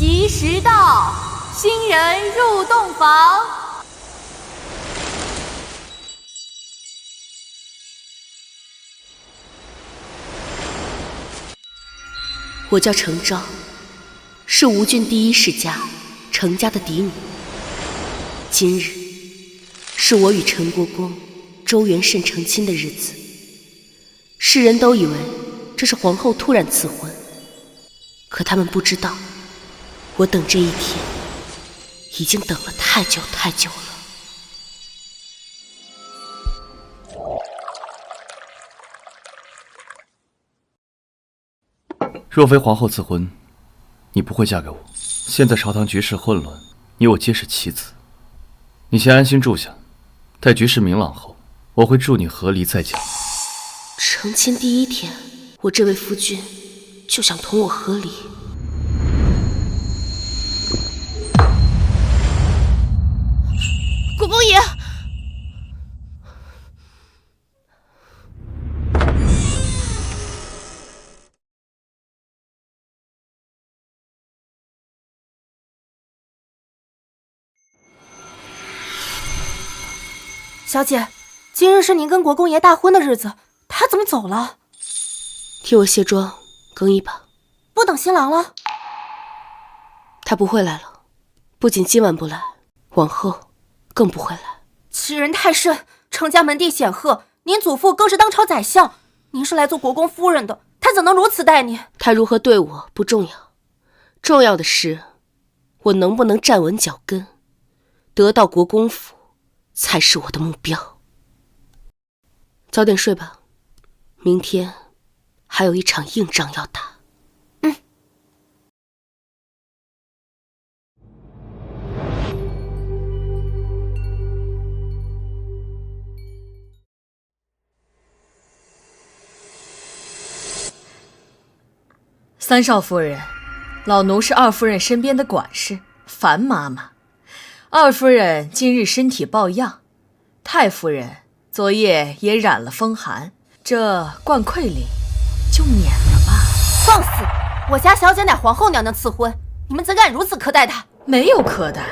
吉时到，新人入洞房。我叫程昭，是吴郡第一世家程家的嫡女。今日是我与陈国公周元慎成亲的日子，世人都以为这是皇后突然赐婚，可他们不知道，我等这一天已经等了太久太久了。若非皇后赐婚，你不会嫁给我。现在朝堂局势混乱，你我皆是棋子。你先安心住下，待局势明朗后，我会助你和离再讲。成亲第一天，我这位夫君就想同我和离。国公爷，小姐，今日是您跟国公爷大婚的日子，他怎么走了？替我卸妆更衣吧。不等新郎了？他不会来了，不仅今晚不来，往后更不会来。欺人太甚！程家门第显赫，您祖父更是当朝宰相，您是来做国公夫人的，他怎能如此待你？他如何对我不重要，重要的是我能不能站稳脚跟，得到国公府才是我的目标。早点睡吧，明天还有一场硬仗要打。三少夫人，老奴是二夫人身边的管事樊妈妈。二夫人今日身体抱恙，太夫人昨夜也染了风寒，这冠馈礼就免了吧。放肆！我家小姐乃皇后娘娘赐婚，你们怎敢如此苛待她？没有苛待，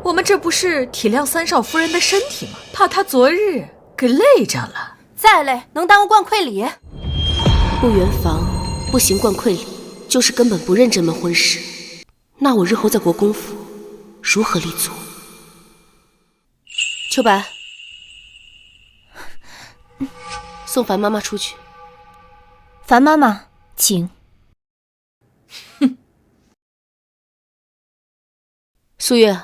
我们这不是体谅三少夫人的身体吗？怕她昨日给累着了。再累能耽误冠馈礼？不圆房，不行冠馈礼，就是根本不认这门婚事。那我日后在国公府如何立足？秋白，送樊妈妈出去。樊妈妈，请。素月，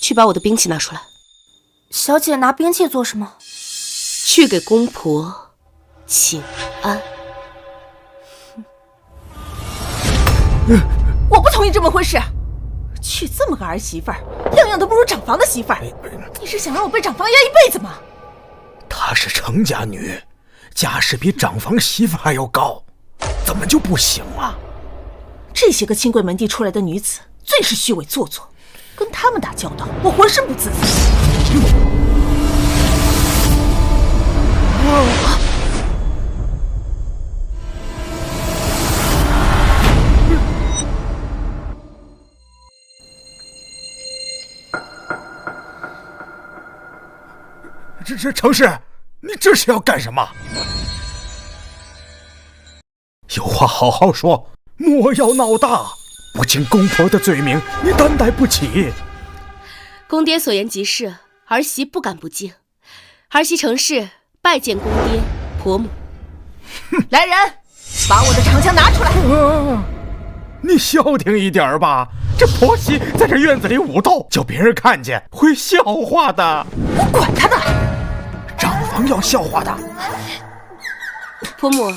去把我的兵器拿出来。小姐拿兵器做什么？去给公婆请安。我不同意这门婚事。娶这么个儿媳妇儿，样样都不如长房的媳妇儿。你是想让我被长房压一辈子吗？她是程家女，家世比长房媳妇还要高，怎么就不行啊？这些个清贵门第出来的女子，最是虚伪做作，跟他们打交道，我浑身不自在。这程氏，你这是要干什么？有话好好说，莫要闹大。不敬公婆的罪名，你担待不起。公爹所言极是，儿媳不敢不敬。儿媳程氏拜见公爹婆母。来人，把我的长枪拿出来！你消停一点吧，这婆媳在这院子里舞斗，叫别人看见会笑话的。我管他呢！长房要笑话的。婆母，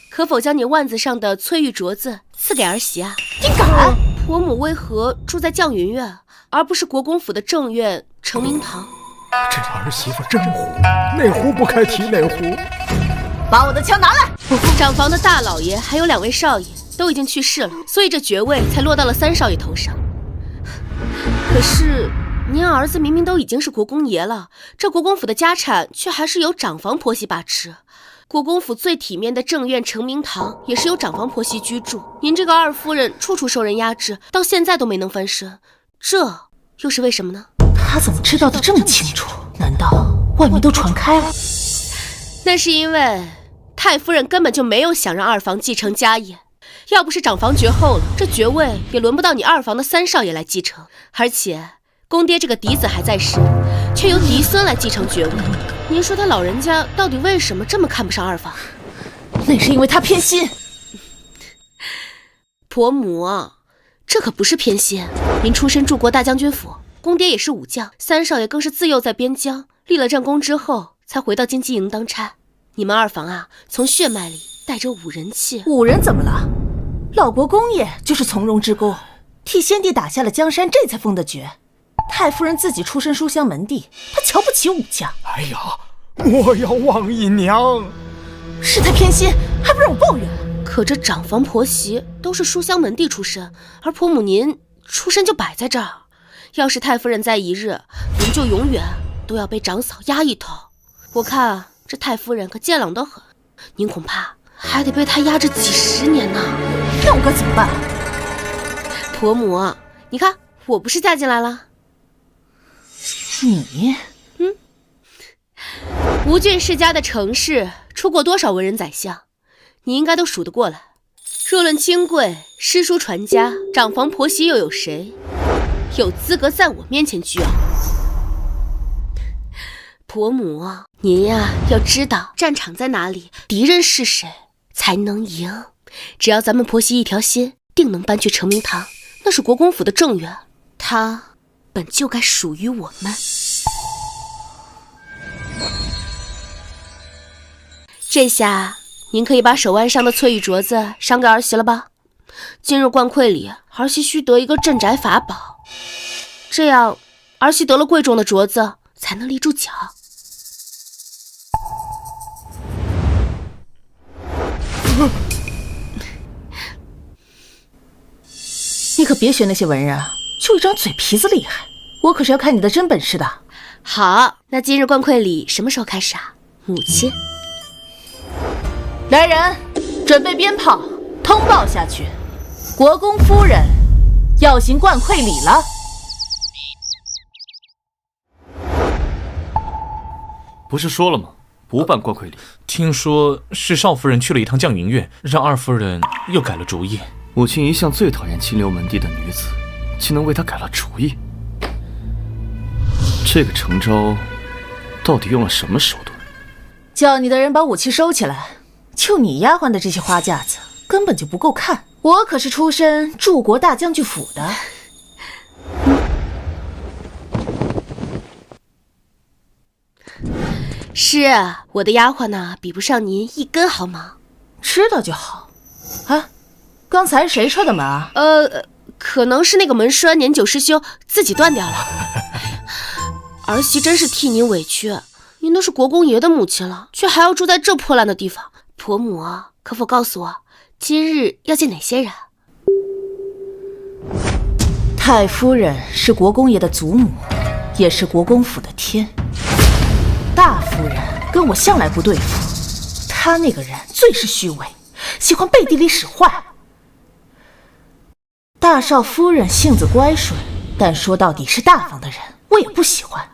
可否将你腕子上的翠玉镯子赐给儿媳啊？你敢！婆母为何住在绛云院，而不是国公府的正院承明堂？这儿媳妇真胡，哪壶不开提哪壶。把我的枪拿来！长房的大老爷还有2位少爷都已经去世了，所以这爵位才落到了3少爷头上。可是您儿子明明都已经是国公爷了，这国公府的家产却还是由长房婆媳把持，国公府最体面的正院承明堂也是由长房婆媳居住，您这个二夫人处处受人压制，到现在都没能翻身，这又是为什么呢？他怎么知道的这么清楚？难道外面都传开了？那是因为太夫人根本就没有想让二房继承家业，要不是长房绝后了，这爵位也轮不到你二房的三少爷来继承。而且公爹这个嫡子还在世，却由嫡孙来继承爵位，您说他老人家到底为什么这么看不上二房？那是因为他偏心。婆母，这可不是偏心，您出身柱国大将军府，公爹也是武将，三少爷更是自幼在边疆立了战功之后才回到京畿营当差。你们二房啊，从血脉里带着武人气。武人怎么了？老国公爷就是从容之功，替先帝打下了江山，这才封的爵。太夫人自己出身书香门第，她瞧不起武将。哎呀，莫要忘姨娘，是他偏心，还不让我抱怨？可这长房婆媳都是书香门第出身，而婆母您出身就摆在这儿，要是太夫人在一日，您就永远都要被长嫂压一头。我看这太夫人可健朗得很，您恐怕还得被她压着几10年呢。那我该怎么办？婆母，你看我不是嫁进来了？你，吴郡世家的城市出过多少文人宰相，你应该都数得过来。若论亲贵、诗书传家，长房婆媳又有谁有资格在我面前倨傲？婆母，您呀要知道战场在哪里，敌人是谁，才能赢。只要咱们婆媳一条心，定能搬去承明堂，那是国公府的正院，它本就该属于我们。这下您可以把手腕上的翠玉镯子赏给儿媳了吧？今日冠馈里，儿媳须得一个镇宅法宝，这样儿媳得了贵重的镯子，才能立住脚。你可别学那些文人啊，就一张嘴皮子厉害，我可是要看你的真本事的。好，那今日冠馈礼什么时候开始啊？母亲，来人，准备鞭炮，通报下去，国公夫人要行冠馈礼了。不是说了吗？不办冠馈礼。听说是少夫人去了一趟绛云院，让二夫人又改了主意。母亲一向最讨厌清流门第的女子，竟能为她改了主意。这个程昭到底用了什么手段？叫你的人把武器收起来，就你丫鬟的这些花架子根本就不够看。我可是出身柱国大将军府的。是啊，我的丫鬟呢，比不上您一根毫毛。知道就好。啊，刚才谁踹的门啊？可能是那个门栓年久失修，自己断掉了。儿媳真是替您委屈，您都是国公爷的母亲了，却还要住在这破烂的地方。婆母啊，可否告诉我，今日要见哪些人？太夫人是国公爷的祖母，也是国公府的天。大夫人跟我向来不对付，她那个人最是虚伪，喜欢背地里使坏。大少夫人性子乖顺，但说到底是大方的人，我也不喜欢。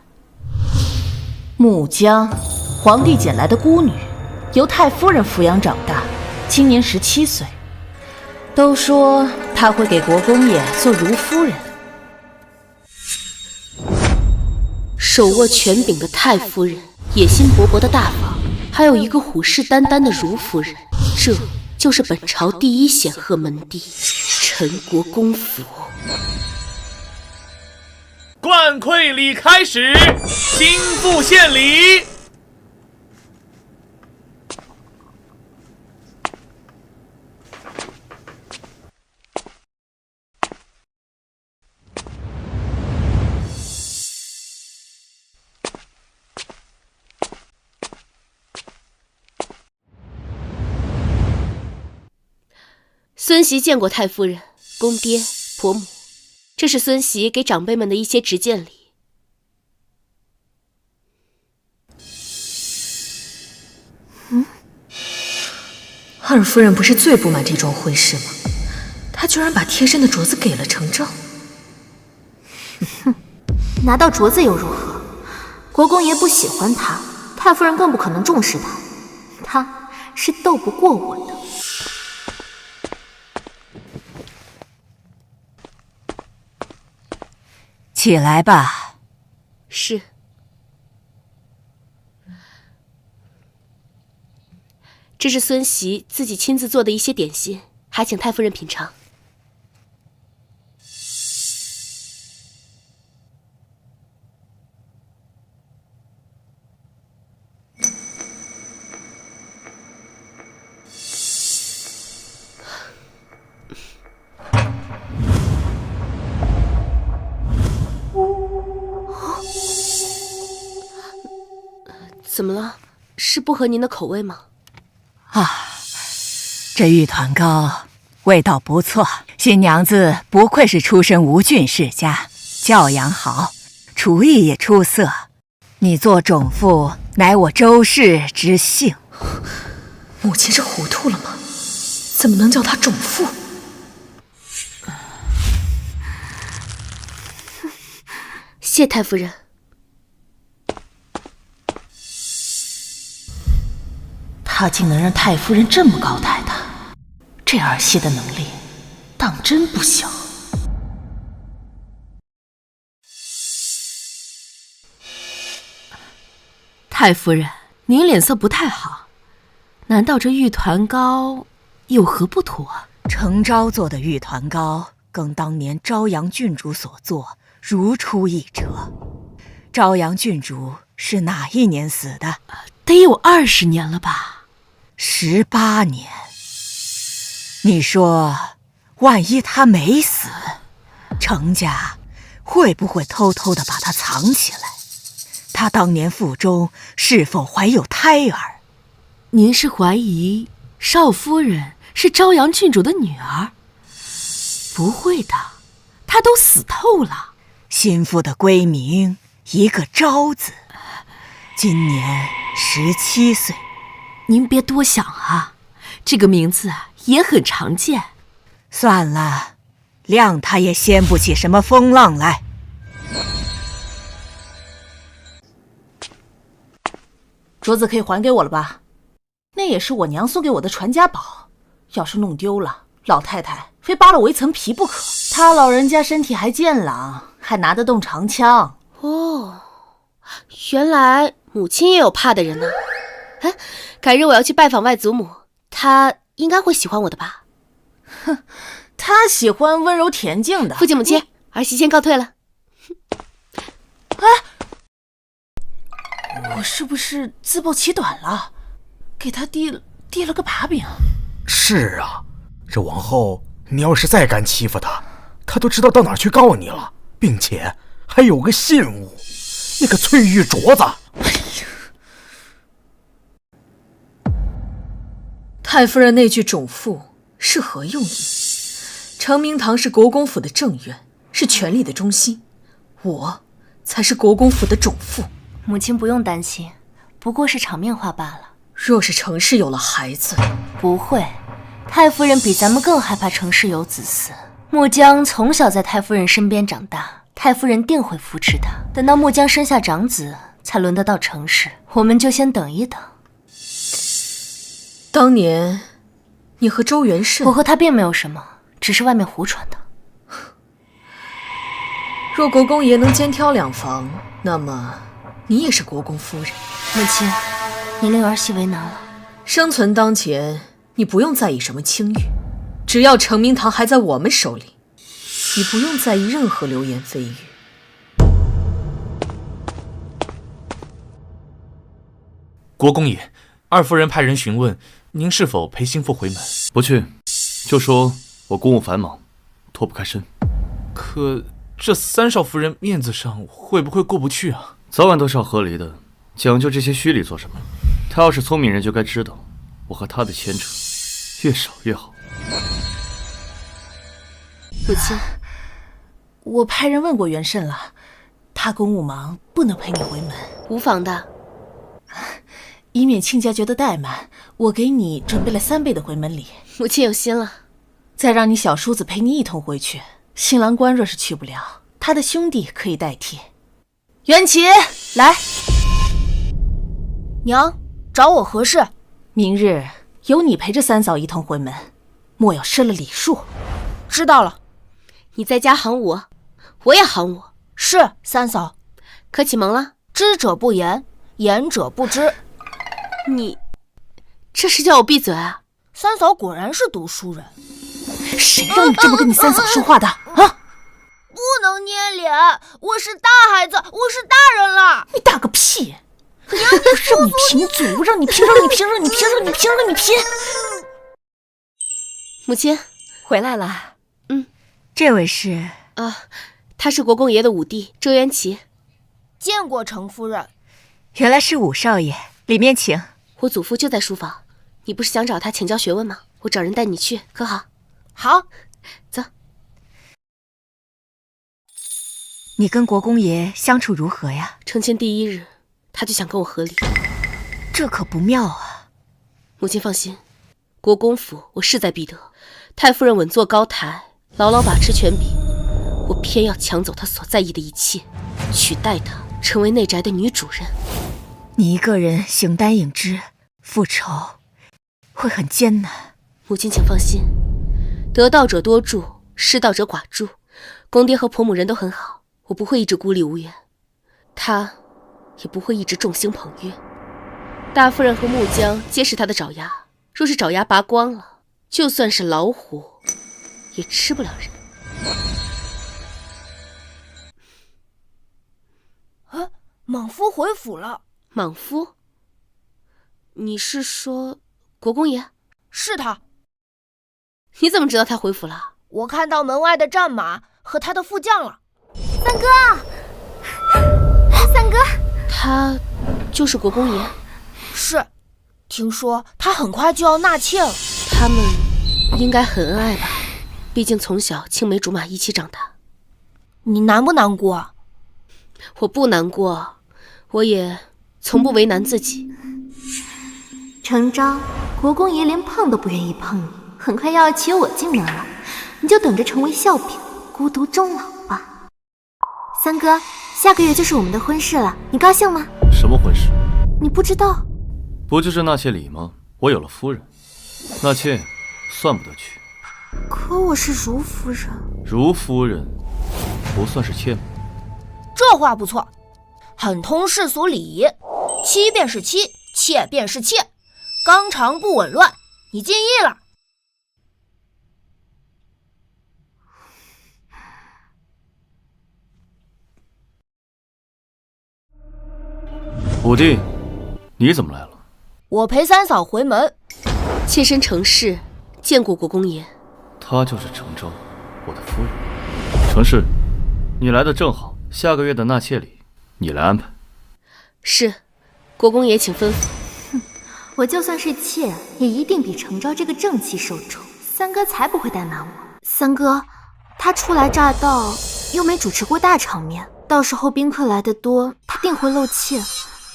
穆姜，皇帝捡来的孤女，由太夫人抚养长大，今年17岁。都说她会给国公爷做如夫人。手握权柄的太夫人，野心勃勃的大房，还有一个虎视眈眈的如夫人，这就是本朝第一显赫门第陈国公府。冠馈礼开始，新妇献礼。孙媳见过太夫人、公爹、婆母，这是孙媳给长辈们的一些直见礼。二夫人不是最不满这桩婚事吗？她居然把贴身的镯子给了程昭。哼，拿到镯子又如何？国公爷不喜欢他，太夫人更不可能重视他，他是斗不过我的。起来吧。是。这是孙媳自己亲自做的一些点心，还请太夫人品尝。怎么了？是不合您的口味吗？啊，这玉团糕味道不错，新娘子不愧是出身吴郡世家，教养好，厨艺也出色。你做种妇，乃我周氏之幸。母亲是糊涂了吗？怎么能叫她种妇？谢太夫人。他竟能让太夫人这么高抬他，这儿媳的能力当真不小。太夫人，您脸色不太好，难道这玉团糕有何不妥？程昭做的玉团糕，更当年朝阳郡主所做，如出一辙。朝阳郡主是哪一年死的？得有20年了吧？18年。你说，万一他没死，程家会不会偷偷地把他藏起来？他当年腹中是否怀有胎儿？您是怀疑少夫人是朝阳郡主的女儿？不会的，她都死透了。心腹的闺名，一个昭字，今年17岁。您别多想啊，这个名字也很常见。算了，谅他也掀不起什么风浪来。镯子可以还给我了吧？那也是我娘送给我的传家宝，要是弄丢了，老太太非扒了我一层皮不可。她老人家身体还健朗，还拿得动长枪。哦，原来母亲也有怕的人呢。哎，改日我要去拜访外祖母，她应该会喜欢我的吧？哼，她喜欢温柔恬静的。父亲母亲，儿媳先告退了。哎，我是不是自暴其短了？给她递了个把柄。是啊，这往后你要是再敢欺负她，她都知道到哪儿去告你了，并且还有个信物，那个翠玉镯子。太夫人那句种妇是何用意？承明堂是国公府的正院，是权力的中心，我才是国公府的种妇。母亲不用担心，不过是场面话罢了。若是程氏有了孩子，不会，太夫人比咱们更害怕程氏有子嗣。木江从小在太夫人身边长大，太夫人定会扶持他。等到木江生下长子，才轮得到程氏，我们就先等一等。当年你和周元慎，我和他并没有什么，只是外面胡传的。若国公爷能兼挑两房，那么你也是国公夫人。母亲，你令儿媳为难了。生存当前，你不用在意什么清誉，只要承明堂还在我们手里，你不用在意任何流言蜚语。国公爷，二夫人派人询问您是否陪心腹回门。不去，就说我公务繁忙，脱不开身。可这三少夫人面子上会不会过不去啊？早晚都是要和离的，讲究这些虚礼做什么？他要是聪明人，就该知道我和他的牵扯越少越好。母亲，我派人问过元慎了，他公务忙，不能陪你回门。无妨的。以免亲家觉得怠慢，我给你准备了3倍的回门礼。母亲有心了，再让你小叔子陪你一同回去。新郎官若是去不了，他的兄弟可以代替。袁琪，来。娘，找我何事？明日由你陪着三嫂一同回门，莫要失了礼数。知道了。你在家喊我，我也喊我。是，三嫂。可启蒙了？知者不言，言者不知。你这是叫我闭嘴啊？三嫂果然是读书人。谁让你这么跟你三嫂说话的啊？不能捏脸，我是大孩子，我是大人了。你大个屁！我让你贫嘴，我让你贫，让你贫，让你贫，让你贫，让你贫。母亲回来了。这位是他是国公爷的五弟周元齐。见过程夫人。原来是五少爷，里面请。我祖父就在书房，你不是想找他请教学问吗？我找人带你去，可好？好，走。你跟国公爷相处如何呀？成亲第1日，他就想跟我和离，这可不妙啊！母亲放心，国公府我势在必得，太夫人稳坐高台，牢牢把持权柄，我偏要抢走她所在意的一切，取代她成为内宅的女主人。你一个人形单影只，复仇会很艰难。母亲请放心，得道者多助，失道者寡助。公爹和婆母人都很好，我不会一直孤立无援，他也不会一直众星捧月。大夫人和木姜皆是他的爪牙，若是爪牙拔光了，就算是老虎也吃不了人。莽夫回府了。莽夫？你是说国公爷？是他。你怎么知道他回府了？我看到门外的战马和他的副将了。三哥，三哥，他就是国公爷？是，听说他很快就要纳妾了。他们应该很恩爱吧？毕竟从小青梅竹马一起长大。你难不难过？我不难过，我也从不为难自己。程昭，国公爷连碰都不愿意碰你，很快要娶我进门了，你就等着成为笑柄，孤独终老吧。三哥，下个月就是我们的婚事了，你高兴吗？什么婚事？你不知道？不就是纳妾礼吗？我有了夫人，纳妾算不得娶。可我是如夫人。如夫人不算是妾吗？这话不错，很通世俗礼仪。妻便是妻，妾便是妾，纲常不紊乱。你尽意了。五弟，你怎么来了？我陪三嫂回门。妾身程氏见过国公爷。她就是程昭，我的夫人。程氏，你来的正好，下个月的纳妾礼你来安排。是，国公爷请吩咐。我就算是妾，也一定比程昭这个正妻受宠。三哥才不会怠慢我。三哥，他初来乍到，又没主持过大场面，到时候宾客来得多，他定会露怯。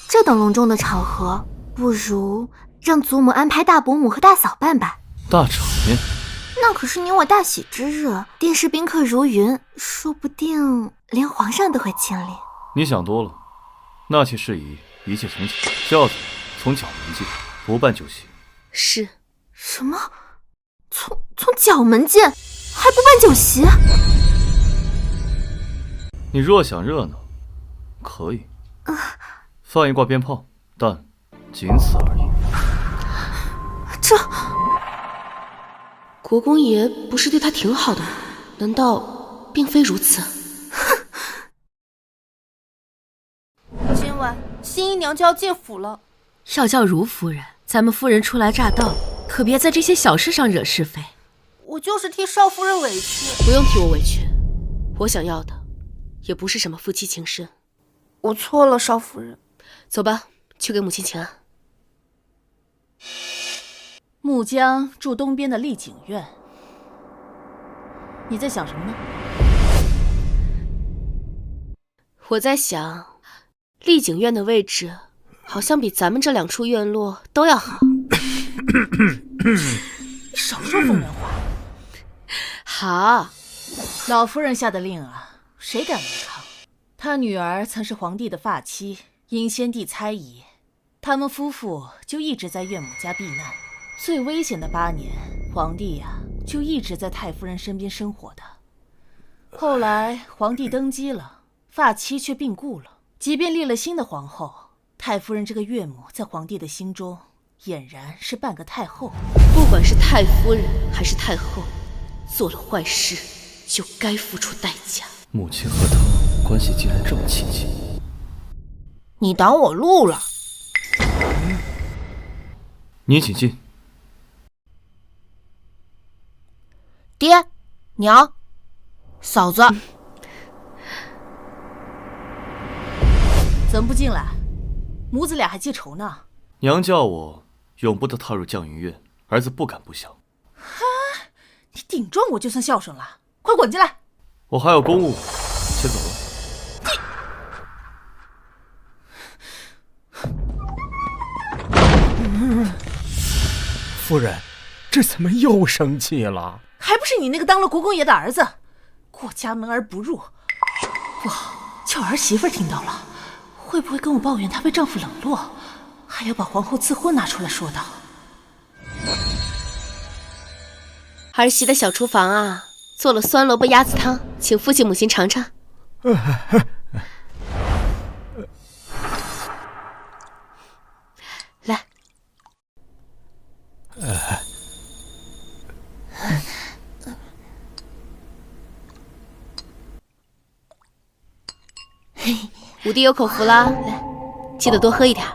这等隆重的场合，不如让祖母安排大伯母和大嫂办办。大场面？那可是你我大喜之日，定是宾客如云，说不定连皇上都会亲临。你想多了，纳妾事宜一切从简，轿子从角门进，不办酒席。是。什么？从角门进，还不办酒席？你若想热闹，可以。放一挂鞭炮，但仅此而已。这国公爷不是对他挺好的吗？难道并非如此？今晚新姨娘就要进府了。要叫如夫人，咱们夫人初来乍到，可别在这些小事上惹是非。我就是替少夫人委屈。不用替我委屈，我想要的也不是什么夫妻情深。我错了，少夫人。走吧，去给母亲请安。木姜住东边的丽景院，你在想什么呢？我在想，丽景院的位置好像比咱们这2处院落都要好。少说风凉话。好，老夫人下的令啊，谁敢违抗？她女儿曾是皇帝的发妻，因先帝猜疑，他们夫妇就一直在岳母家避难。最危险的8年，皇帝呀就一直在太夫人身边生活的。后来皇帝登基了，发妻却病故了。即便立了新的皇后，太夫人这个岳母在皇帝的心中俨然是半个太后。不管是太夫人还是太后，做了坏事就该付出代价。母亲和他关系竟然这么亲近。你挡我路了。你请进。爹，娘，嫂子，怎么不进来？母子俩还记仇呢。娘叫我永不得踏入绛云院，儿子不敢不祥。哈，你顶撞我就算孝顺了，快滚进来！我还有公务，先走了。夫人，这怎么又生气了？还不是你那个当了国公爷的儿子，过家门而不入。不好，叫儿媳妇听到了，会不会跟我抱怨她被丈夫冷落，还要把皇后赐婚拿出来说道？儿媳的小厨房啊，做了酸萝卜鸭子汤，请父亲母亲尝尝。来。五弟有口福啦，来，记得多喝一点。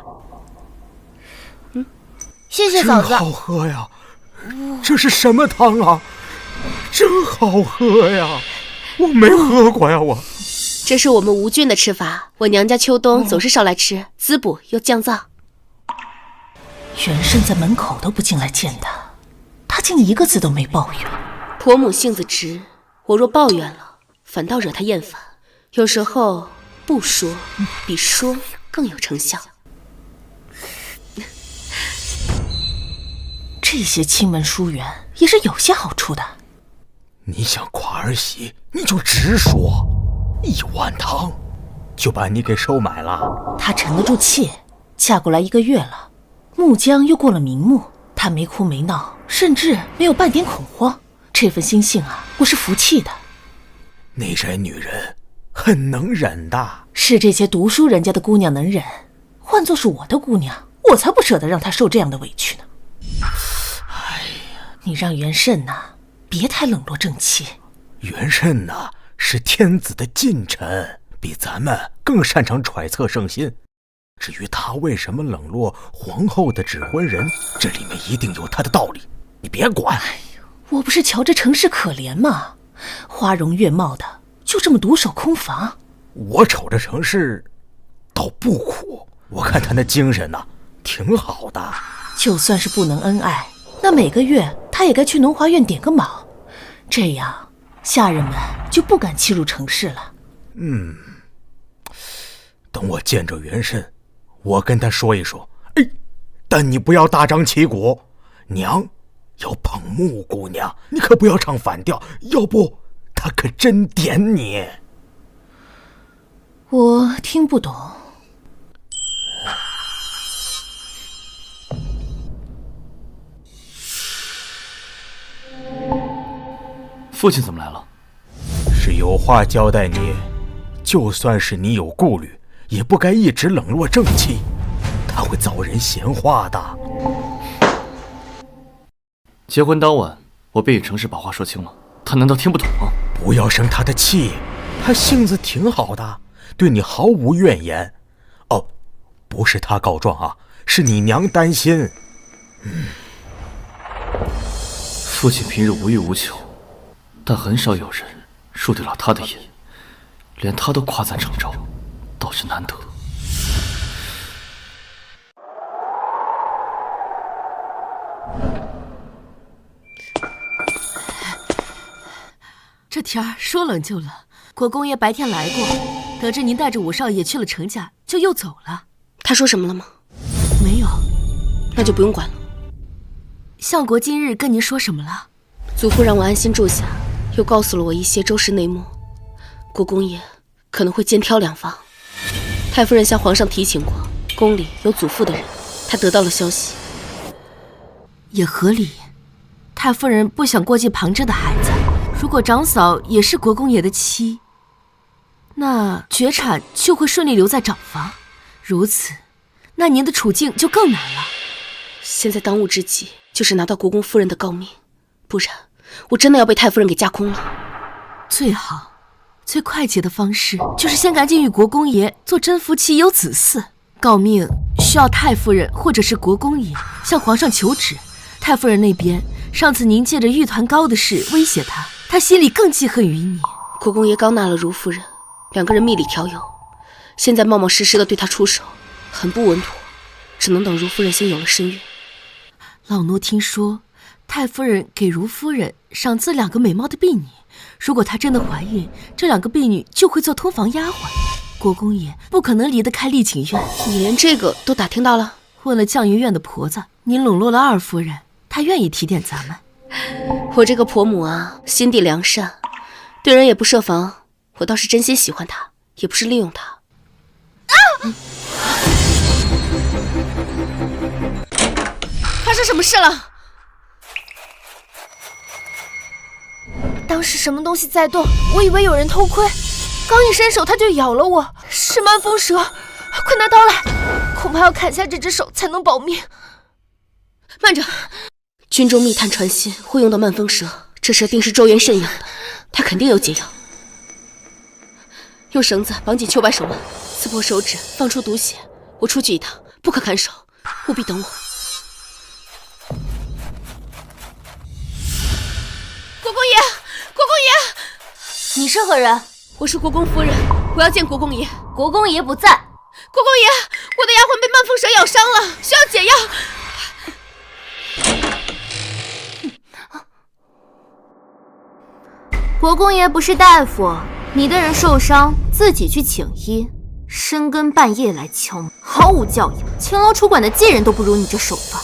谢谢嫂子。真好喝呀！这是什么汤啊？真好喝呀！我没喝过呀，我。这是我们吴郡的吃法，我娘家秋冬总是烧来吃，滋补又降燥。元慎在门口都不进来见他，他竟一个字都没抱怨。婆母性子直，我若抱怨了，反倒惹他厌烦。有时候不说比说更有成效。这些亲门疏远也是有些好处的。你想夸儿媳，你就直说，1碗汤就把你给收买了。她沉得住气，嫁过来1个月了，穆江又过了名目，她没哭没闹，甚至没有半点恐慌。这份心性啊，我是服气的。那人女人很能忍的，是这些读书人家的姑娘能忍，换作是我的姑娘，我才不舍得让她受这样的委屈呢。哎呀，你让元慎呐，别太冷落正妻。元慎呐，是天子的近臣，比咱们更擅长揣测圣心。至于他为什么冷落皇后的指婚人，这里面一定有他的道理，你别管。我不是瞧着程氏可怜吗？花容月貌的，就这么独守空房。我瞅着程氏倒不苦，我看他那精神呐，挺好的。就算是不能恩爱，那每个月他也该去农华院点个卯，这样下人们就不敢欺辱程氏了。等我见着元慎，我跟他说一说。哎，但你不要大张旗鼓，娘要捧穆姑娘，你可不要唱反调，要不他可真点你。我听不懂。父亲怎么来了？是有话交代你，就算是你有顾虑，也不该一直冷落正妻，他会遭人闲话的。结婚当晚，我便与程氏把话说清了，他难道听不懂吗？不要生他的气，他性子挺好的，对你毫无怨言。哦，不是他告状啊，是你娘担心。父亲平日无欲无求，但很少有人入得了他的眼，连他都夸赞程昭，倒是难得。这天儿说冷就冷，国公爷白天来过，得知您带着5少爷去了程家，就又走了。他说什么了吗？没有。那就不用管了。相国今日跟您说什么了？祖父让我安心住下，又告诉了我一些周氏内幕。国公爷可能会肩挑两方。太夫人向皇上提醒过，宫里有祖父的人，她得到了消息。也合理，太夫人不想过继旁支的孩子。如果长嫂也是国公爷的妻，那绝产就会顺利留在长房。如此，那您的处境就更难了。现在当务之急就是拿到国公夫人的诰命，不然我真的要被太夫人给架空了。最好、最快捷的方式就是先赶紧与国公爷做真夫妻有子嗣。诰命需要太夫人或者是国公爷向皇上求旨。太夫人那边，上次您借着玉团糕的事威胁她，她心里更记恨于你。国公爷刚纳了如夫人，两个人蜜里调油，现在冒冒失失的对她出手，很不稳妥，只能等如夫人先有了身孕。老奴听说，太夫人给如夫人赏赐2个美貌的婢女，如果她真的怀孕，这2个婢女就会做通房丫鬟。国公爷不可能离得开丽景院。你连这个都打听到了？问了绛云院的婆子，您笼络了2夫人，她愿意提点咱们。我这个婆母啊，心地良善，对人也不设防。我倒是真心喜欢她，也不是利用她。发生什么事了？当时什么东西在动，我以为有人偷窥，刚一伸手它就咬了我，是慢风蛇，快拿刀来，恐怕要砍下这只手才能保命。慢着，军中密探传信会用到慢风蛇，这蛇定是周元慎养的，他肯定有解药。用绳子绑紧秋白手腕，刺破手指，放出毒血。我出去一趟，不可看守，务必等我。国公爷，国公爷，你是何人？我是国公夫人，我要见国公爷。国公爷不在。国公爷，我的丫鬟被慢风蛇咬伤了，需要解药。国公爷不是大夫，你的人受伤自己去请医，深更半夜来敲门，毫无教养，勤劳楚馆的妓人都不如你这手段，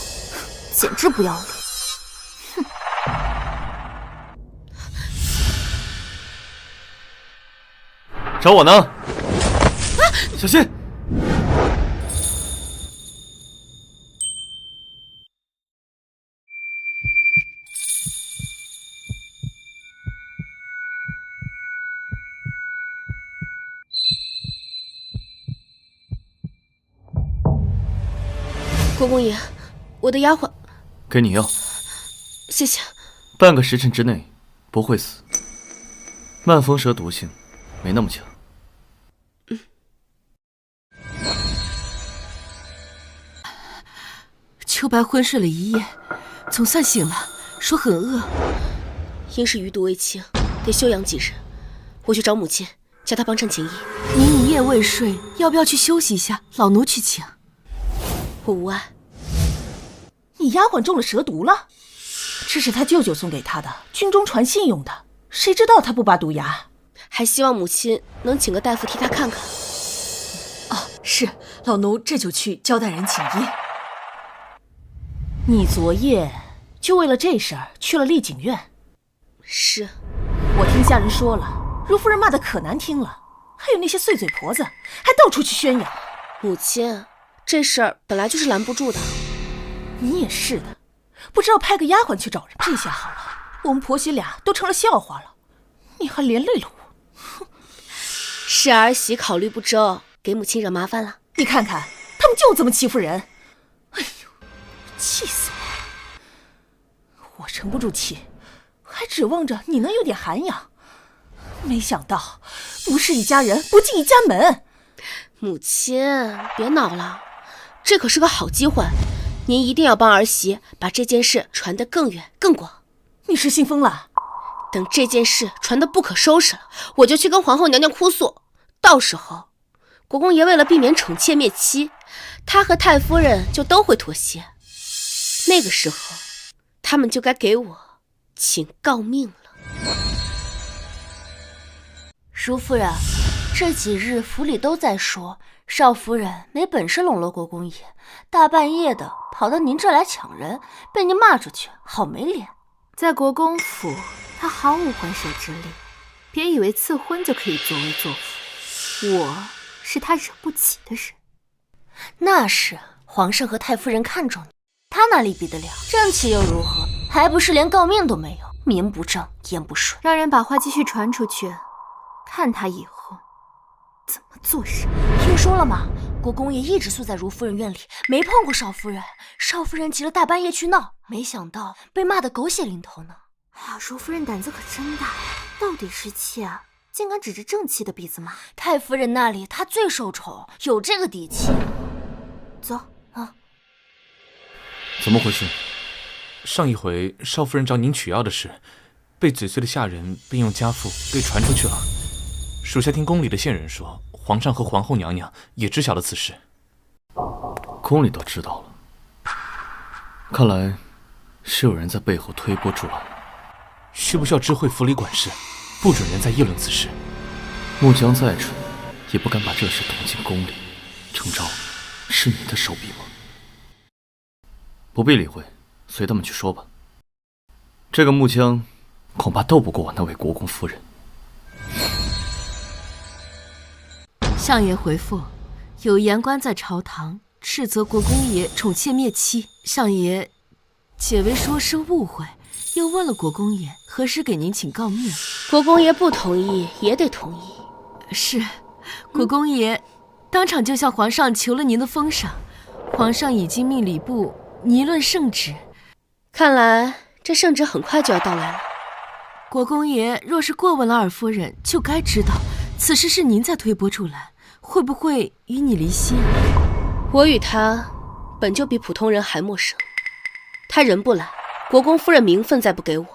简直不要脸！哼！找我呢？小心！国公爷，我的丫鬟，给你药，谢谢。半个时辰之内不会死。慢风蛇毒性没那么强。秋白昏睡了一夜，总算醒了，说很饿。应是余毒未清，得休养几日。我去找母亲，叫她帮衬请医。您一夜未睡，要不要去休息一下？老奴去请。我无碍。你丫鬟中了蛇毒了？这是他舅舅送给他的，军中传信用的。谁知道他不拔毒牙？还希望母亲能请个大夫替他看看。哦，是，老奴这就去交代人请医。你昨夜就为了这事儿去了丽景院？是。我听下人说了，如夫人骂得可难听了，还有那些碎嘴婆子，还到处去宣扬。母亲，这事儿本来就是拦不住的。你也是的，不知道派个丫鬟去找人。这下好了，我们婆媳俩都成了笑话了，你还连累了我。哼，是儿媳考虑不周，给母亲惹麻烦了。你看看，他们就这么欺负人。哎呦，气死我了！我沉不住气，还指望着你能有点涵养，没想到不是一家人不进一家门。母亲，别恼了，这可是个好机会。您一定要帮儿媳把这件事传得更远更广。你是信疯了？等这件事传得不可收拾了，我就去跟皇后娘娘哭诉。到时候，国公爷为了避免宠妾灭妻，他和太夫人就都会妥协。那个时候，他们就该给我请诰命了。淑夫人，这几日府里都在说少夫人没本事笼络国公爷，大半夜的跑到您这来抢人，被您骂出去，好没脸。在国公府，她毫无还手之力，别以为赐婚就可以作威作福。我是她惹不起的人。那是皇上和太夫人看重你，他哪里比得了？正气又如何？还不是连诰命都没有，名不正言不顺。让人把话继续传出去，看他以后怎么做人。听说了吗？国公爷一直宿在如夫人院里，没碰过少夫人。少夫人急了，大半夜去闹，没想到被骂得狗血淋头呢。哎呀，如夫人胆子可真大，到底是气啊，竟敢指着正气的鼻子骂。太夫人那里她最受宠，有这个底气。走啊！怎么回事？上一回少夫人找您取药的事，被嘴碎的下人并用家父给传出去了。属下听宫里的线人说，皇上和皇后娘娘也知晓了此事。宫里都知道了，看来是有人在背后推波助澜。需不需要知会府里管事，不准人再议论此事？木江再蠢，也不敢把这事捅进宫里。程昭，是你的手笔吗？不必理会，随他们去说吧。这个木江恐怕斗不过我那位国公夫人。相爷回复：有言官在朝堂斥责国公爷宠妾灭妻，相爷解围说是误会，又问了国公爷何时给您请诰命。国公爷不同意也得同意。是，国公爷当场就向皇上求了您的封赏，皇上已经命礼部拟论圣旨。看来这圣旨很快就要到来了。国公爷若是过问了二夫人，就该知道此事是您在推波助澜，会不会与你离心？我与他本就比普通人还陌生，他人不来，国公夫人名分再不给我，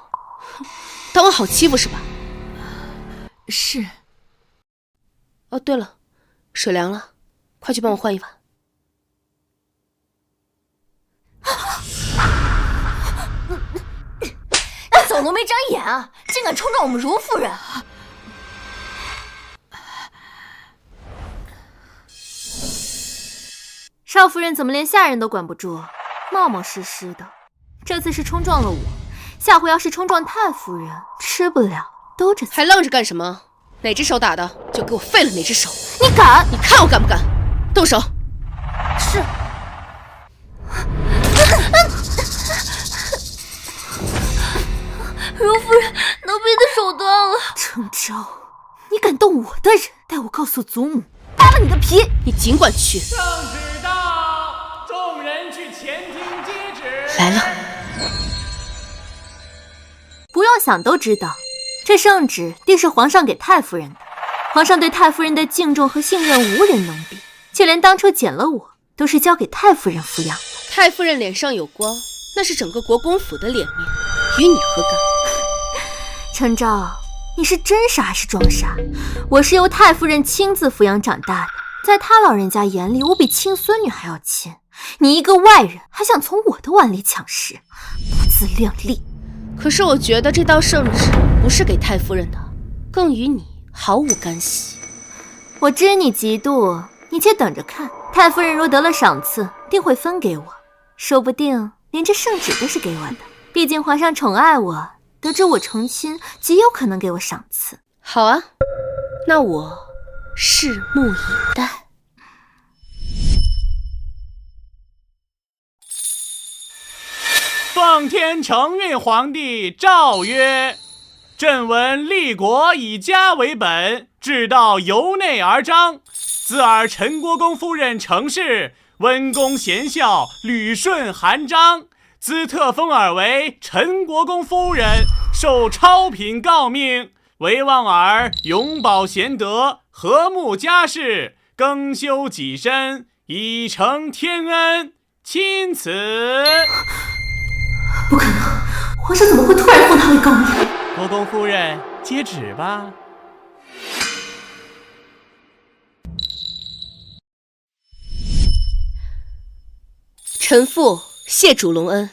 当我好欺负是吧？是。哦，对了，水凉了，快去帮我换一碗。你走都没长眼啊，竟敢冲撞我们如夫人！少夫人怎么连下人都管不住，冒冒失失的？这次是冲撞了我，下回要是冲撞太夫人，吃不了兜着走。还愣着干什么？哪只手打的，就给我废了哪只手！你敢？你看我敢不敢？动手！是。如夫人，奴婢的手断了。程昭，你敢动我的人，待我告诉祖母，扒了你的皮！你尽管去。圣旨到，众人去前厅接旨。来了。不用想都知道，这圣旨定是皇上给太夫人的。皇上对太夫人的敬重和信任无人能比，就连当初捡了我，都是交给太夫人抚养的。太夫人脸上有光，那是整个国公府的脸面，与你何干？程昭，你是真傻还是装傻？我是由太夫人亲自抚养长大的，在她老人家眼里，我比亲孙女还要亲。你一个外人，还想从我的碗里抢食，不自量力！可是我觉得这道圣旨不是给太夫人的，更与你毫无干系。我知你嫉妒，你且等着看。太夫人若得了赏赐，定会分给我，说不定连这圣旨都是给我的。毕竟皇上宠爱我，得知我成亲，极有可能给我赏赐。好啊，那我拭目以待。奉天承运皇帝诏曰：朕闻立国以家为本，治道由内而彰。自尔陈国公夫人成事，温公贤孝，捋顺含章，兹特封尔为陈国公夫人，受超品诰命，唯望尔永保贤德，和睦家事，更修己身，以成天恩。钦此。不可能，皇上怎么会突然封他为诰命？国公夫人，接旨吧。臣父谢主隆恩。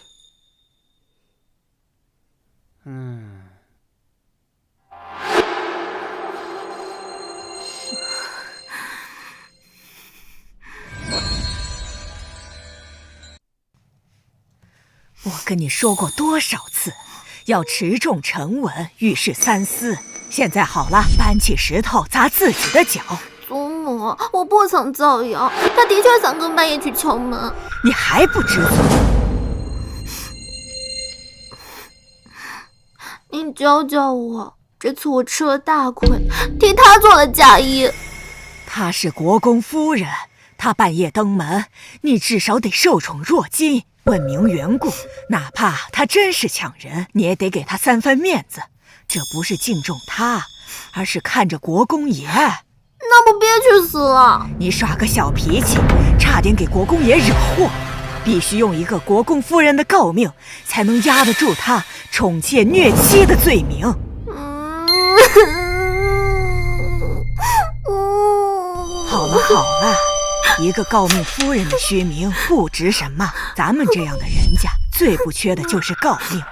跟你说过多少次，要持重沉稳，遇事三思。现在好了，搬起石头砸自己的脚。祖母，我不曾造谣，他的确三更半夜去敲门。你还不知足？你教教我，这次我吃了大亏，替他做了嫁衣。她是国公夫人，她半夜登门，你至少得受宠若惊，问明缘故。哪怕她真是抢人，你也得给她3分面子。这不是敬重她，而是看着国公爷。那不憋屈死了？你耍个小脾气，差点给国公爷惹祸。必须用一个国公夫人的诰命，才能压得住他宠妾虐妻的罪名。好了好了，一个诰命夫人的虚名不值什么，咱们这样的人家最不缺的就是诰命。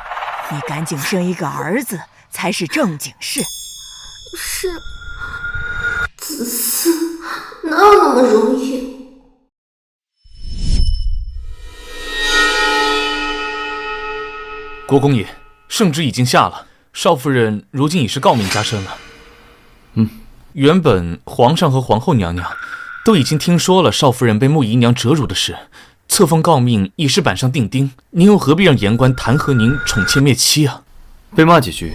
你赶紧生一个儿子才是正经事。是，子嗣哪有那么容易？国公爷，圣旨已经下了，少夫人如今已是诰命加身了。原本皇上和皇后娘娘都已经听说了少夫人被穆姨娘折辱的事，册封诰命已是板上钉钉，您又何必让言官弹劾您宠妾灭妻啊？被骂几句，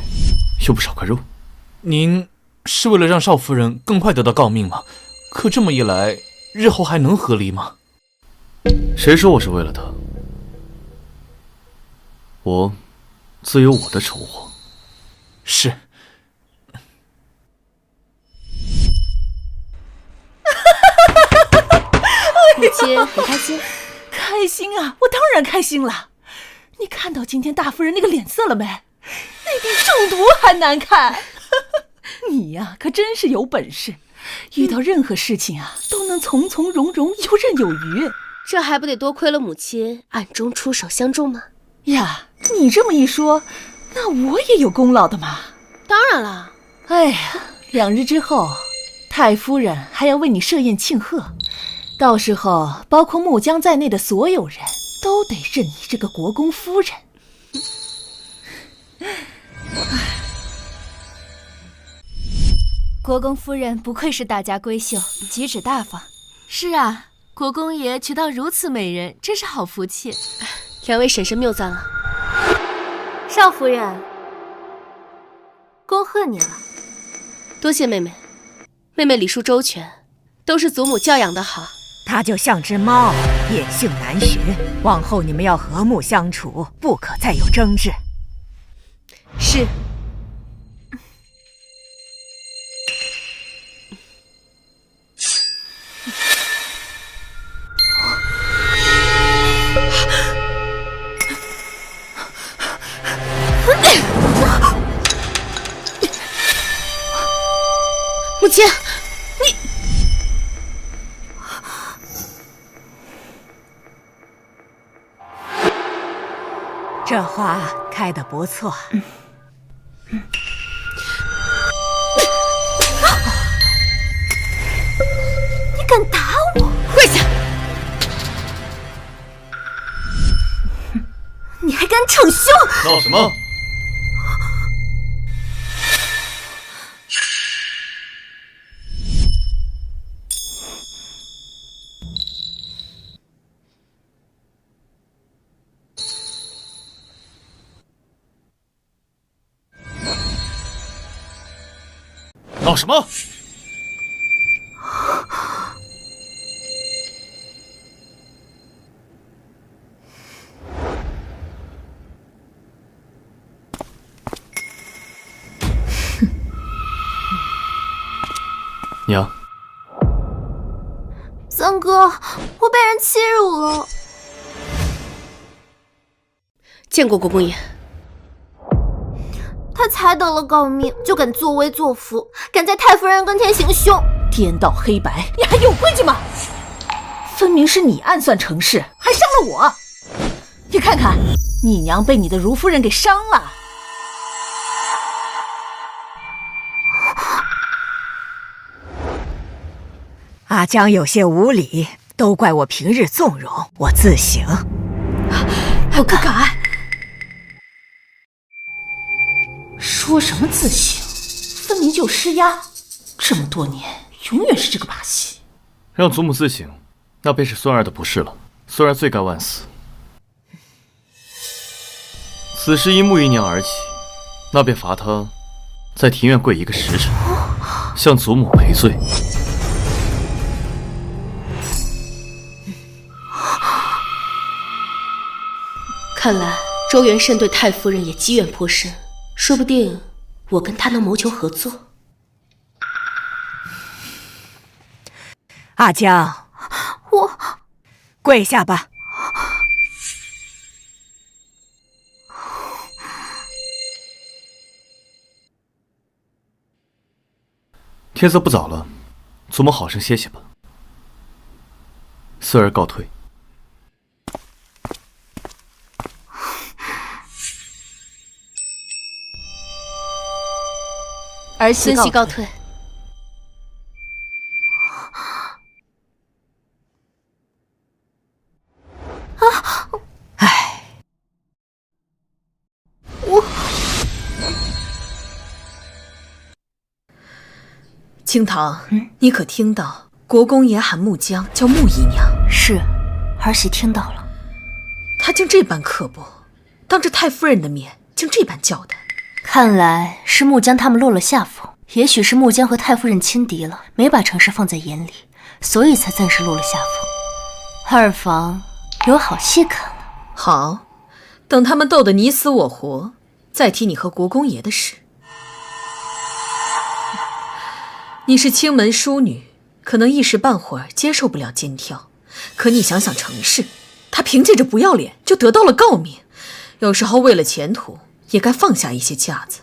又不少块肉。您是为了让少夫人更快得到诰命吗？可这么一来，日后还能和离吗？谁说我是为了他？我自有我的筹划。是。母亲很开心。开心啊，我当然开心了。你看到今天大夫人那个脸色了没？那比中毒还难看。你呀，可真是有本事，遇到任何事情啊，都能从从容容，游刃有余。这还不得多亏了母亲暗中出手相助吗？呀，你这么一说，那我也有功劳的嘛。当然了。哎呀，2日之后，太夫人还要为你设宴庆贺，到时候包括穆姜在内的所有人都得认你这个国公夫人。国公夫人不愧是大家闺秀，举止大方。是啊，国公爷娶到如此美人，真是好福气。2位婶婶谬赞了。少夫人，恭贺你了。多谢妹妹，妹妹礼数周全，都是祖母教养的好。她就像只猫，野性难驯。往后你们要和睦相处，不可再有争执。是。母亲，你这花开得不错。你敢打我？跪下！你还敢逞凶？闹什么？闹什么？娘，三哥，我被人欺辱了。见过国公爷。他才得了诰命，就敢作威作福，敢在太夫人跟前行凶，颠倒黑白，你还有规矩吗？分明是你暗算程氏，还伤了我。你看看，你娘被你的如夫人给伤了。阿江有些无礼，都怪我平日纵容，我自省。我可敢！作什么自省？分明就施压。这么多年，永远是这个把戏。让祖母自省，那便是孙儿的不是了。孙儿罪该万死。此事因穆姨娘而起，那便罚她在庭院跪1个时辰，向祖母赔罪。看来周元慎对太夫人也积怨颇深，说不定我跟他能谋求合作。阿江，我跪下吧。天色不早了，祖母好生歇歇吧。孙儿告退。儿媳告退。清堂，你可听到国公爷喊穆姜叫穆姨娘？是，儿媳听到了。他竟这般刻薄，当着太夫人的面竟这般叫他。看来是穆姜他们落了下风，也许是穆姜和太夫人亲敌了，没把程氏放在眼里，所以才暂时落了下风。二房有好戏看了。好，等他们斗得你死我活，再提你和国公爷的事。你是清门淑女，可能一时半会儿接受不了肩挑，可你想想程氏，他凭借着不要脸就得到了诰命，有时候为了前途也该放下一些架子。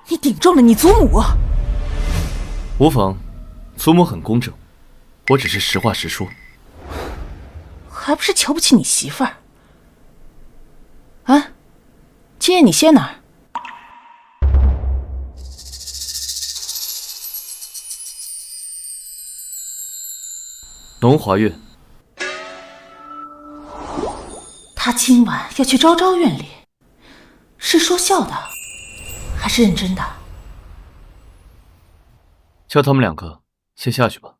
你顶撞了你祖母。无妨，祖母很公正，我只是实话实说。还不是瞧不起你媳妇儿？啊，今夜你歇哪儿？龙华院。他今晚要去昭昭院里，是说笑的，还是认真的？叫他们2个先下去吧。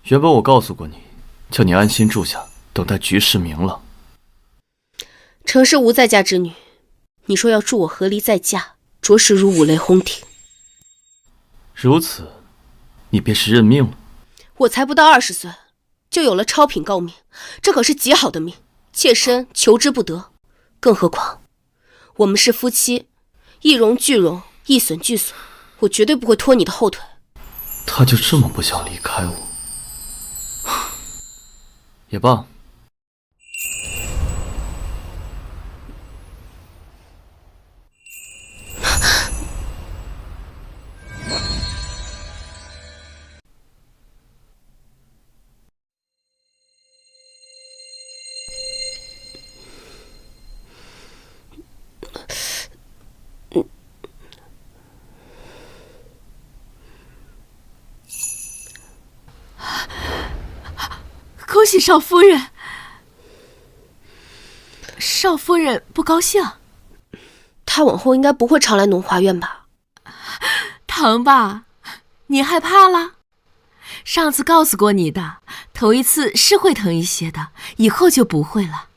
原本我告诉过你，叫你安心住下，等待局势明朗。程氏无在家之女，你说要助我和离再嫁，着实如五雷轰顶。如此，你便是认命了。我才不到20岁，就有了超品诰命，这可是极好的命，妾身求之不得。更何况，我们是夫妻，一荣俱荣，一损俱损，我绝对不会拖你的后腿。他就这么不想离开我？也罢。恭喜少夫人。少夫人不高兴？她往后应该不会常来农华院吧？疼吧？你害怕了？上次告诉过你的，头一次是会疼一些的，以后就不会了。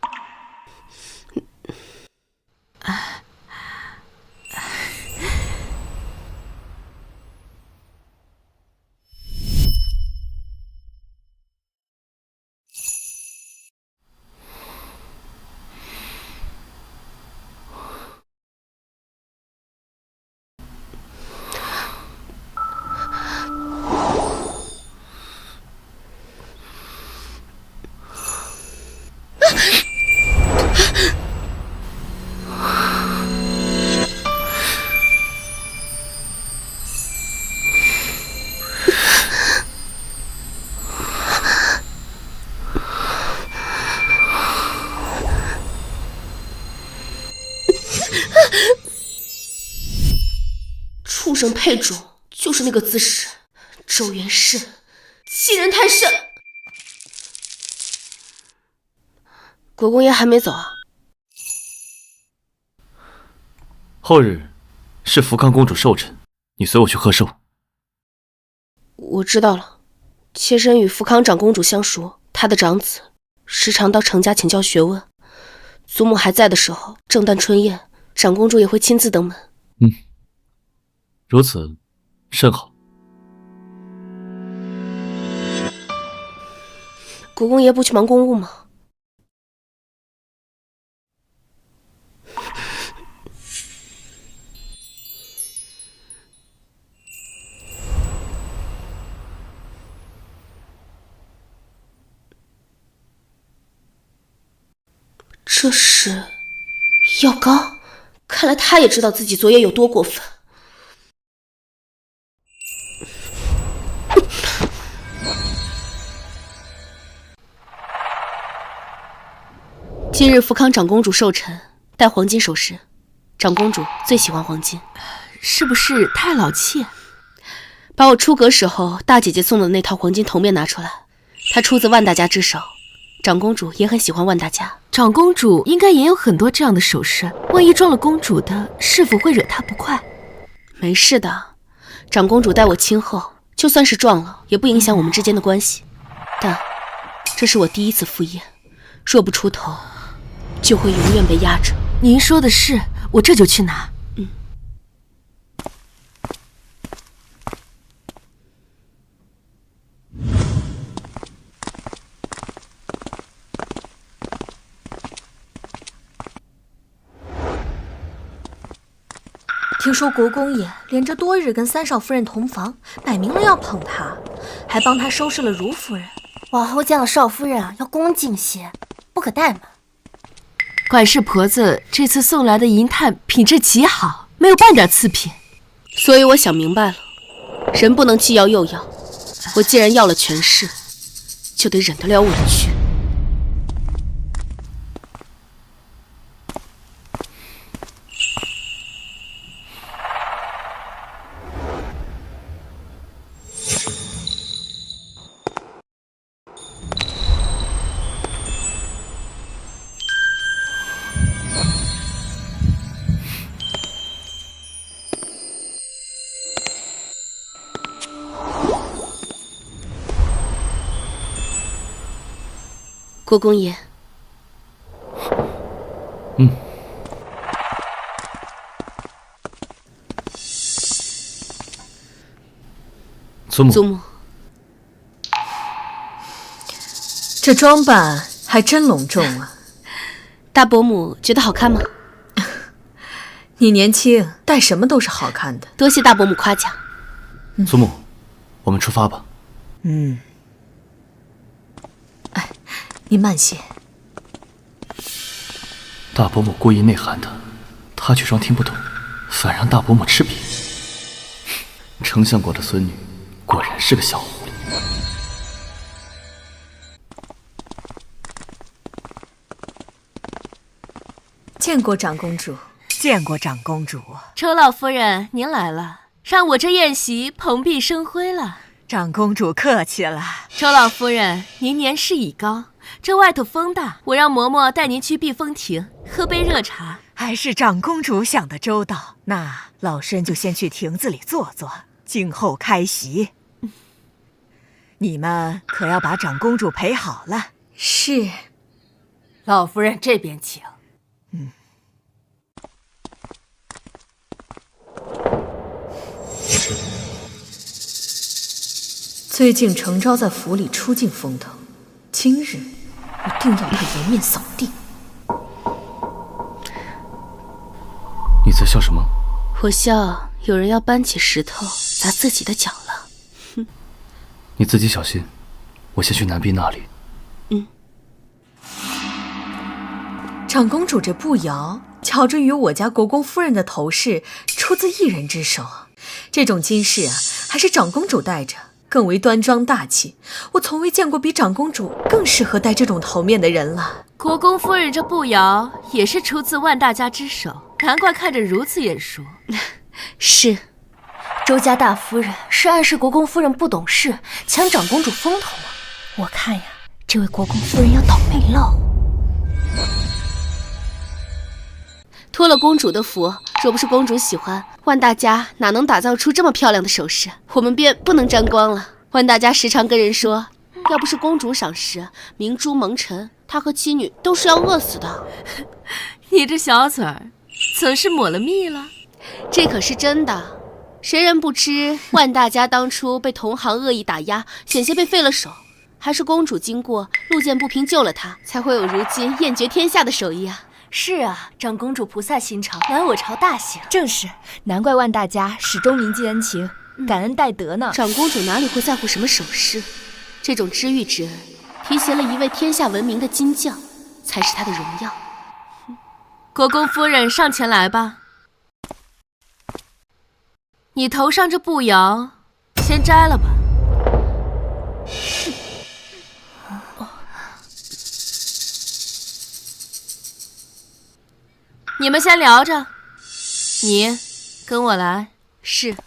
畜生配种，就是那个姿势。周元慎，欺人太甚！国公爷还没走啊？后日是福康公主寿辰，你随我去贺寿。我知道了，妾身与福康长公主相熟，她的长子时常到程家请教学问。祖母还在的时候，正旦春宴，长公主也会亲自登门。如此甚好。国公爷不去忙公务吗？这是药膏，看来他也知道自己昨夜有多过分。今日福康长公主寿辰，戴黄金首饰，长公主最喜欢黄金，是不是太老气？把我出阁时候大姐姐送的那套黄金头面拿出来，她出自万大家之手，长公主也很喜欢万大家。长公主应该也有很多这样的首饰，万一撞了公主的，是否会惹她不快？没事的，长公主待我亲厚，就算是撞了，也不影响我们之间的关系。但这是我第一次赴宴，若不出头，就会永远被压着。您说的是，我这就去拿。听说国公爷连着多日跟三少夫人同房，摆明了要捧她，还帮她收拾了如夫人。往后见了少夫人啊，要恭敬些，不可怠慢。管事婆子这次送来的银炭品质极好，没有半点次品。所以我想明白了，人不能既要又要。我既然要了权势，就得忍得了委屈。国公爷，祖母，祖母，这装扮还真隆重啊！大伯母觉得好看吗？你年轻，戴什么都是好看的。多谢大伯母夸奖。祖母，我们出发吧。你慢些。大伯母故意内涵他却装听不懂，反让大伯母吃瘪。丞相国的孙女果然是个小狐狸。见过长公主。见过长公主。周老夫人，您来了，让我这宴席蓬荜生辉了。长公主客气了。周老夫人，您年事已高，这外头风大，我让嬷嬷带您去避风亭喝杯热茶。还是长公主想得周到。那老身就先去亭子里坐坐，静候开席。你们可要把长公主陪好了。是。老夫人这边请。最近程昭在府里出尽风头，今日我定要他颜面扫地。你在笑什么？我笑有人要搬起石头砸自己的脚了。你自己小心，我先去南壁那里。长公主这步摇，瞧着与我家国公夫人的头饰出自一人之手。这种金饰啊，还是长公主戴着，更为端庄大气。我从未见过比长公主更适合戴这种头面的人了。国公夫人这步摇也是出自万大家之手，难怪看着如此眼熟。是，周家大夫人是暗示国公夫人不懂事，抢长公主风头吗？我看呀，这位国公夫人要倒霉喽。托了公主的福，若不是公主喜欢，万大家哪能打造出这么漂亮的首饰？我们便不能沾光了。万大家时常跟人说，要不是公主赏识，明珠蒙尘，他和妻女都是要饿死的。你这小嘴儿，曾是抹了蜜了？这可是真的。谁人不知万大家当初被同行恶意打压，险些被废了手，还是公主经过路见不平救了他，才会有如今艳绝天下的手艺啊。是啊，长公主菩萨心肠，乃我朝大幸。正是，难怪万大家始终铭记恩情，感恩戴德呢。长公主哪里会在乎什么首饰？这种知遇之恩，提携了一位天下闻名的金匠，才是她的荣耀。国公夫人，上前来吧。你头上这步摇，先摘了吧。你们先聊着，你跟我来。是。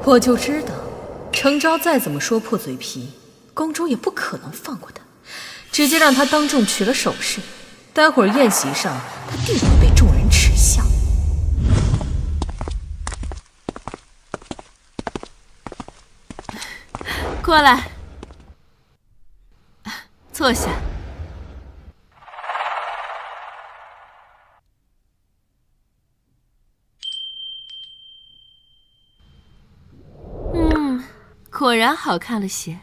我就知道，程昭再怎么说破嘴皮，公主也不可能放过他，直接让他当众取了首饰。待会儿宴席上，他定会被众人耻笑。过来，坐下。果然好看了些。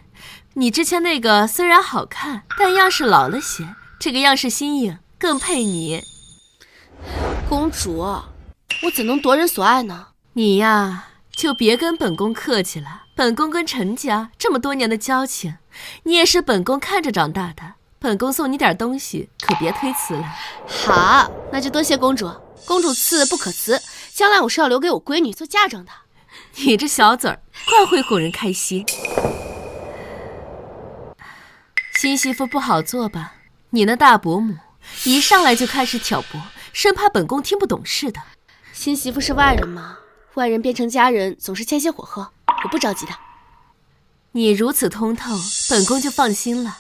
你之前那个虽然好看，但样式老了些，这个样式新颖，更配你。公主，我怎能夺人所爱呢？你呀，就别跟本宫客气了。本宫跟陈家这么多年的交情，你也是本宫看着长大的。本宫送你点东西，可别推辞了。好，那就多谢公主。公主赐不可辞，将来我是要留给我闺女做嫁妆的。你这小嘴儿，怪会哄人开心。新媳妇不好做吧？你那大伯母一上来就开始挑拨，生怕本宫听不懂似的。新媳妇是外人嘛，外人变成家人总是欠些火候，我不着急的。你如此通透，本宫就放心了。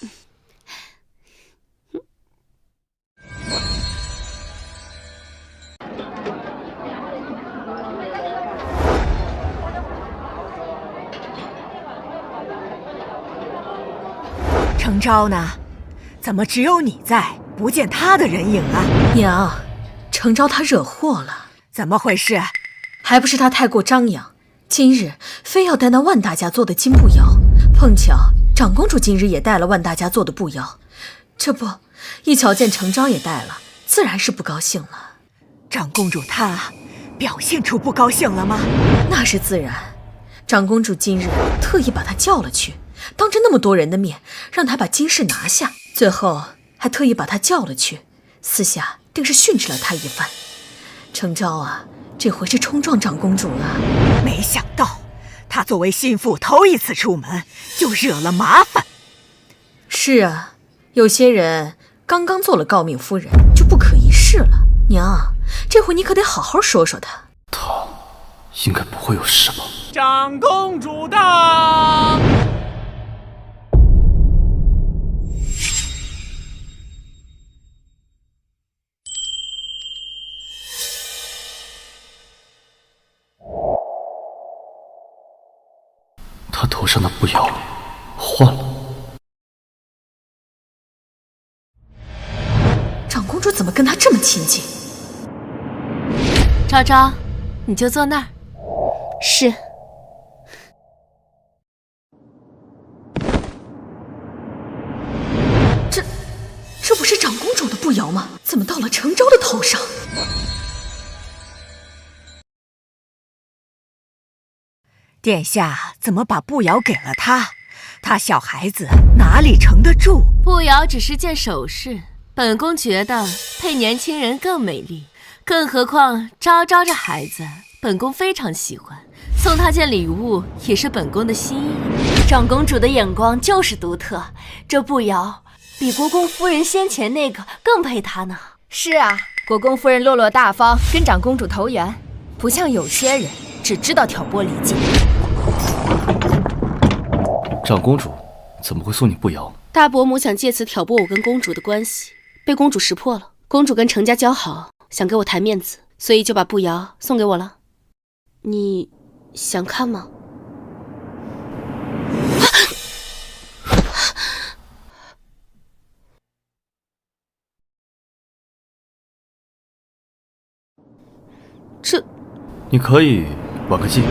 程昭呢？怎么只有你在，不见他的人影啊？娘，程昭他惹祸了。怎么回事？还不是他太过张扬，今日非要戴那万大家做的金步摇，碰巧长公主今日也戴了万大家做的步摇，这不一瞧见程昭也戴了，自然是不高兴了。长公主她表现出不高兴了吗？那是自然，长公主今日特意把他叫了去，当着那么多人的面让他把金饰拿下，最后还特意把他叫了去，私下定是训斥了他一番。程昭啊，这回是冲撞长公主了。没想到她作为心腹头一次出门就惹了麻烦。是啊，有些人刚刚做了诰命夫人就不可一世了。娘，这回你可得好好说说他。他应该不会有事吧？长公主到。他头上的步摇换了。长公主怎么跟他这么亲近？昭昭，你就坐那儿。是。这不是长公主的步摇吗？怎么到了程昭的头上？殿下怎么把步摇给了他？他小孩子哪里承得住？步摇只是件首饰，本宫觉得配年轻人更美丽，更何况昭昭这孩子，本宫非常喜欢，送她件礼物也是本宫的心意。长公主的眼光就是独特，这步摇比国公夫人先前那个更配她呢。是啊，国公夫人落落大方，跟长公主投缘，不像有些人只知道挑拨离间。长公主怎么会送你步摇？大伯母想借此挑拨我跟公主的关系，被公主识破了。公主跟程家交好，想给我抬面子，所以就把步摇送给我了。你想看吗？这，你可以挽个髻。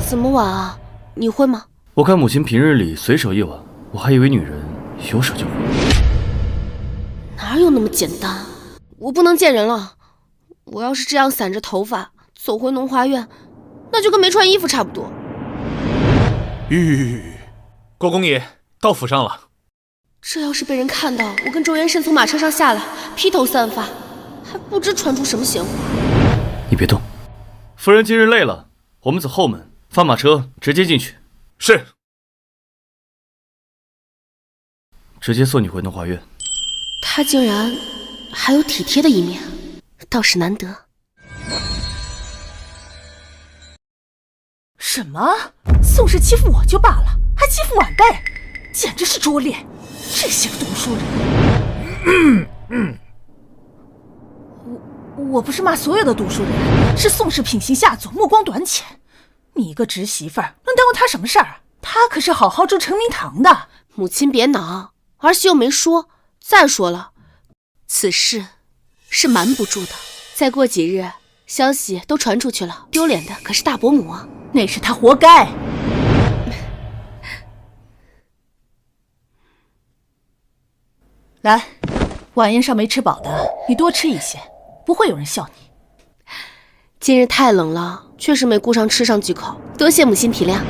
怎么挽啊？你会吗？我看母亲平日里随手一挽，我还以为女人有手就会。哪有那么简单？我不能见人了。我要是这样散着头发走回农华院，那就跟没穿衣服差不多。国公爷到府上了。这要是被人看到我跟周元慎从马车上下来，披头散发，还不知传出什么闲话。你别动。夫人今日累了，我们走后门，发马车直接进去。是。直接送你回农华院。他竟然还有体贴的一面，倒是难得。什么？宋氏欺负我就罢了，还欺负晚辈，简直是拙劣！这些个读书人。我不是骂所有的读书人，是宋氏品行下作，目光短浅。你一个侄媳妇儿，能耽误她什么事儿？她可是好好住承明堂的。母亲别恼，儿媳又没说。再说了，此事是瞒不住的。再过几日，消息都传出去了，丢脸的可是大伯母啊。那是她活该。来，晚宴上没吃饱的，你多吃一些，不会有人笑你。今日太冷了，确实没顾上吃上几口，多谢母亲体谅。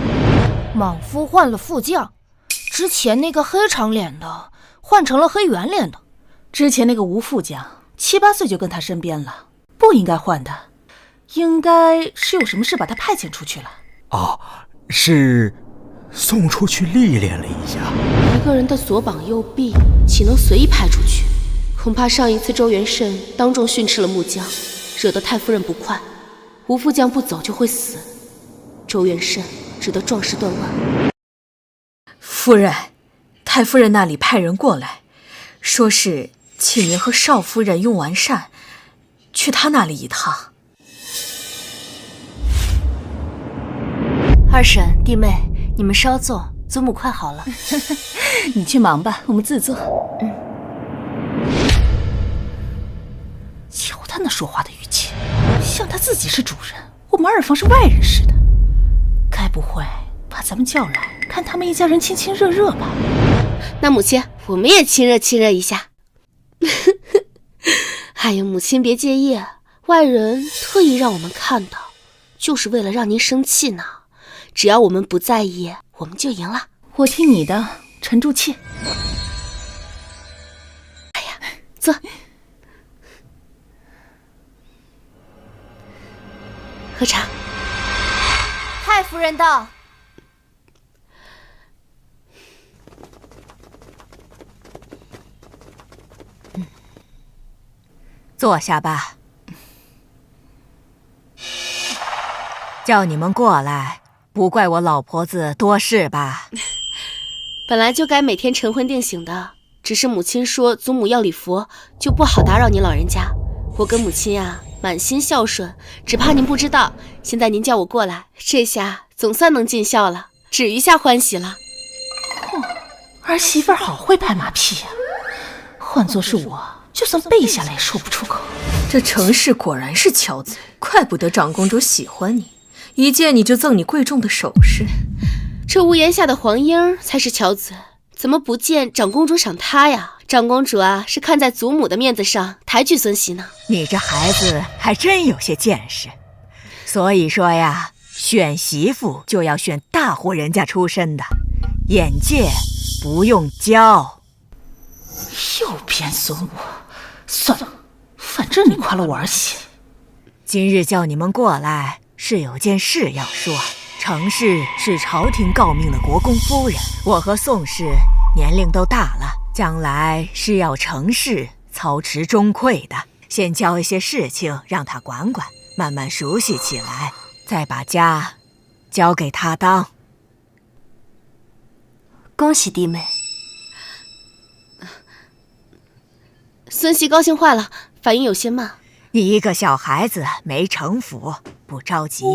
莽夫换了副将，之前那个黑长脸的换成了黑圆脸的。之前那个吴副将7、8岁就跟他身边了，不应该换的，应该是有什么事把他派遣出去了。哦，是送出去历练了一下。一个人的左膀右臂，岂能随意派出去？恐怕上一次周元慎当众训斥了木姜，惹得太夫人不快。吴副将不走就会死，周元慎只得壮士断腕。夫人，太夫人那里派人过来，说是请您和少夫人用完膳，去她那里一趟。二婶、弟妹，你们稍坐，祖母快好了。你去忙吧，我们自坐。瞧他那说话的语气，像他自己是主人，我们二房是外人似的。该不会把咱们叫来，看他们一家人亲亲热热吧？那母亲，我们也亲热亲热一下。哎呀，母亲别介意，外人特意让我们看到，就是为了让您生气呢。只要我们不在意，我们就赢了。我听你的，沉住气。哎呀，坐。喝茶。太夫人到。坐下吧。叫你们过来，不怪我老婆子多事吧？本来就该每天晨昏定省的，只是母亲说祖母要礼佛，就不好打扰您老人家。我跟母亲啊，满心孝顺，只怕您不知道。现在您叫我过来，这下总算能尽孝了，止一下欢喜了。儿媳妇好会拍马屁呀！换作是我，就算背下来也说不出口。这程氏果然是巧嘴，怪不得长公主喜欢你，一见你就赠你贵重的首饰。这屋檐下的黄莺才是巧嘴，怎么不见长公主赏她呀？长公主啊，是看在祖母的面子上抬举孙媳呢。你这孩子还真有些见识。所以说呀，选媳妇就要选大户人家出身的，眼界不用教。又编损我，算了，反正你夸了我儿媳。今日叫你们过来，是有件事要说。程氏是朝廷诰命的国公夫人，我和宋氏年龄都大了，将来是要程氏操持钟馗的。先交一些事情让他管管，慢慢熟悉起来，再把家交给他当。恭喜弟妹。孙熙高兴坏了，反应有些慢。你一个小孩子没城府，不着急，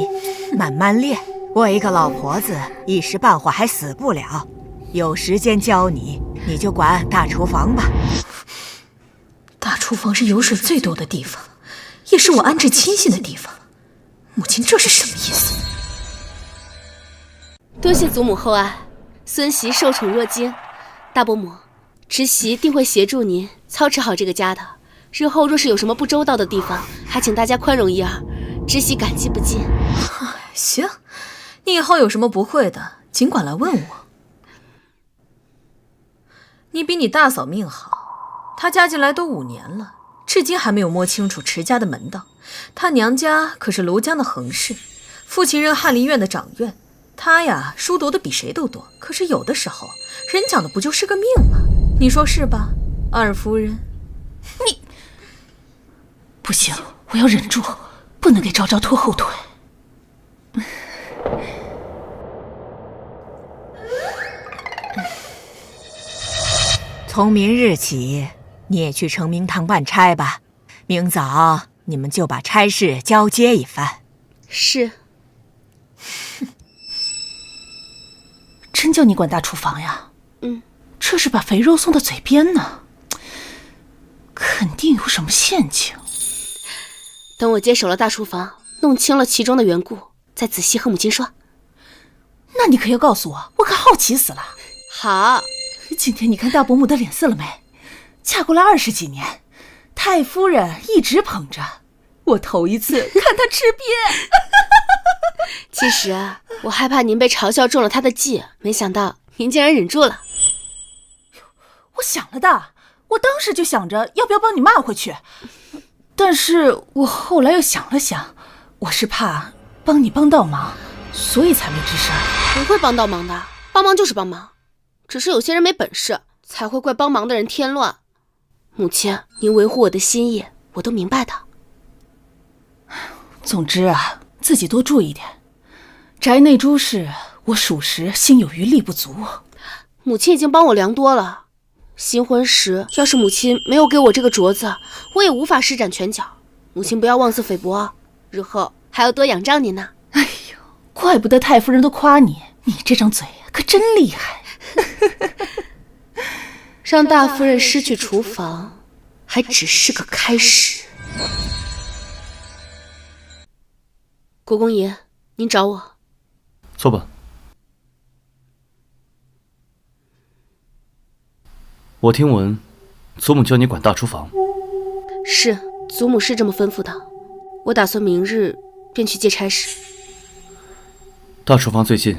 慢慢练。我一个老婆子一时半会还死不了，有时间教你，你就管大厨房吧。大厨房是油水最多的地方，也是我安置亲信的地方。母亲这是什么意思？多谢祖母厚爱，孙媳受宠若惊。大伯母，侄媳定会协助您操持好这个家的。日后若是有什么不周到的地方，还请大家宽容一二，侄媳感激不尽。行，你以后有什么不会的，尽管来问我。你比你大嫂命好，她嫁进来都5年了，至今还没有摸清楚池家的门道。她娘家可是庐江的横氏，父亲任翰林院的掌院，她呀书读的比谁都多。可是有的时候，人讲的不就是个命吗？你说是吧，二夫人？你不行，我要忍住，不能给昭昭拖后腿。从明日起，你也去承明堂办差吧。明早你们就把差事交接一番。是。真叫你管大厨房呀？这是把肥肉送到嘴边呢，肯定有什么陷阱。等我接手了大厨房，弄清了其中的缘故，再仔细和母亲说。那你可要告诉我，我可好奇死了。好。今天你看大伯母的脸色了没？嫁过来20几年，太夫人一直捧着，我头一次看她吃瘪。其实我害怕您被嘲笑中了她的计，没想到您竟然忍住了。我想了的，我当时就想着要不要帮你骂回去，但是我后来又想了想，我是怕帮你帮到忙，所以才没吱声。不会帮到忙的，帮忙就是帮忙，只是有些人没本事，才会怪帮忙的人添乱。母亲，您维护我的心意，我都明白的。总之啊，自己多注意点。宅内诸事，我属实心有余力不足。母亲已经帮我良多了。新婚时，要是母亲没有给我这个镯子，我也无法施展拳脚。母亲不要妄自菲薄，日后还要多仰仗您呢。哎呦，怪不得太夫人都夸你，你这张嘴可真厉害。让大夫人失去厨房，还只是个开始。国公爷，您找我。坐吧。我听闻祖母叫你管大厨房。是，祖母是这么吩咐的。我打算明日便去接差事。大厨房最近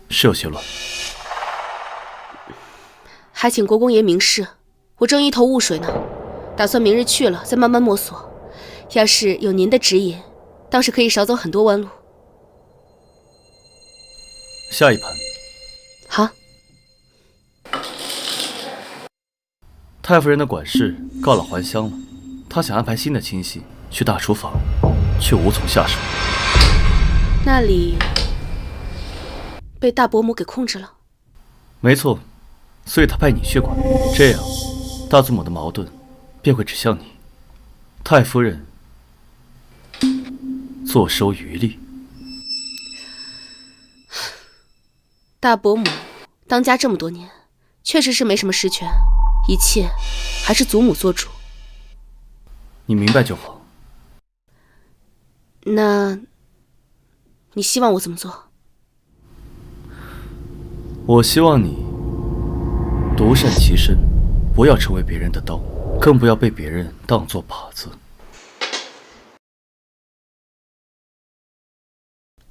是有些乱，还请国公爷明示。我正一头雾水呢，打算明日去了再慢慢摸索。要是有您的指引，倒是可以少走很多弯路。下一盘。好。太夫人的管事告老还乡了，她想安排新的亲戚去大厨房，却无从下手。那里被大伯母给控制了。没错，所以她派你去管，这样大祖母的矛盾便会指向你。太夫人坐收渔利。大伯母当家这么多年，确实是没什么实权，一切还是祖母做主。你明白就好。那你希望我怎么做？我希望你独善其身，不要成为别人的刀，更不要被别人当作靶子。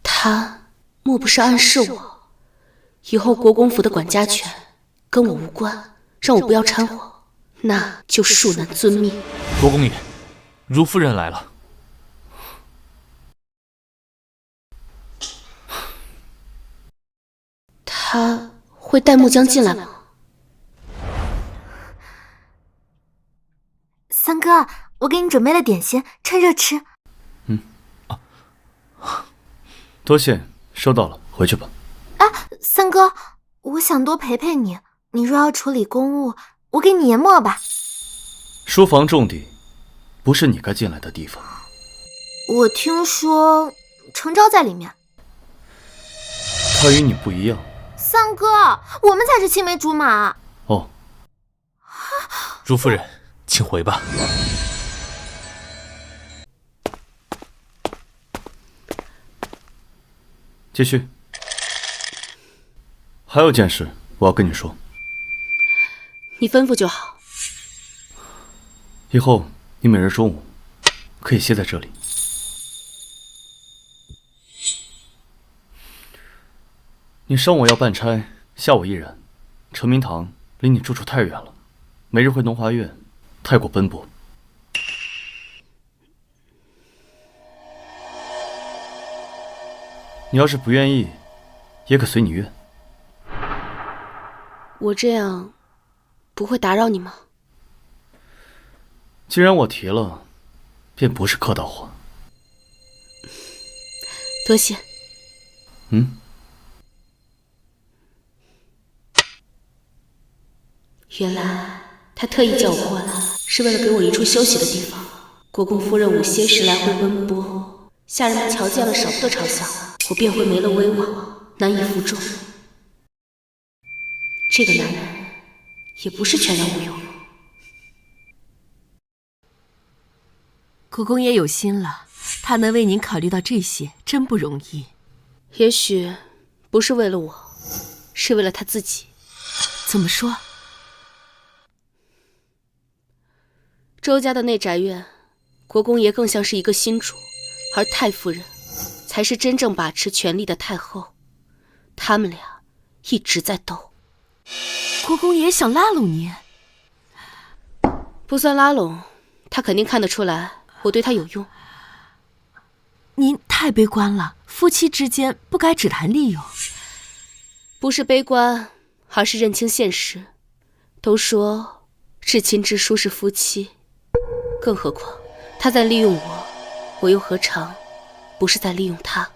他莫不是暗示我，以后国公府的管家权跟我无关，让我不要掺和，那就恕难遵命。国公爷，如夫人来了。他会带木江进来吗？三哥，我给你准备了点心，趁热吃。多谢，收到了，回去吧。三哥，我想多陪陪你。你若要处理公务，我给你研墨吧。书房重地，不是你该进来的地方。我听说程昭在里面。他与你不一样。三哥，我们才是青梅竹马。哦。如夫人，请回吧。继续。还有件事我要跟你说。你吩咐就好。以后你每日中午可以歇在这里。你上午要办差，下午一人。成明堂离你住处太远了，每日回农华院太过奔波。你要是不愿意，也可随你愿。我这样不会打扰你吗？既然我提了，便不是客套话。多谢。原来他特意叫我过来，是为了给我一处休息的地方。国公夫人午歇时来回奔波，下人们瞧见了少不得嘲笑，我便会没了威望，难以服众。这个男人也不是全然无用。国公爷有心了，他能为您考虑到这些，真不容易。也许不是为了我，是为了他自己。怎么说？周家的内宅院，国公爷更像是一个新主，而太夫人才是真正把持权力的太后。他们俩一直在斗。国公爷想拉拢您？不算拉拢，他肯定看得出来我对他有用。您太悲观了，夫妻之间不该只谈利用。不是悲观，而是认清现实。都说至亲之疏是夫妻，更何况他在利用我，我又何尝不是在利用他？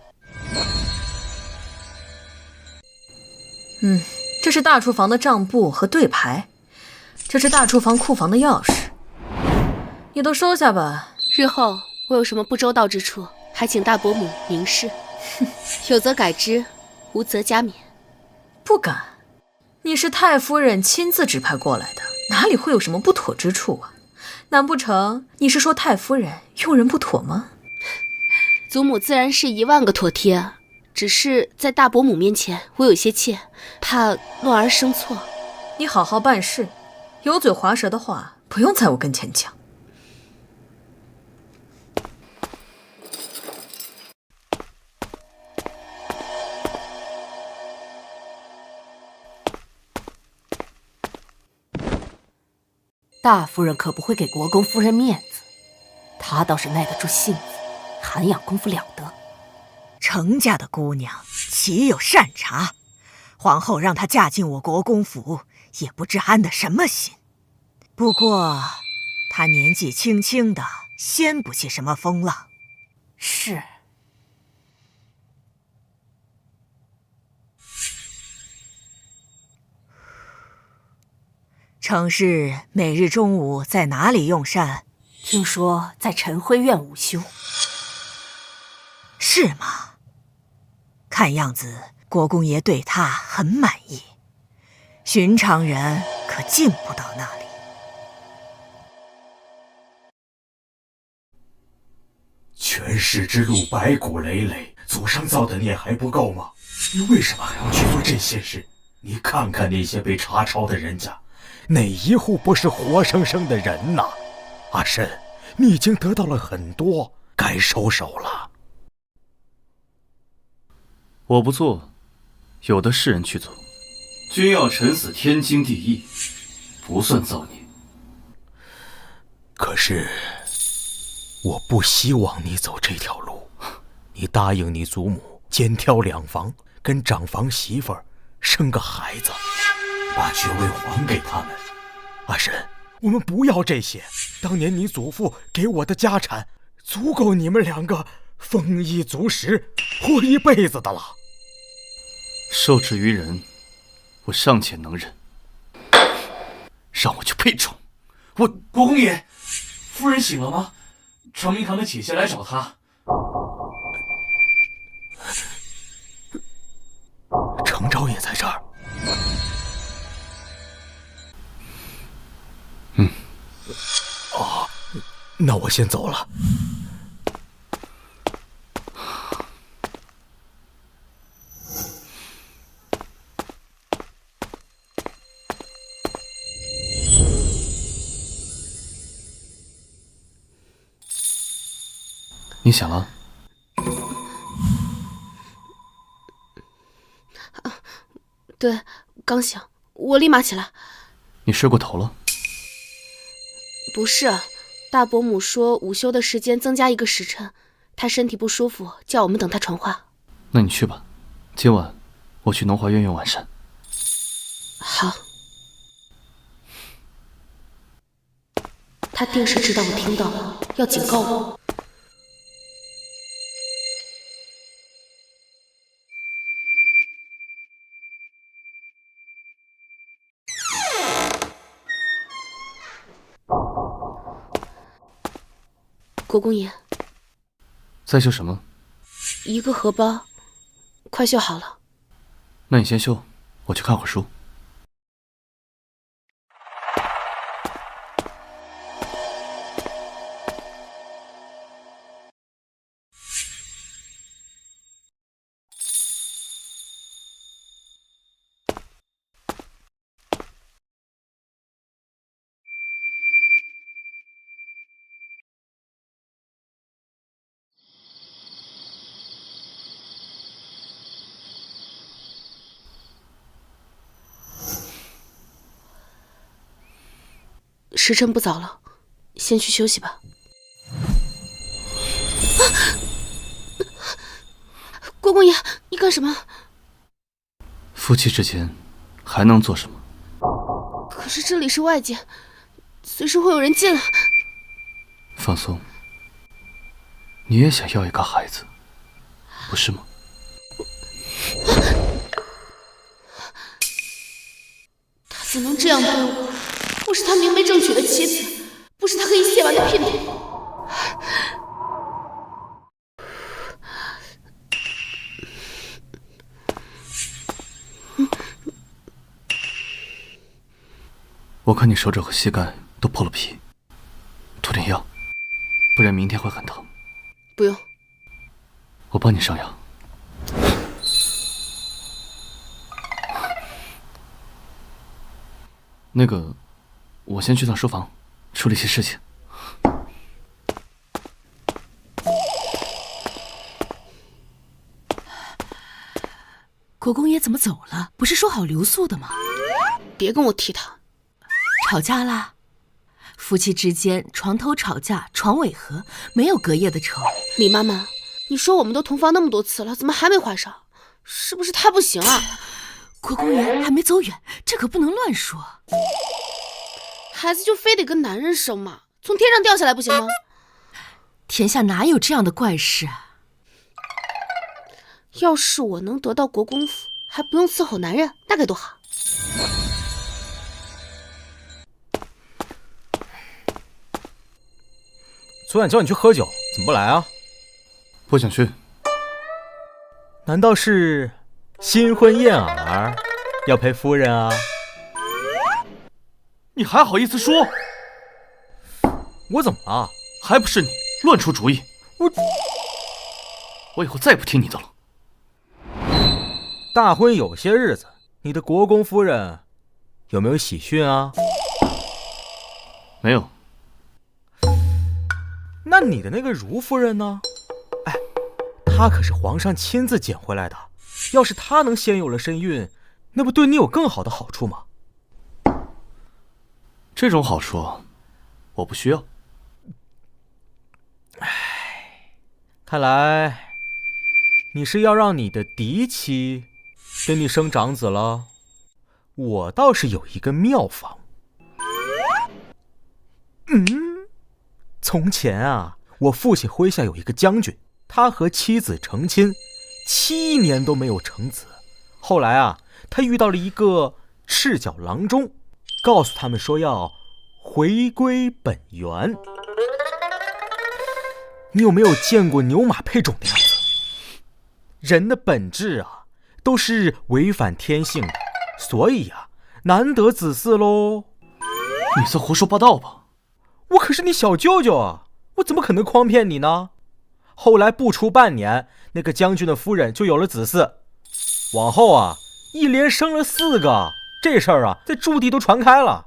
这是大厨房的账簿和对牌，这是大厨房库房的钥匙，你都收下吧。日后我有什么不周到之处，还请大伯母明示。有则改之，无则加勉。不敢，你是太夫人亲自指派过来的，哪里会有什么不妥之处啊？难不成你是说太夫人用人不妥吗？祖母自然是10000个妥帖，只是在大伯母面前我有些怯，怕乱而生错。你好好办事，油嘴滑舌的话不用在我跟前讲。大夫人可不会给国公夫人面子，她倒是耐得住性子，涵养功夫了得。程家的姑娘岂有善茬？皇后让她嫁进我国公府，也不知安的什么心。不过她年纪轻轻的，掀不起什么风浪。是。程氏每日中午在哪里用膳？听说在晨晖院午休。是吗？看样子国公爷对他很满意，寻常人可进不到那里。权势之路白骨累累，祖上造的孽还不够吗？你为什么还要去做这些事？你看看那些被查抄的人家，哪一户不是活生生的人呐？阿深，你已经得到了很多，该收手了。我不做，有的是人去做。君要臣死天经地义，不算造孽。可是我不希望你走这条路。你答应你祖母肩挑2房，跟长房媳妇儿生个孩子，把爵位还给他们。阿深，我们不要这些，当年你祖父给我的家产，足够你们两个丰衣足食，活一辈子的了。受制于人，我尚且能忍，让我去配种。国公爷，夫人醒了吗？长明堂的姐姐来找她。程昭也在这儿。哦，那我先走了。你醒了？对，刚醒，我立马起来。你睡过头了？不是，大伯母说午休的时间增加1个时辰，她身体不舒服，叫我们等她传话。那你去吧，今晚我去农华院院晚膳。好。他定是知道我听到了，要警告我。国公爷，在绣什么？1个荷包，快绣好了。那你先绣，我去看会儿书。时辰不早了，先去休息吧。国公爷，你干什么？夫妻之间还能做什么？可是这里是外界，随时会有人进来。放松，你也想要一个孩子，不是吗？他怎能这样对我？我是他明媒正娶的妻子，不是他可以亵玩的姘头。我看你手肘和膝盖都破了皮，涂点药，不然明天会很疼。不用，我帮你上药。那个，我先去趟书房，处理些事情。国公爷怎么走了？不是说好留宿的吗？别跟我提他。吵架啦？夫妻之间床头吵架床尾和，没有隔夜的仇。李妈妈，你说我们都同房那么多次了，怎么还没怀上？是不是他不行啊？国公爷还没走远，这可不能乱说。孩子就非得跟男人生嘛，从天上掉下来不行吗？天下哪有这样的怪事啊？要是我能得到国公府，还不用伺候男人，那该多好。昨晚叫你去喝酒，怎么不来啊？不想去。难道是新婚燕尔，要陪夫人啊？你还好意思说？我怎么了？还不是你乱出主意。我以后再也不听你的了。大婚有些日子，你的国公夫人有没有喜讯啊？没有。那你的那个如夫人呢？哎，她可是皇上亲自捡回来的，要是她能先有了身孕，那不对你有更好的好处吗？这种好处我不需要。看来你是要让你的嫡妻给你生长子了。我倒是有一个妙方。从前啊，我父亲麾下有一个将军，他和妻子成亲7年都没有成子。后来啊，他遇到了一个赤脚郎中，告诉他们说要回归本源。你有没有见过牛马配种的样子？人的本质啊，都是违反天性的，所以啊，难得子嗣喽。你在胡说八道吧？我可是你小舅舅啊，我怎么可能诓骗你呢？后来不出半年，那个将军的夫人就有了子嗣，往后啊，一连生了4个，这事儿啊，在驻地都传开了。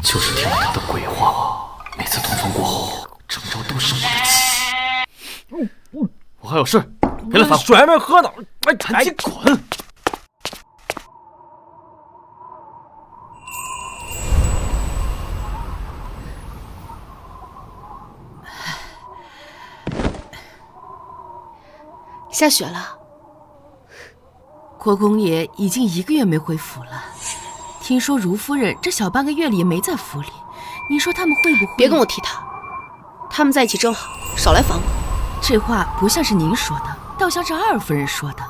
就是听了他的鬼话，每次通风过后，郑州都生我的气。我还有事，别来烦我。水还没喝呢，赶紧滚！下雪了，国公爷已经1个月没回府了。听说如夫人这小半个月里也没在府里，你说他们会不会……别跟我提他，他们在一起正好，少来烦我。这话不像是您说的，倒像是二夫人说的。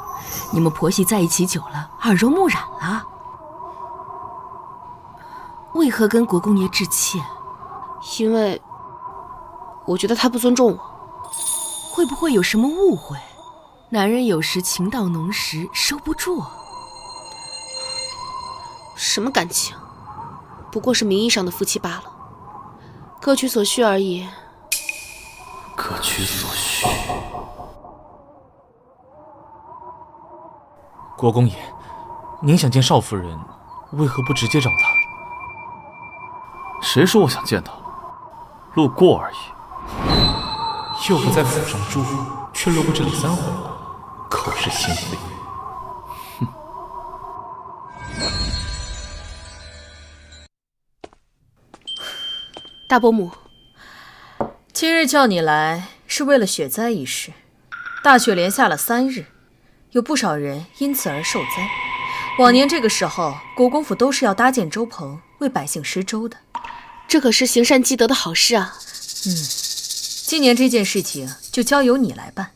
你们婆媳在一起久了，耳濡目染了。为何跟国公爷致歉？因为我觉得他不尊重我。会不会有什么误会？男人有时情到浓时收不住。什么感情？不过是名义上的夫妻罢了，各取所需而已。各取所需。国公爷，您想见少夫人，为何不直接找她？谁说我想见她？路过而已。又不在府上住，却路过这里3回了，口是心非。大伯母，今日叫你来是为了雪灾一事。大雪连下了3日，有不少人因此而受灾。往年这个时候，国公府都是要搭建粥棚，为百姓施粥的。这可是行善积德的好事啊。今年这件事情就交由你来办，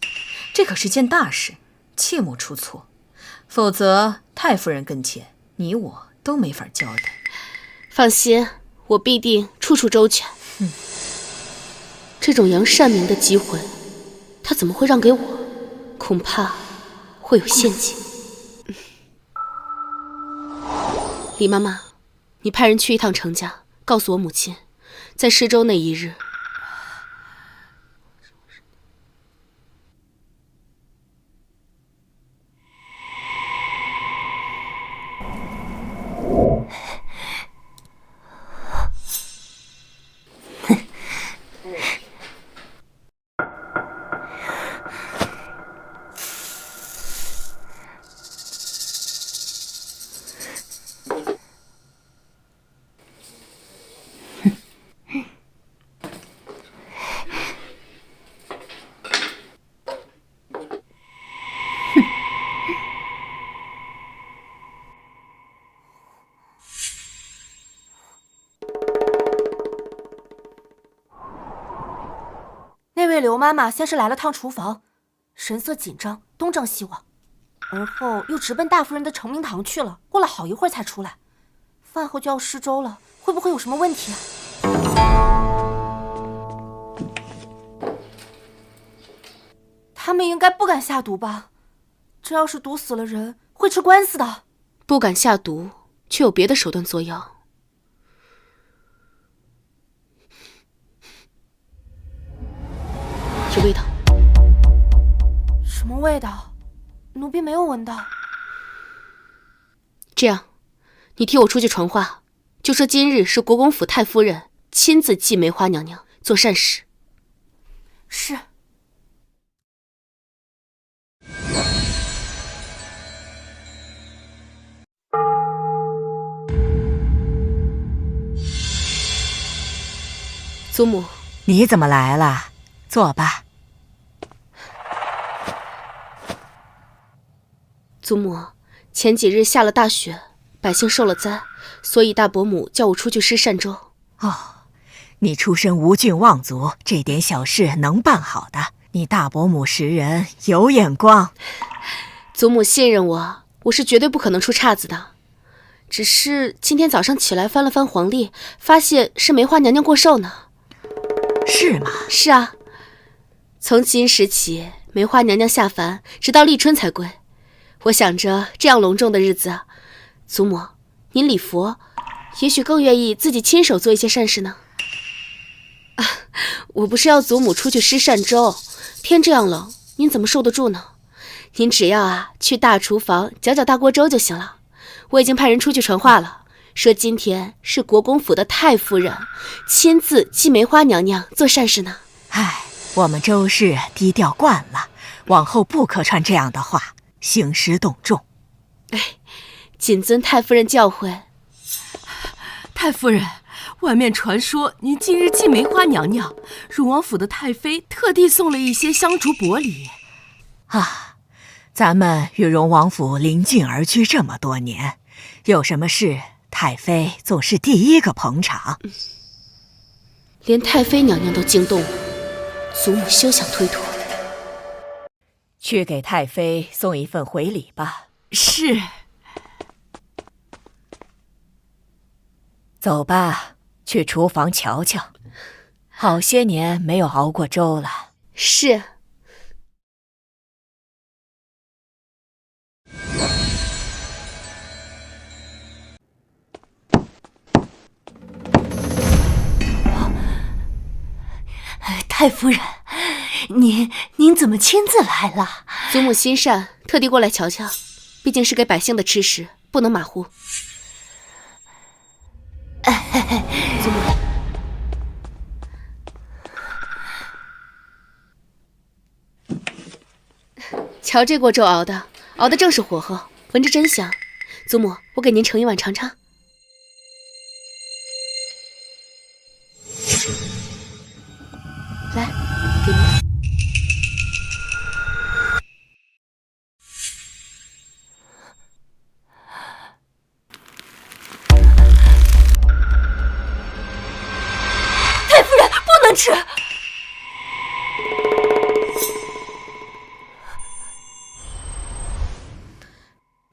这可是件大事，切莫出错，否则太夫人跟前，你我都没法交代。放心，我必定处处周全。这种扬善名的机会，他怎么会让给我？恐怕会有陷阱。李妈妈，你派人去一趟程家，告诉我母亲，在施粥那1日。那位刘妈妈先是来了趟厨房，神色紧张，东张西望，而后又直奔大夫人的成明堂去了。过了好一会儿才出来。饭后就要施粥了，会不会有什么问题啊？他们应该不敢下毒吧？这要是毒死了人，会吃官司的。不敢下毒，却有别的手段作妖。有味道。什么味道？奴婢没有闻到。这样，你替我出去传话，就说今日是国公府太夫人亲自祭梅花娘娘，做善事。是。祖母，你怎么来了？坐吧。祖母，前几日下了大雪，百姓受了灾，所以大伯母叫我出去施善粥。哦，你出身吴郡望族，这点小事能办好的，你大伯母识人，有眼光。祖母信任我，我是绝对不可能出岔子的。只是今天早上起来翻了翻黄历，发现是梅花娘娘过寿呢。是吗？是啊，从今时起，梅花娘娘下凡，直到立春才归。我想着这样隆重的日子，祖母您礼佛，也许更愿意自己亲手做一些善事呢。啊，我不是要祖母出去施善粥，天这样冷，您怎么受得住呢？您只要去大厨房搅搅大锅粥就行了。我已经派人出去传话了，说今天是国公府的太夫人亲自祭梅花娘娘做善事呢。唉，我们周氏低调惯了，往后不可传这样的话，兴师动众。哎，谨遵太夫人教诲。太夫人，外面传说您今日祭梅花娘娘，荣王府的太妃特地送了一些香烛薄礼。啊，咱们与荣王府邻近而居这么多年，有什么事太妃总是第一个捧场。连太妃娘娘都惊动了，祖母休想推脱。去给太妃送一份回礼吧。是。走吧，去厨房瞧瞧。好些年没有熬过粥了。是。太夫人，您怎么亲自来了？祖母心善，特地过来瞧瞧，毕竟是给百姓的吃食，不能马虎。祖母，瞧这锅粥熬的正是火候，闻着真香。祖母，我给您盛一碗尝尝。来，给您。太夫人，不能吃！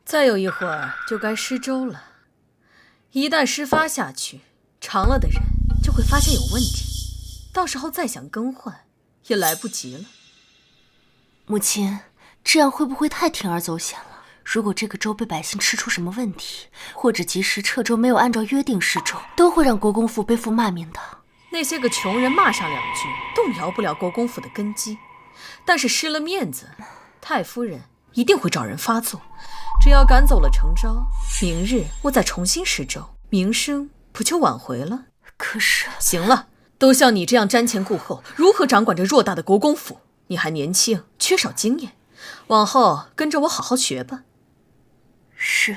再有一会儿就该施粥了，一旦施发下去，尝了的人就会发现有问题。到时候再想更换，也来不及了。母亲，这样会不会太铤而走险了？如果这个粥被百姓吃出什么问题，或者及时撤粥没有按照约定施粥，都会让国公府背负骂名的。那些个穷人骂上两句，动摇不了国公府的根基，但是失了面子，太夫人一定会找人发作。只要赶走了程昭，明日我再重新施粥，名声不就挽回了？可是，行了。都像你这样瞻前顾后，如何掌管这偌大的国公府？你还年轻，缺少经验，往后跟着我好好学吧。是。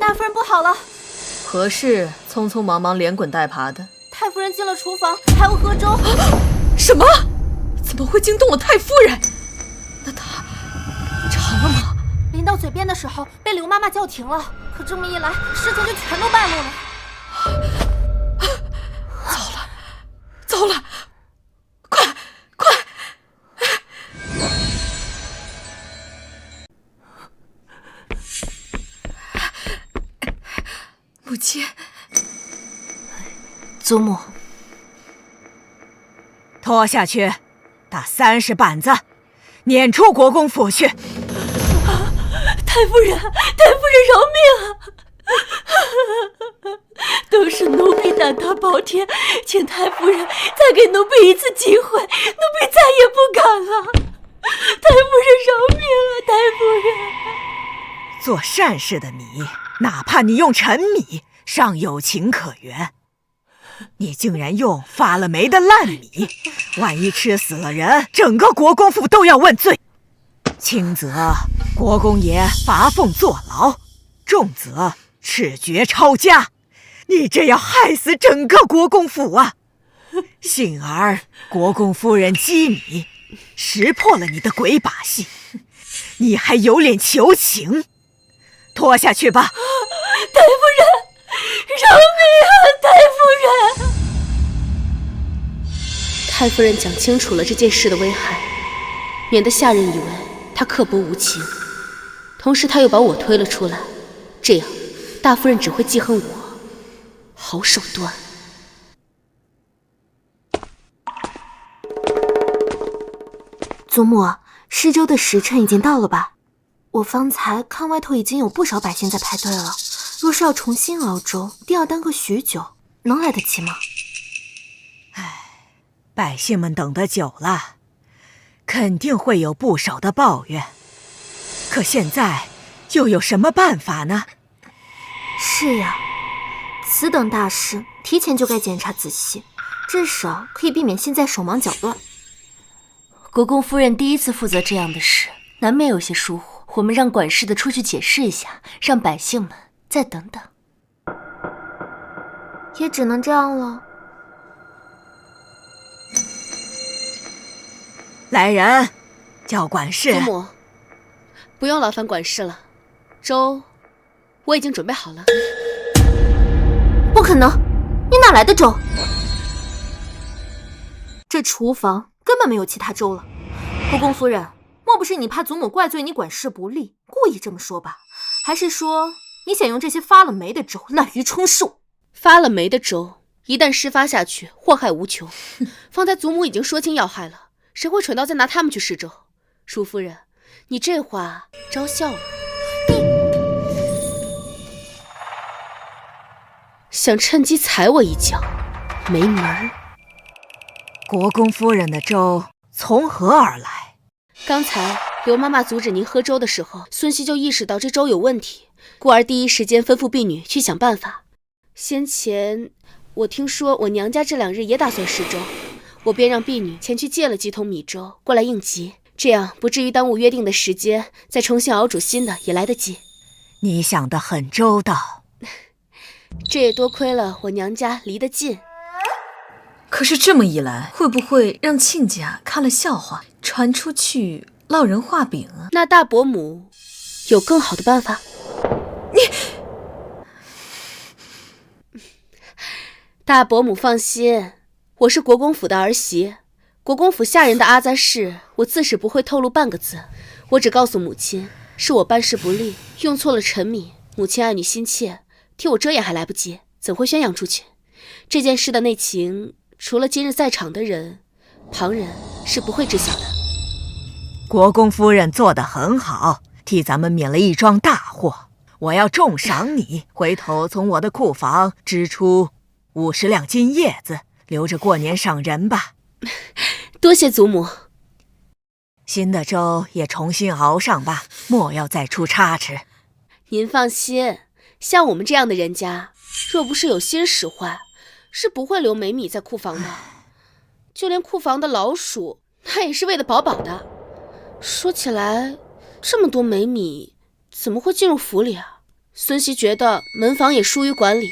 大夫人不好了！何事匆匆忙忙连滚带爬的？太夫人进了厨房，还要喝粥。什么？怎么会惊动了太夫人？那她尝了吗？临到嘴边的时候被刘妈妈叫停了，可这么一来，事情就全都败露了。糟了，快！母亲，祖母，拖下去，打30板子，撵出国公府去。太夫人，饶命啊！都是奴婢胆大包天，请太夫人再给奴婢一次机会，奴婢再也不敢了。太夫人饶命啊！太夫人，做善事的你，哪怕你用陈米，尚有情可原。你竟然用发了霉的烂米，万一吃死了人，整个国公府都要问罪。轻则国公爷罚俸坐牢，重则褫绝抄家。你这要害死整个国公府啊！幸而国公夫人机敏，识破了你的鬼把戏，你还有脸求情？拖下去吧！太夫人，饶命啊，太夫人！太夫人讲清楚了这件事的危害，免得下人以为她刻薄无情。同时，她又把我推了出来，这样大夫人只会记恨我。好手段！祖母，施粥的时辰已经到了吧？我方才看外头已经有不少百姓在排队了。若是要重新熬粥，定要耽搁许久，能来得及吗？百姓们等得久了，肯定会有不少的抱怨。可现在又有什么办法呢？是呀，此等大事，提前就该检查仔细，至少可以避免现在手忙脚乱。国公夫人第一次负责这样的事，难免有些疏忽。我们让管事的出去解释一下，让百姓们再等等。也只能这样了。来人，叫管事。祖母，不用劳烦管事了，粥我已经准备好了。不可能，你哪来的粥？这厨房根本没有其他粥了。国公夫人，莫不是你怕祖母怪罪你管事不力，故意这么说吧？还是说你想用这些发了霉的粥滥竽充数？发了霉的粥一旦施发下去，祸害无穷。方才祖母已经说清要害了，谁会蠢到再拿他们去试粥？淑夫人，你这话招笑了。想趁机踩我一脚，没门儿！国公夫人的粥从何而来？刚才刘妈妈阻止您喝粥的时候，孙熙就意识到这粥有问题，故而第一时间吩咐婢女去想办法。先前我听说我娘家这2日也打算试粥，我便让婢女前去借了几桶米粥过来应急，这样不至于耽误约定的时间，再重新熬煮新的也来得及。你想得很周到。这也多亏了我娘家离得近。可是这么一来，会不会让亲家看了笑话，传出去落人画饼啊？那大伯母有更好的办法？大伯母放心，我是国公府的儿媳，国公府下人的阿杂事，我自是不会透露半个字。我只告诉母亲，是我办事不力，用错了陈米，母亲爱女心切，替我遮掩还来不及，怎会宣扬出去？这件事的内情，除了今日在场的人，旁人是不会知晓的。国公夫人做得很好，替咱们免了一桩大祸。我要重赏你，回头从我的库房支出50两金叶子，留着过年赏人吧。多谢祖母。新的粥也重新熬上吧，莫要再出差池。您放心，像我们这样的人家，若不是有心使坏，是不会留霉米在库房的。就连库房的老鼠，那也是喂得饱饱的。说起来，这么多霉米怎么会进入府里啊？孙熙觉得门房也疏于管理，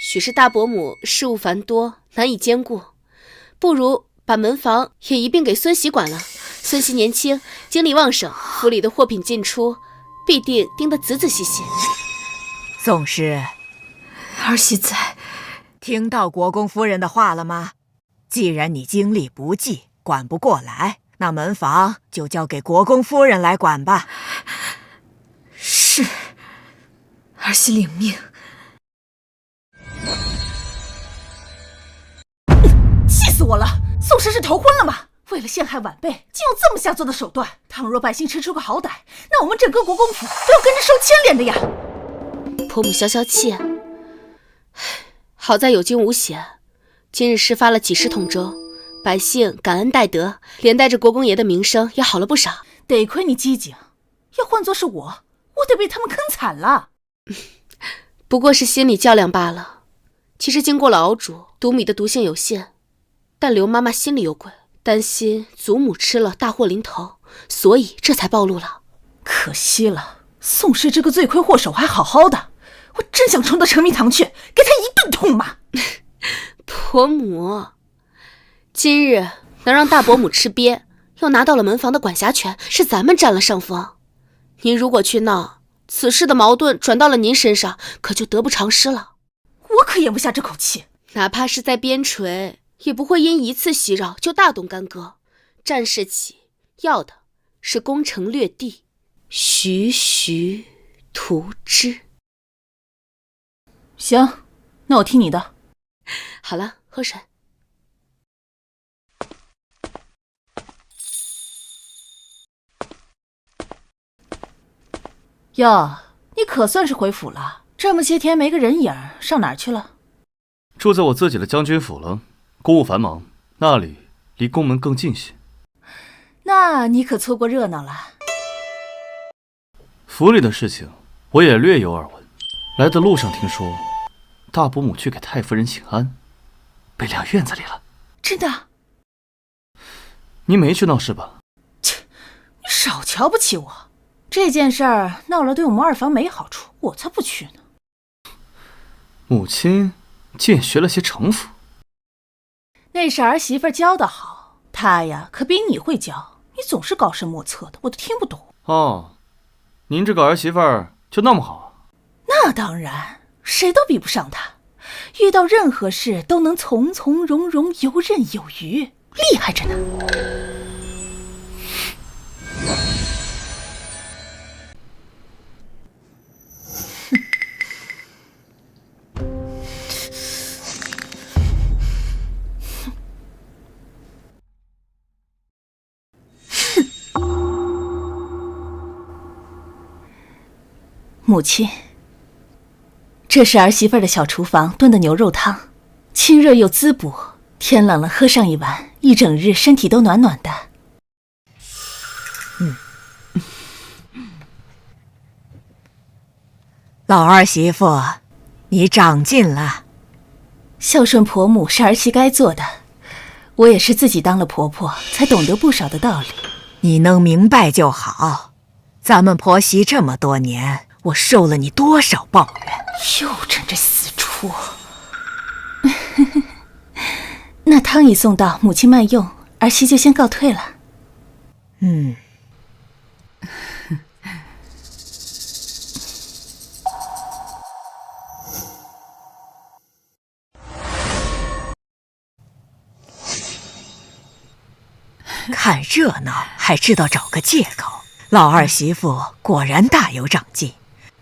许是大伯母事务繁多，难以兼顾，不如把门房也一并给孙熙管了。孙熙年轻，精力旺盛，府里的货品进出必定盯得仔仔细细。宋氏，儿媳在。听到国公夫人的话了吗？既然你精力不济，管不过来，那门房就交给国公夫人来管吧。是，儿媳领命。气死我了！宋氏是头昏了吗？为了陷害晚辈，竟用这么下作的手段。倘若百姓吃出个好歹，那我们整个国公府都要跟着受牵连的呀！婆母消消气，好在有惊无险。今日施发了几十桶粥，百姓感恩戴德，连带着国公爷的名声也好了不少。得亏你机警，要换作是我得被他们坑惨了。不过是心理较量罢了。其实经过了熬煮，毒米的毒性有限，但刘妈妈心里有鬼，担心祖母吃了大祸临头，所以这才暴露了。可惜了，宋氏这个罪魁祸首还好好的，我真想冲到陈明堂去，给他一顿痛骂。婆母，今日能让大伯母吃瘪，又拿到了门房的管辖权，是咱们占了上风。您如果去闹，此事的矛盾转到了您身上，可就得不偿失了。可咽不下这口气。哪怕是在边陲，也不会因一次袭扰就大动干戈。战事起，要的是攻城略地，徐徐图之。行，那我听你的。好了，喝水。哟，你可算是回府了，这么些天没个人影，上哪儿去了？住在我自己的将军府了，公务繁忙，那里离宫门更近些。那你可错过热闹了。府里的事情我也略有耳闻，来的路上听说大伯母去给太夫人请安，被晾院子里了。真的？您没去闹事吧？切，你少瞧不起我。这件事儿闹了对我们二房没好处，我才不去呢。母亲竟也学了些城府。那是儿媳妇教得好，她呀可比你会教，你总是高深莫测的，我都听不懂。哦，您这个儿媳妇儿就那么好啊？那当然，谁都比不上她，遇到任何事都能从从容容，游刃有余，厉害着呢。母亲，这是儿媳妇的小厨房炖的牛肉汤，清热又滋补，天冷了喝上一碗，一整日身体都暖暖的。老儿媳妇，你长进了。孝顺婆母是儿媳该做的，我也是自己当了婆婆，才懂得不少的道理。你能明白就好。咱们婆媳这么多年，我受了你多少抱怨。又真这死畜。那汤已送到，母亲慢用，儿媳就先告退了。看热闹还知道找个借口，老二媳妇果然大有长进。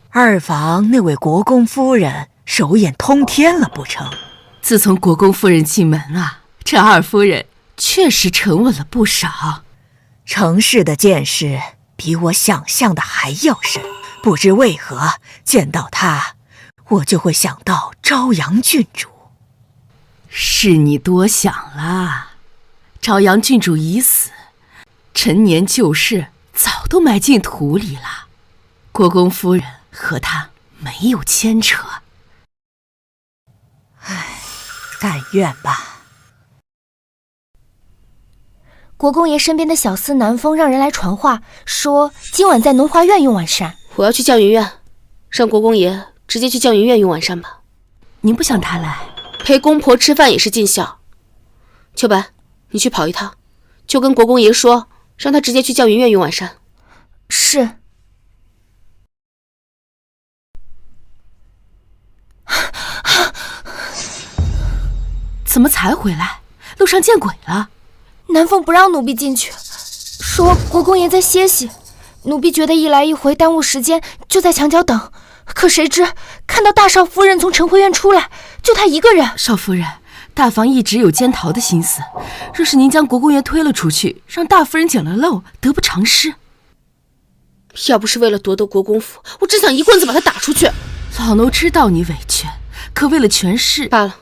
二房那位国公夫人手眼通天了不成？自从国公夫人进门啊，这二夫人确实沉稳了不少。成事的见识比我想象的还要深，不知为何见到她，我就会想到朝阳郡主。是你多想了，朝阳郡主已死，陈年旧事早都埋进土里了，国公夫人和他没有牵扯。唉，但愿吧。国公爷身边的小厮南风让人来传话，说今晚在农华院用晚膳。我要去绛云院，让国公爷直接去绛云院用晚膳吧。您不想他来？陪公婆吃饭也是尽孝。秋白，你去跑一趟，就跟国公爷说，让他直接去绛云院用晚膳。是。怎么才回来？路上见鬼了！南风不让奴婢进去，说国公爷在歇息。奴婢觉得一来一回耽误时间，就在墙角等。可谁知看到大少夫人从陈慧院出来，就她一个人。少夫人，大房一直有奸逃的心思，若是您将国公爷推了出去，让大夫人捡了漏，得不偿失。要不是为了夺得国公府，我只想一棍子把他打出去。老奴知道你委屈，可为了权势罢了。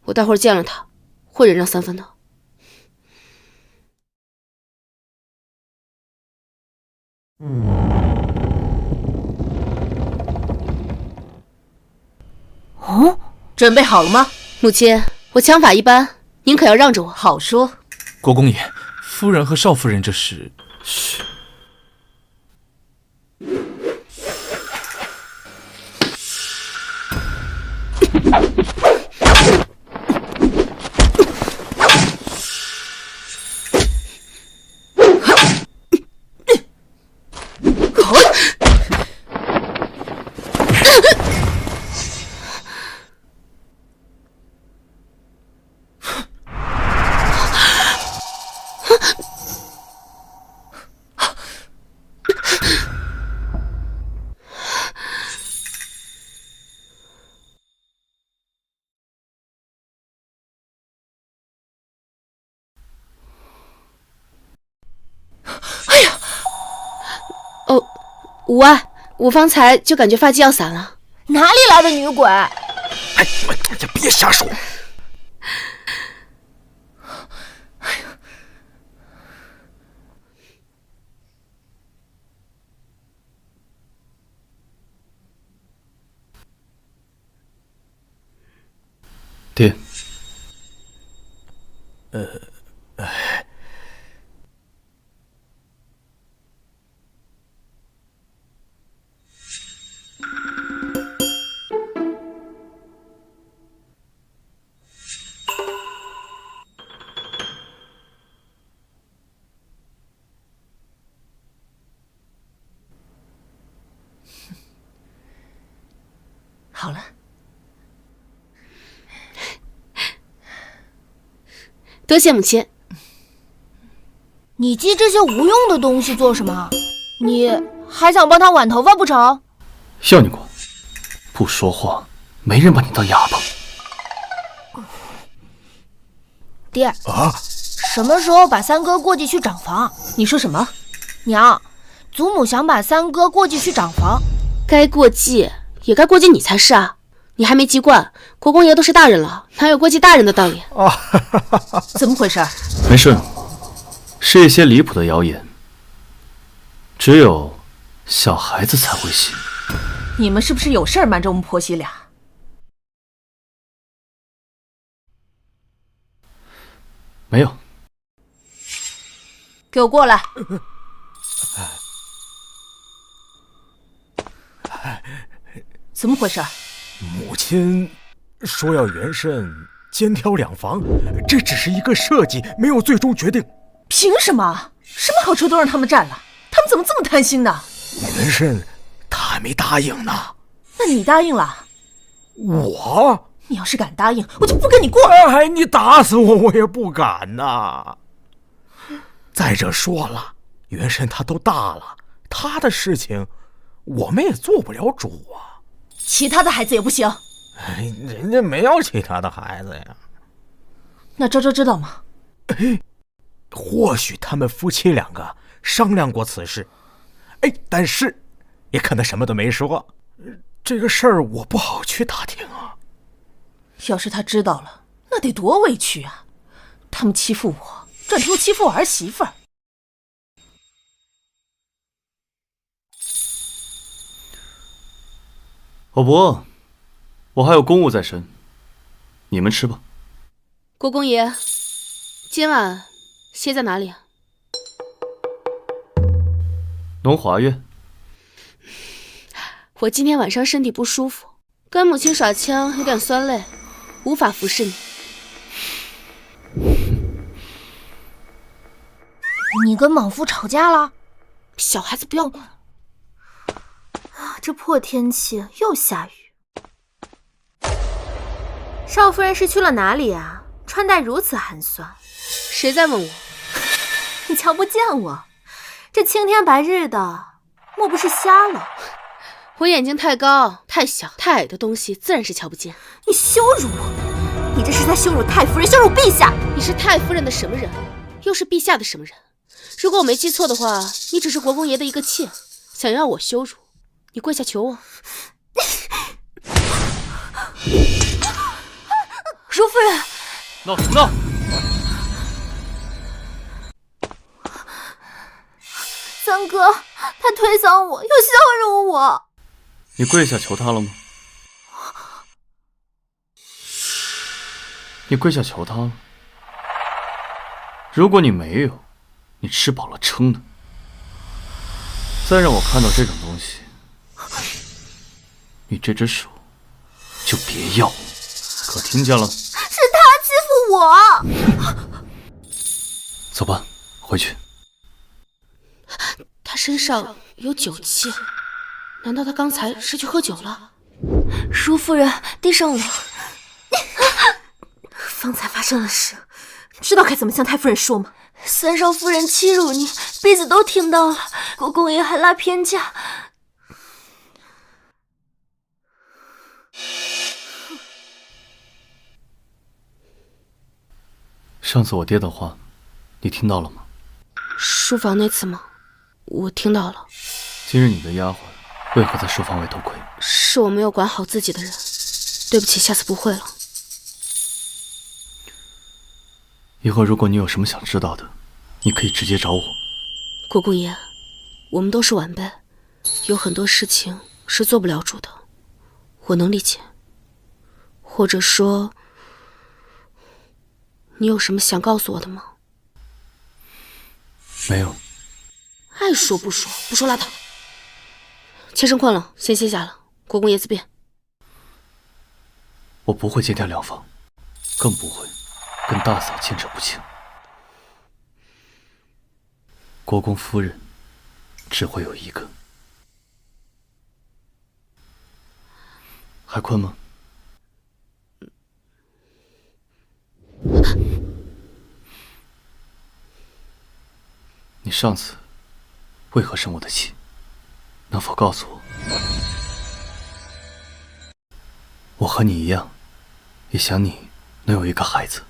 我待会儿见了他，会忍让3分的。哦，准备好了吗？母亲，我枪法一般，您可要让着我。好说。国公爷，夫人和少夫人这是……嘘。无啊，我方才就感觉发际要散了。哪里来的女鬼？哎，别瞎说。爹，好了，多谢母亲。你记这些无用的东西做什么？你还想帮他挽头发不成？要你管！不说话，没人把你当哑巴。爹啊，什么时候把三哥过继去长房？你说什么？娘，祖母想把三哥过继去长房。该过继也该过继你才是啊！你还没籍贯，国公爷都是大人了，哪有过继大人的道理？怎么回事？没事，是一些离谱的谣言，只有小孩子才会信。你们是不是有事儿瞒着我们婆媳俩？没有。给我过来！怎么回事？母亲说要元慎肩挑两房，这只是一个设计，没有最终决定。凭什么？什么好处都让他们占了？他们怎么这么贪心呢？元慎他还没答应呢。那你答应了？我？你要是敢答应，我就不跟你过。哎，你打死我，我也不敢呐。再者说了，元慎他都大了，他的事情我们也做不了主啊。其他的孩子也不行。哎，人家没有其他的孩子呀。那昭昭知道吗？哎，或许他们夫妻两个商量过此事，哎，但是也可能什么都没说。这个事儿我不好去打听啊。要是他知道了，那得多委屈啊！他们欺负我，转头欺负我儿媳妇儿。我不饿，我还有公务在身，你们吃吧。国公爷，今晚歇在哪里啊？农华院。我今天晚上身体不舒服，跟母亲耍枪有点酸累，无法服侍你。你跟莽夫吵架了？小孩子不要管。这破天气又下雨。少夫人是去了哪里啊？穿戴如此寒酸。谁在问我？你瞧不见我？这青天白日的，莫不是瞎了？我眼睛太高、太小、太矮的东西，自然是瞧不见。你羞辱我！你这是在羞辱太夫人，羞辱陛下！你是太夫人的什么人？又是陛下的什么人？如果我没记错的话，你只是国公爷的一个妾，想要我羞辱，你跪下求我。如夫人，闹什么闹？三哥，他推搡我，又羞辱我。你跪下求他了吗？你跪下求他了？如果你没有，你吃饱了撑的。再让我看到这种东西，你这只手就别要，可听见了？是他欺负我。走吧，回去。他身上有酒气，难道他刚才是去喝酒了？舒夫人，递上我。方才发生的事，知道该怎么向太夫人说吗？三少夫人欺辱你，婢子都听到了，国公爷还拉偏架。上次我爹的话，你听到了吗？书房那次吗？我听到了。今日你的丫鬟为何在书房外偷窥？是我没有管好自己的人，对不起，下次不会了。以后如果你有什么想知道的，你可以直接找我。国公爷，我们都是晚辈，有很多事情是做不了主的，我能理解。或者说，你有什么想告诉我的吗？没有。爱说不说，不说拉倒。妾身困了，先歇下了。国公爷自便。我不会见掉两房，更不会跟大嫂牵扯不清。国公夫人只会有一个。还困吗？你上次为何生我的气？能否告诉我？我和你一样，也想你能有一个孩子，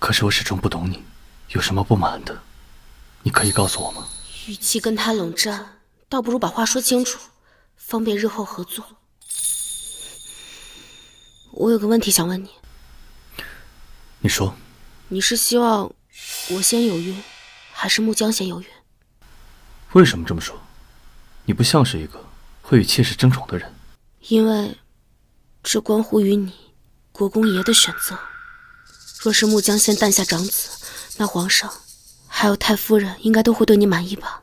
可是我始终不懂你，有什么不满的？你可以告诉我吗？与其跟他冷战，倒不如把话说清楚，方便日后合作。我有个问题想问你。你说。你是希望我先有孕，还是木江先有孕？为什么这么说？你不像是一个会与妾室争宠的人。因为这关乎于你国公爷的选择。若是木江先诞下长子，那皇上还有太夫人应该都会对你满意吧？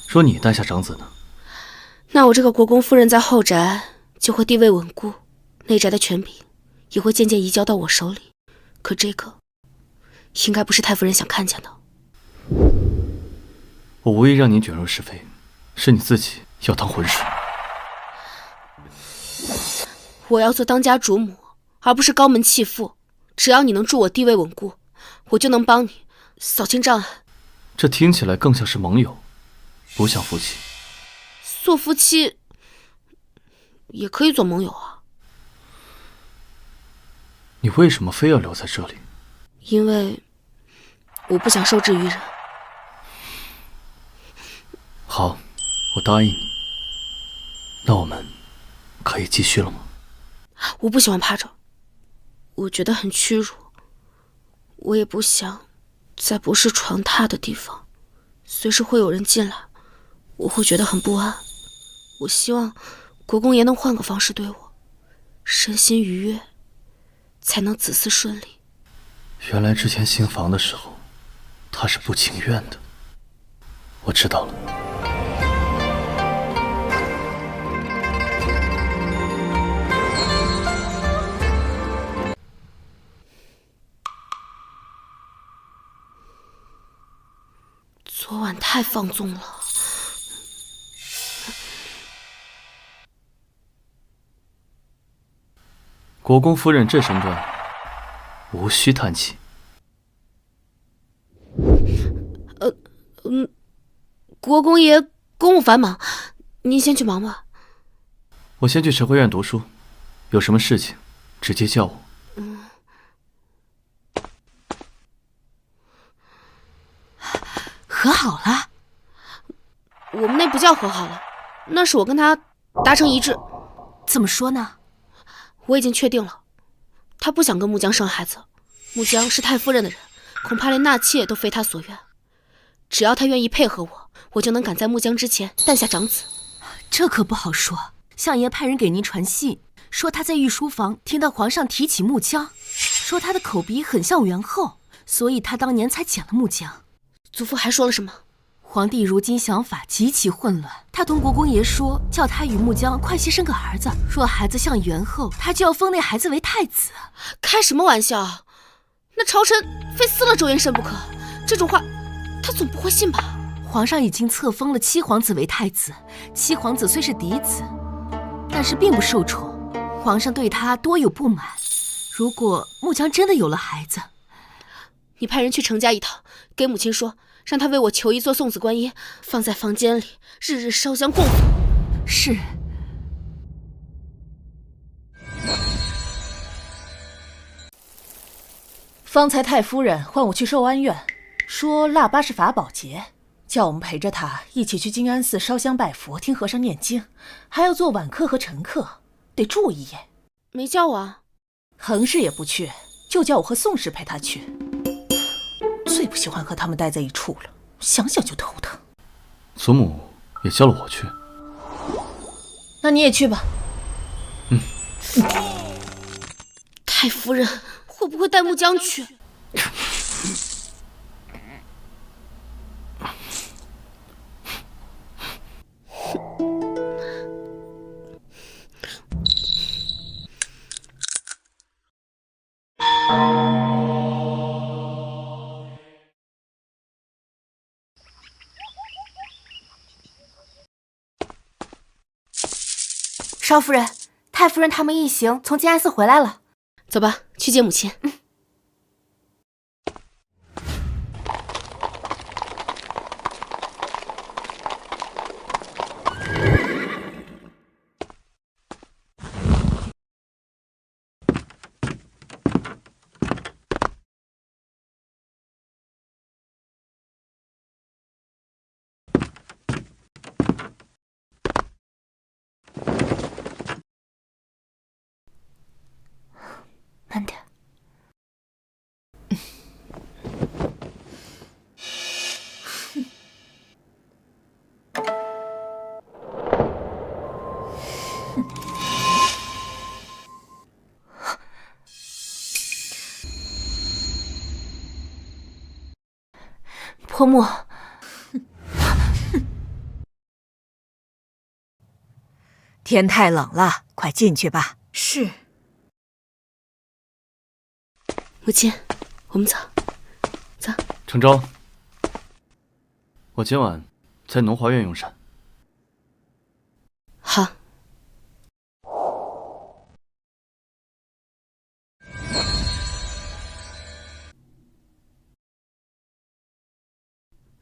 若你诞下长子呢？那我这个国公夫人在后宅就会地位稳固，内宅的权柄也会渐渐移交到我手里。可这个应该不是太夫人想看见的。我无意让你卷入是非，是你自己要趟浑水。我要做当家主母，而不是高门弃妇。只要你能助我地位稳固，我就能帮你扫清障碍。这听起来更像是盟友，不像夫妻。做夫妻也可以做盟友啊。你为什么非要留在这里？因为我不想受制于人。好，我答应你。那我们可以继续了吗？我不喜欢趴着，我觉得很屈辱。我也不想在不是床榻的地方，随时会有人进来，我会觉得很不安。我希望国公爷能换个方式对我，身心愉悦，才能子嗣顺利。原来之前行房的时候，他是不情愿的。我知道了。昨晚太放纵了。国公夫人这身段，无需叹气。国公爷公务繁忙，您先去忙吧。我先去晨晖院读书，有什么事情直接叫我。和好了？我们那不叫和好了，那是我跟他达成一致。怎么说呢？我已经确定了，他不想跟木江生孩子。木江是太夫人的人，恐怕连纳妾都非他所愿。只要他愿意配合我，我就能赶在木江之前诞下长子。这可不好说。相爷派人给您传信，说他在御书房听到皇上提起木江，说他的口鼻很像元后，所以他当年才捡了木江。祖父还说了什么？皇帝如今想法极其混乱，他同国公爷说，叫他与木江快些生个儿子，若孩子像元后，他就要封那孩子为太子。开什么玩笑？那朝臣非撕了周延伸不可，这种话他总不会信吧？皇上已经册封了七皇子为太子，七皇子虽是嫡子，但是并不受宠，皇上对他多有不满。如果木江真的有了孩子，你派人去程家一趟，给母亲说，让她为我求一座送子观音，放在房间里，日日烧香供奉。是。方才太夫人唤我去寿安院，说腊八是法宝节，叫我们陪着他一起去静安寺烧香拜佛，听和尚念经，还要做晚课和晨课，得注意耶。没叫我啊？恒氏也不去，就叫我和宋氏陪他去。最不喜欢和他们待在一处了，想想就头疼。祖母也叫了我去。那你也去吧。太夫人会不会带木江去？少夫人，太夫人他们一行从静安寺回来了。走吧，去接母亲。慢点。婆母，天太冷了，快进去吧。是。母亲，我们走。走。程昭，我今晚在农华苑用膳。好。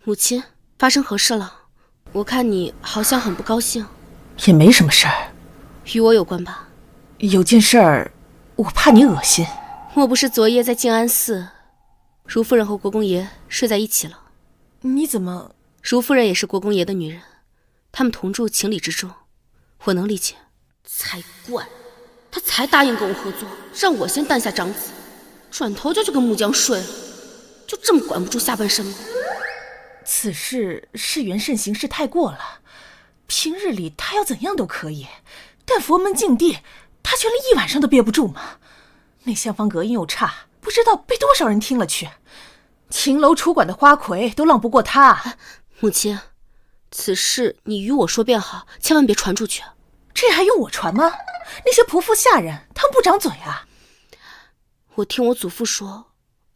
母亲，发生何事了？我看你好像很不高兴。也没什么事儿，与我有关吧？有件事儿，我怕你恶心。莫不是昨夜在静安寺，如夫人和国公爷睡在一起了？你怎么？如夫人也是国公爷的女人，他们同住情理之中，我能理解。才怪，他才答应跟我合作，让我先诞下长子，转头就去跟木江睡了，就这么管不住下半身吗？此事是元慎行事太过了，平日里他要怎样都可以，但佛门净地，他却连一晚上都憋不住嘛。那厢房隔音又差，不知道被多少人听了去。秦楼楚馆的花魁都浪不过他。母亲，此事你与我说便好，千万别传出去。这还用我传吗？那些仆妇下人，他们不长嘴啊。我听我祖父说，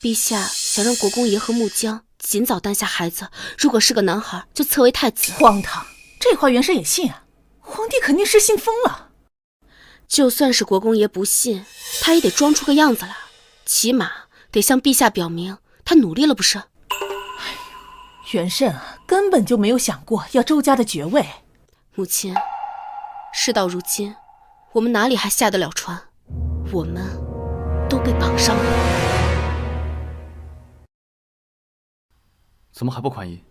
陛下想让国公爷和木江尽早诞下孩子，如果是个男孩，就册为太子。荒唐！这话元慎也信啊？皇帝肯定是信疯了。就算是国公爷不信，他也得装出个样子来，起码得向陛下表明他努力了，不是？元慎啊，根本就没有想过要周家的爵位。母亲，事到如今，我们哪里还下得了船？我们都被绑上了。怎么还不宽衣？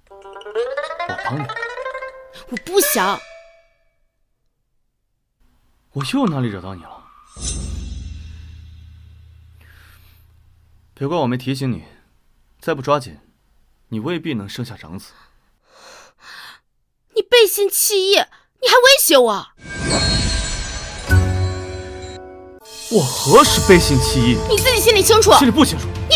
我帮你。我不想。我又哪里惹到你了？别怪我没提醒你，再不抓紧，你未必能生下长子。你背信弃义，你还威胁我？我何时背信弃义？你自己心里清楚。心里不清楚。你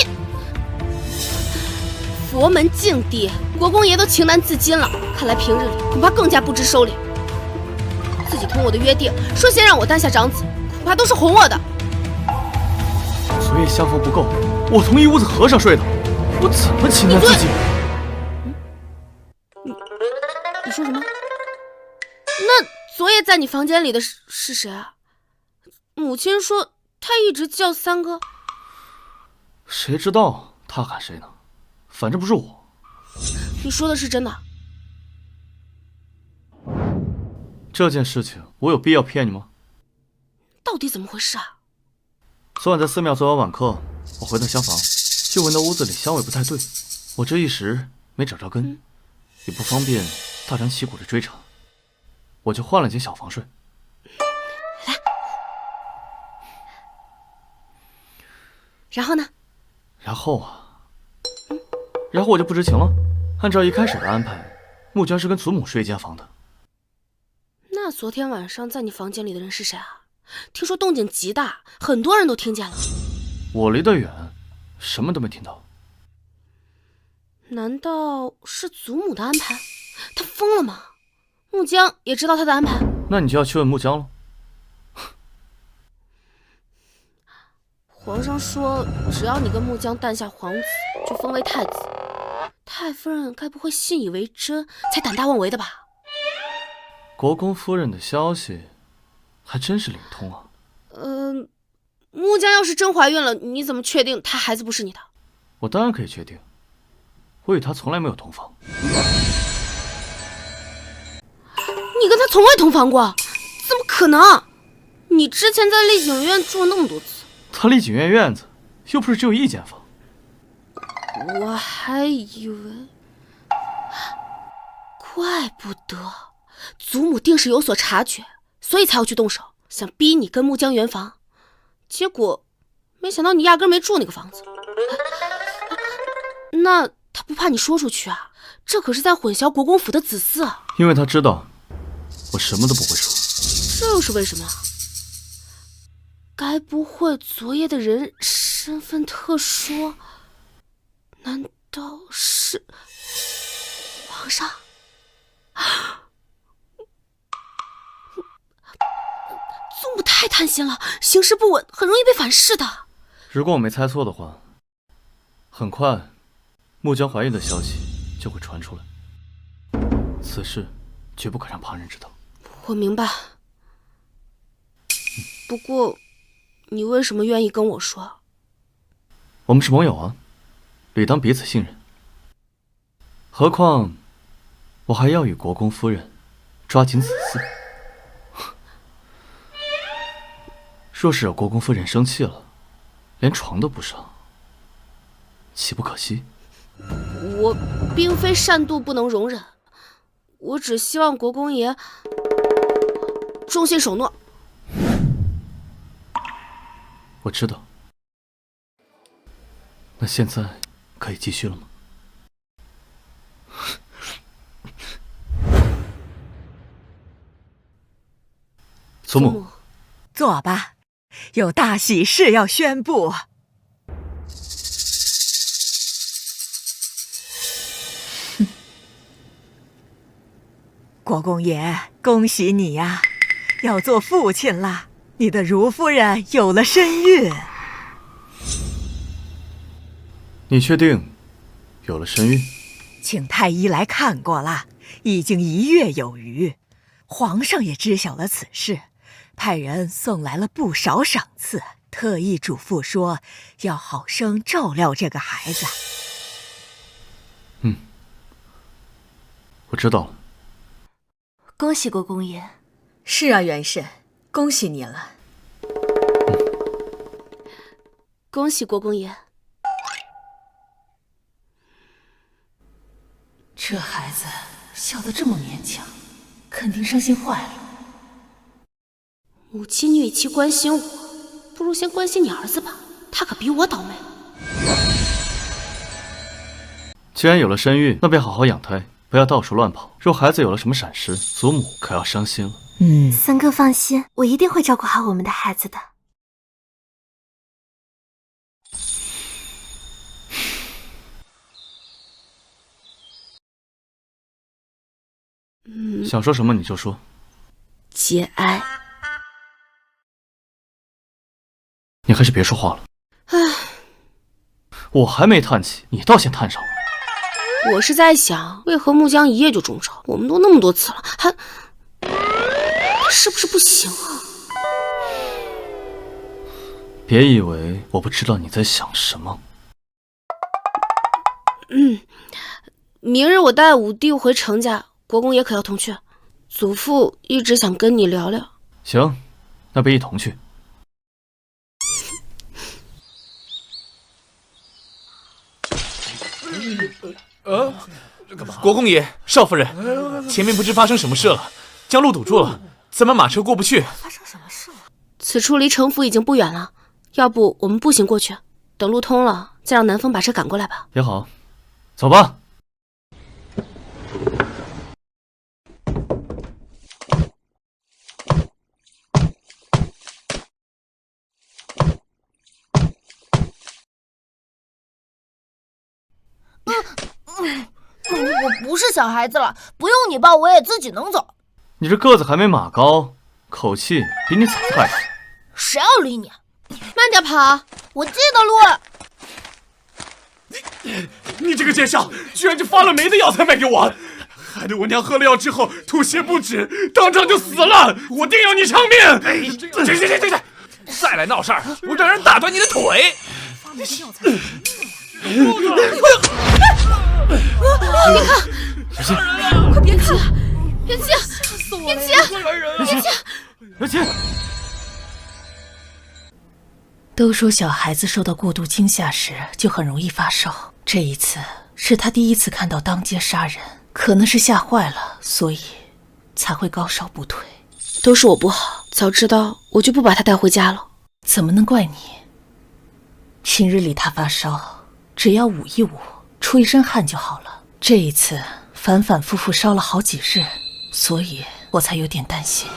佛门净地，国公爷都情难自禁了，看来平日里恐怕更加不知收敛。自己同我的约定，说先让我诞下长子，恐怕都是哄我的。昨夜香风不够，我同一屋子和尚睡的，我怎么情难自禁？你说什么？那昨夜在你房间里的是谁啊？母亲说他一直叫三哥。谁知道他喊谁呢？反正不是我。你说的是真的？这件事情我有必要骗你吗？到底怎么回事啊？昨晚在寺庙做完晚课，我回到厢房，就闻到屋子里香味不太对，我这一时没找着根，也不方便大张旗鼓的追查，我就换了间小房睡。来，然后呢？然后我就不知情了。按照一开始的安排，木江是跟祖母睡一间房的。那昨天晚上在你房间里的人是谁啊？听说动静极大，很多人都听见了。我离得远，什么都没听到。难道是祖母的安排？她疯了吗？木江也知道她的安排？那你就要去问木江了。皇上说，只要你跟木江诞下皇子，就封为太子。太夫人该不会信以为真，才胆大妄为的吧？国公夫人的消息还真是灵通啊。木江要是真怀孕了，你怎么确定她孩子不是你的？我当然可以确定，我与她从来没有同房。你跟她从未同房过？怎么可能？你之前在丽景院住了那么多次。她丽景院院子又不是只有一间房。我还以为，怪不得祖母定是有所察觉，所以才要去动手，想逼你跟木江圆房。结果没想到你压根没住那个房子。那他不怕你说出去啊？这可是在混淆国公府的子嗣啊！因为他知道我什么都不会说。这又是为什么？该不会昨夜的人身份特殊？难道是皇上？祖母太贪心了，行事不稳，很容易被反噬的。如果我没猜错的话，很快木江怀孕的消息就会传出来。此事绝不可让旁人知道。我明白。不过，你为什么愿意跟我说？我们是盟友啊，理当彼此信任。何况，我还要与国公夫人抓紧子嗣。若是有国公夫人生气了，连床都不上，岂不可惜？我并非善妒不能容忍，我只希望国公爷忠信守诺。我知道。那现在可以继续了吗？祖母，坐吧，有大喜事要宣布。国公爷，恭喜你呀，要做父亲了。你的如夫人有了身孕。你确定有了身孕？请太医来看过了，已经1月有余。皇上也知晓了此事，派人送来了不少赏赐，特意嘱咐说要好生照料这个孩子。我知道了。恭喜国公爷。是啊，元慎，恭喜你了。恭喜国公爷。这孩子笑得这么勉强，肯定伤心坏了。母亲，你与其关心我，不如先关心你儿子吧，他可比我倒霉。既然有了身孕，那便好好养胎，不要到处乱跑。若孩子有了什么闪失，祖母可要伤心了。三哥放心，我一定会照顾好我们的孩子的。想说什么你就说。节哀。你还是别说话了。我还没叹气，你倒先叹上了。我是在想，为何木江一夜就中招？我们都那么多次了，还是不是不行啊？别以为我不知道你在想什么。明日我带五弟回程家，国公爷可要同去。祖父一直想跟你聊聊。行，那便一同去。国公爷、少夫人，前面不知发生什么事了，将路堵住了，咱们马车过不去。发生什么事了？此处离城府已经不远了，要不我们步行过去，等路通了，再让南风把车赶过来吧。也好，走吧。我不是小孩子了，不用你抱，我也自己能走。你这个子还没马高，口气比你早太多。谁要理你？慢点跑，我记得路。你这个奸商，居然就发了霉的药才卖给我，害得我娘喝了药之后吐血不止，当场就死了。我定要你偿命！行，再来闹事儿，我让人打断你的腿！发霉的药才。别看，小心！快别看了，元气，元气，元气！都说小孩子受到过度惊吓时就很容易发烧，这一次是他第一次看到当街杀人，可能是吓坏了，所以才会高烧不退。都是我不好，早知道我就不把他带回家了。怎么能怪你？平日里他发烧，只要捂一捂，出一身汗就好了。这一次反反复复烧了好几日，所以我才有点担心。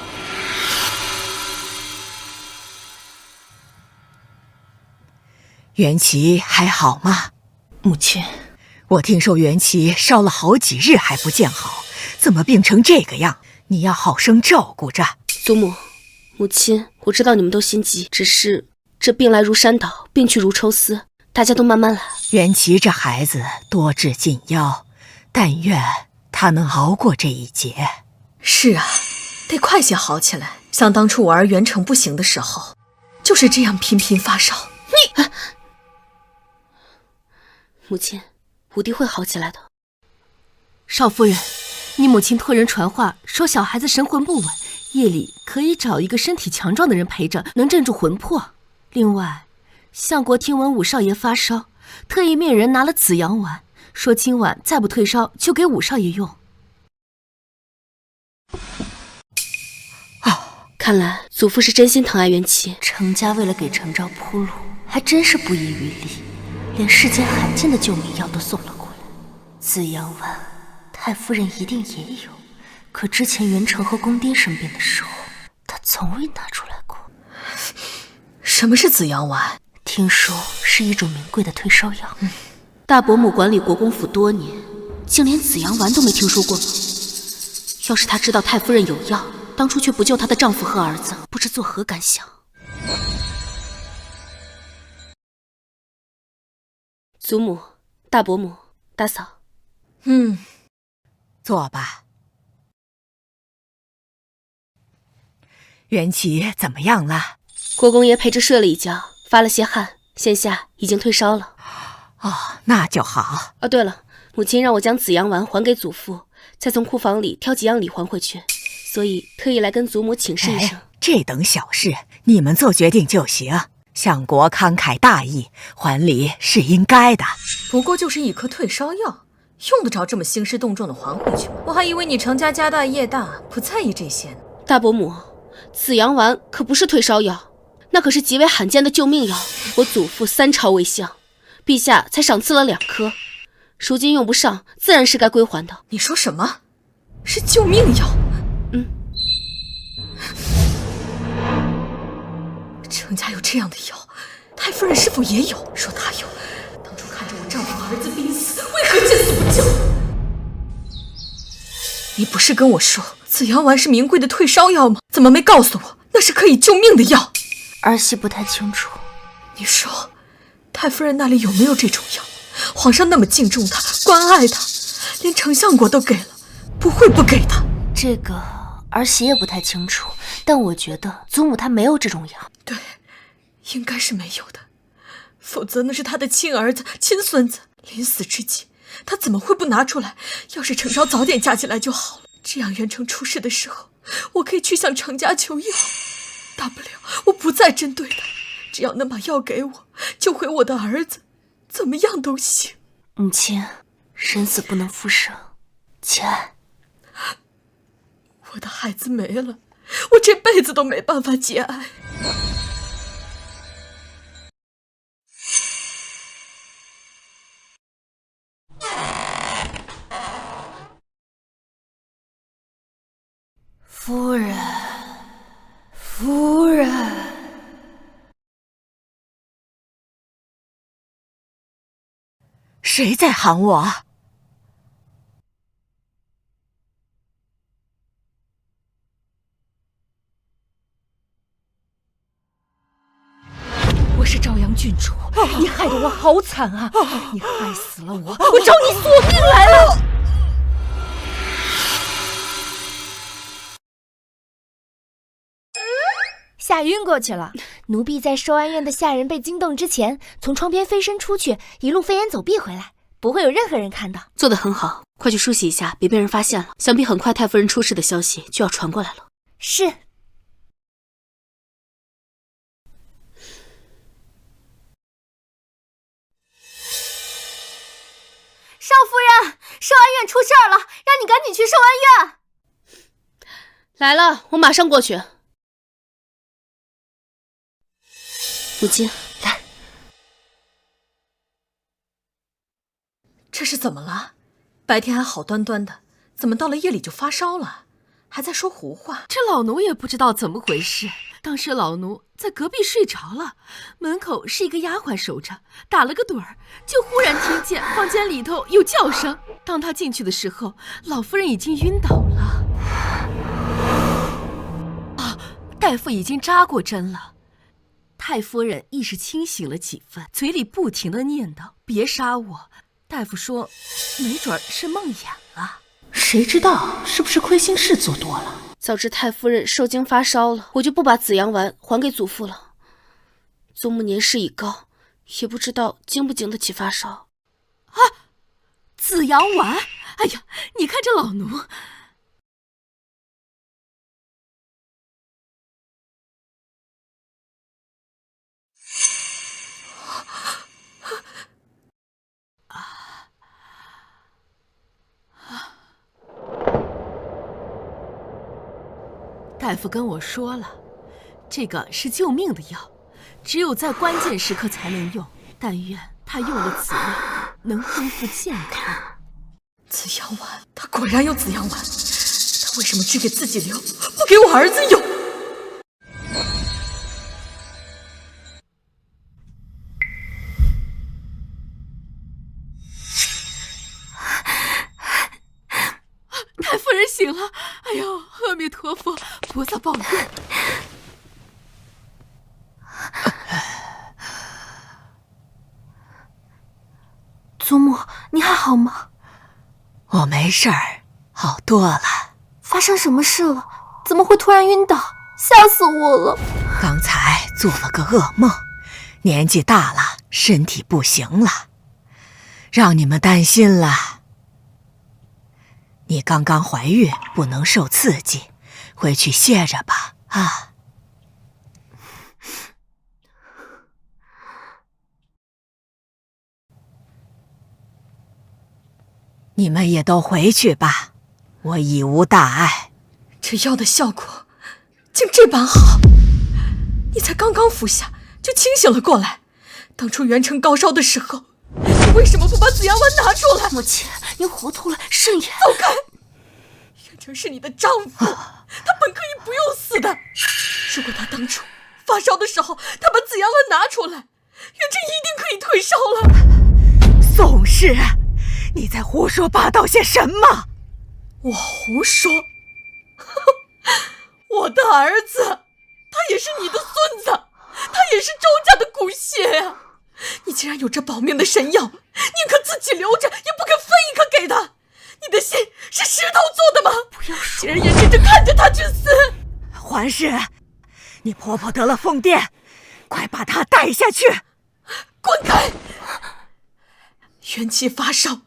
元琪还好吗？母亲，我听说元琪烧了好几日还不见好，怎么病成这个样？你要好生照顾着。祖母、母亲，我知道你们都心急，只是这病来如山倒，病去如抽丝，大家都慢慢来。元琪这孩子多智近妖，但愿他能熬过这一劫。是啊，得快些好起来。像当初我儿元成不行的时候，就是这样频频发烧。母亲，武帝会好起来的。少夫人，你母亲托人传话说小孩子神魂不稳，夜里可以找一个身体强壮的人陪着，能镇住魂魄。另外，相国听闻五少爷发烧，特意命人拿了紫阳丸，说今晚再不退烧就给五少爷用。看来祖父是真心疼爱元琪。程家为了给程昭铺路，还真是不遗余力，连世间罕见的救命药都送了过来。紫阳丸，太夫人一定也有，可之前元成和公爹生病的时候，她从未拿出来过。什么是紫阳丸？听说是一种名贵的退烧药。大伯母管理国公府多年，竟连紫阳丸都没听说过吗？要是她知道太夫人有药，当初却不救她的丈夫和儿子，不知作何感想。祖母、大伯母、大嫂，坐吧。元琪怎么样了？国公爷陪着睡了一觉，发了些汗，现下已经退烧了。哦，那就好。哦，对了，母亲让我将紫阳丸还给祖父，再从库房里挑几样礼还回去，所以特意来跟祖母请示一声。这等小事你们做决定就行。相国慷慨大义，还礼是应该的。不过就是一颗退烧药，用得着这么兴师动众的还回去吗？我还以为你程家家大业大，不在意这些呢。大伯母，紫阳丸可不是退烧药，那可是极为罕见的救命药。我祖父3朝为相，陛下才赏赐了2颗，如今用不上，自然是该归还的。你说什么？是救命药？程家有这样的药，太夫人是否也有？说她有，当初看着我丈夫儿子濒死，为何见死不救？你不是跟我说紫阳丸是名贵的退烧药吗？怎么没告诉我那是可以救命的药？儿媳不太清楚。你说太夫人那里有没有这种药？皇上那么敬重她，关爱她，连丞相国都给了，不会不给她。这个儿媳也不太清楚，但我觉得祖母她没有这种药。对，应该是没有的，否则那是她的亲儿子、亲孙子，临死之际她怎么会不拿出来？要是程昭早点嫁进来就好了，这样元成出事的时候，我可以去向程家求药，大不了我不再针对他，只要能把药给我，救回我的儿子，怎么样都行。母亲，生死不能复生，节哀。我的孩子没了，我这辈子都没办法节哀。夫人，夫人，谁在喊我？我是朝阳郡主，你害得我好惨啊！你害死了我，我找你索命来了！吓晕过去了。奴婢在寿安院的下人被惊动之前，从窗边飞身出去，一路飞檐走壁回来，不会有任何人看到。做得很好，快去梳洗一下，别被人发现了。想必很快太夫人出事的消息就要传过来了。是。少夫人，寿安院出事儿了，让你赶紧去寿安院。来了，我马上过去。母亲，来。这是怎么了？白天还好端端的，怎么到了夜里就发烧了？还在说胡话。这老奴也不知道怎么回事。当时老奴在隔壁睡着了，门口是一个丫鬟守着，打了个盹儿，就忽然听见房间里头有叫声。当他进去的时候，老夫人已经晕倒了。大夫已经扎过针了。太夫人意识清醒了几分，嘴里不停地念叨：“别杀我。”大夫说：“没准是梦魇了。”谁知道是不是亏心事做多了？早知太夫人受惊发烧了，我就不把紫阳丸还给祖父了。祖母年事已高，也不知道经不经得起发烧。啊，紫阳丸！哎呀，你看这老奴。大夫跟我说了，这个是救命的药，只有在关键时刻才能用。但愿他用了此药能恢复健康。紫阳丸，他果然有紫阳丸，他为什么只给自己留，不给我儿子用？太夫人醒了！哎呦，阿弥陀佛，菩萨保佑！祖母，你还好吗？我没事儿，好多了。发生什么事了？怎么会突然晕倒？吓死我了！刚才做了个噩梦，年纪大了，身体不行了，让你们担心了。你刚刚怀孕，不能受刺激，回去歇着吧，啊。你们也都回去吧，我已无大碍。这药的效果竟这般好，你才刚刚服下就清醒了过来。当初元成高烧的时候，你为什么不把紫阳丸拿出来？母亲，您糊涂了，慎言。走开！元成是你的丈夫，他本可以不用死的。如果他当初发烧的时候，他把紫阳丸拿出来，元成一定可以退烧了。宋氏，你在胡说八道些什么？我胡说？我的儿子，他也是你的孙子，他也是周家的骨血啊！你既然有这保命的神药，宁可自己留着，也不肯分一颗给他。你的心是石头做的吗？不要说，竟然眼睁睁看着他去死！环氏，你婆婆得了疯癫，快把她带下去！滚开！元气发烧，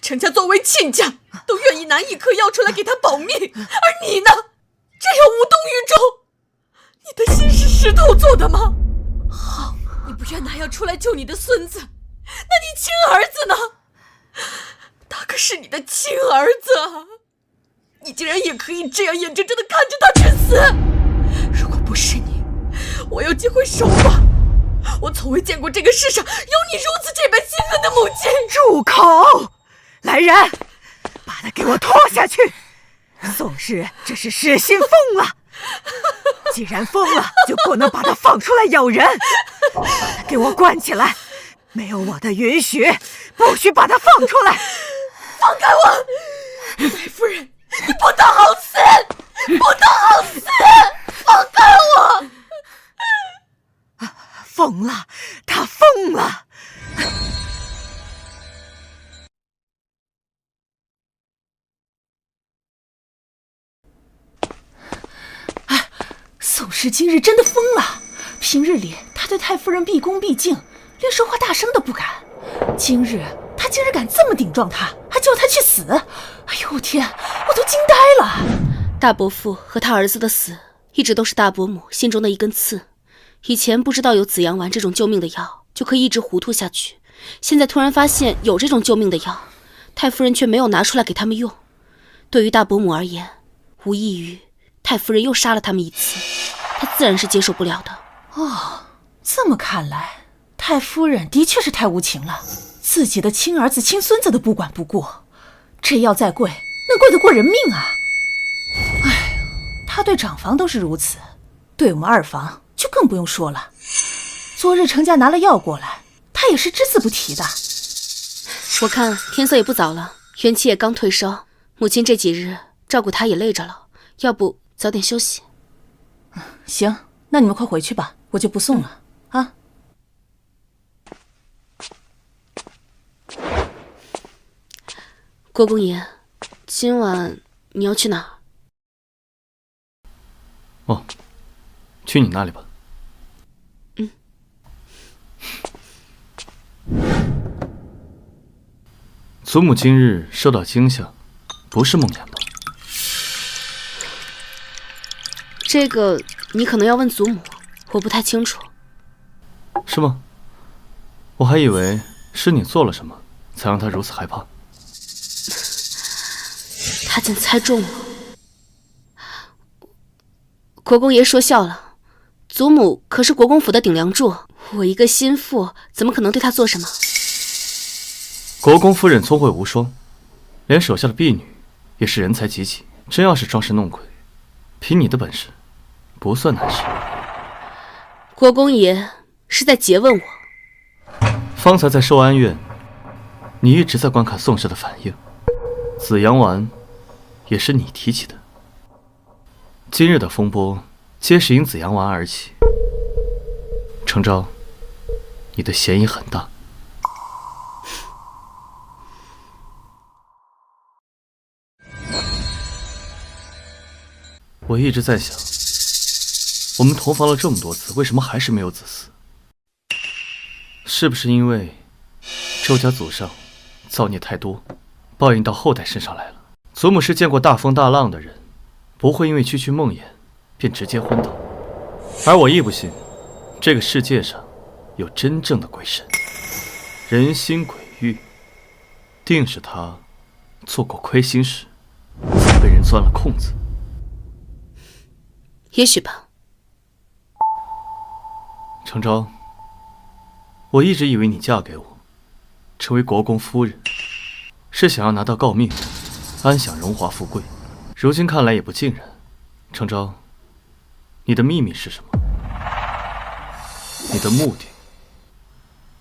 程家作为亲家，都愿意拿一颗药出来给他保命，而你呢，这样无动于衷。你的心是石头做的吗？好，你不愿拿药出来救你的孙子，那你亲儿子呢？他可是你的亲儿子，你竟然也可以这样眼睁睁地看着他去死！如果不是你，我有机会守寡。我从未见过这个世上有你如此这般心狠的母亲。住口！来人，把他给我拖下去！宋氏这是失心疯了，既然疯了，就不能把他放出来咬人，把他给我关起来，没有我的允许，不许把他放出来！放开我！太夫人，你不得好死！不得好死！放开我！疯了，他疯了！宋氏今日真的疯了。平日里他对太夫人毕恭毕敬，连说话大声都不敢。今日他竟然敢这么顶撞他，还叫他去死！哎呦天，我都惊呆了。大伯父和他儿子的死，一直都是大伯母心中的一根刺。以前不知道有紫阳丸这种救命的药，就可以一直糊涂下去。现在突然发现有这种救命的药，太夫人却没有拿出来给他们用。对于大伯母而言，无异于太夫人又杀了他们一次，她自然是接受不了的。哦，这么看来，太夫人的确是太无情了，自己的亲儿子亲孙子都不管不顾。这药再贵，能贵得过人命啊？哎，他对长房都是如此，对我们二房就更不用说了。昨日程家拿了药过来，他也是只字不提的。我看天色也不早了，元气也刚退烧，母亲这几日照顾她也累着了，要不早点休息。行，那你们快回去吧，我就不送了啊。国公爷，今晚你要去哪儿？哦，去你那里吧。祖母今日受到惊吓，不是梦魇吧？这个你可能要问祖母，我不太清楚。是吗？我还以为是你做了什么，才让她如此害怕。他竟猜中了。国公爷说笑了，祖母可是国公府的顶梁柱，我一个心腹怎么可能对她做什么？国公夫人聪慧无双，连手下的婢女也是人才济济。真要是装神弄鬼，凭你的本事，不算难事。国公爷是在诘问我。方才在寿安院，你一直在观看宋氏的反应，紫阳丸也是你提起的。今日的风波皆是因紫阳丸而起。程昭，你的嫌疑很大。我一直在想，我们同房了这么多次，为什么还是没有子嗣？是不是因为周家祖上造孽太多，报应到后代身上来了？祖母是见过大风大浪的人，不会因为区区梦魇便直接昏倒。而我亦不信，这个世界上有真正的鬼神，人心鬼域，定是他做过亏心事，才被人钻了空子。也许吧。程昭，我一直以为你嫁给我，成为国公夫人，是想要拿到诰命，安享荣华富贵。如今看来也不尽然。程昭，你的秘密是什么？你的目的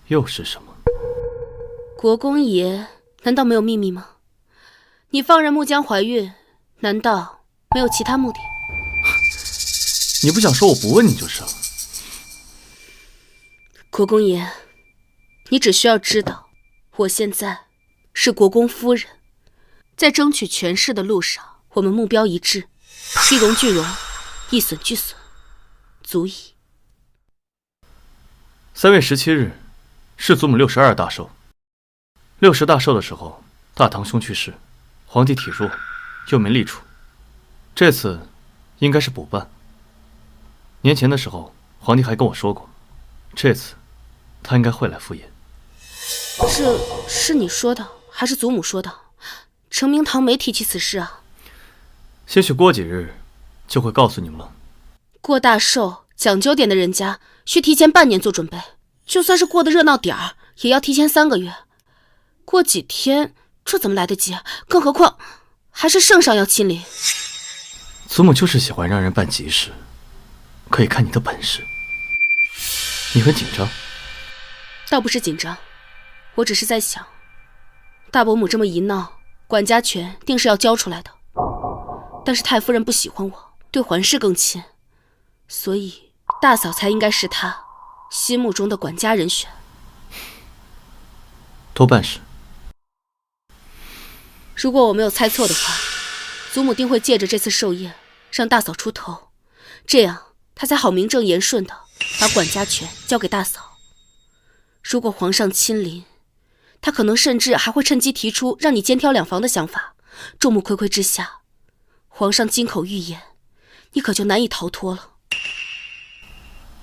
又是什么？国公爷难道没有秘密吗？你放任穆姜怀孕，难道没有其他目的？你不想说，我不问你就是了。国公爷，你只需要知道，我现在是国公夫人，在争取权势的路上，我们目标一致，一荣俱荣，一损俱损，足矣。3月17日是祖母62大寿。60大寿的时候，大堂兄去世，皇帝体弱，又没立储。这次应该是补办。年前的时候，皇帝还跟我说过，这次他应该会来赴宴。这是你说的，还是祖母说的，程明堂没提起此事啊。兴许过几日就会告诉你们了。过大寿讲究点的人家需提前半年做准备，就算是过得热闹点儿，也要提前3个月。过几天这怎么来得及？更何况还是圣上要亲临。祖母就是喜欢让人办急事，可以看你的本事。你很紧张？倒不是紧张，我只是在想，大伯母这么一闹，管家权定是要交出来的。但是太夫人不喜欢我，对环氏更亲，所以大嫂才应该是她心目中的管家人选。多办事。如果我没有猜错的话，祖母定会借着这次寿宴让大嫂出头，这样她才好名正言顺的把管家权交给大嫂。如果皇上亲临，他可能甚至还会趁机提出让你肩挑两房的想法。众目睽睽之下，皇上金口玉言，你可就难以逃脱了。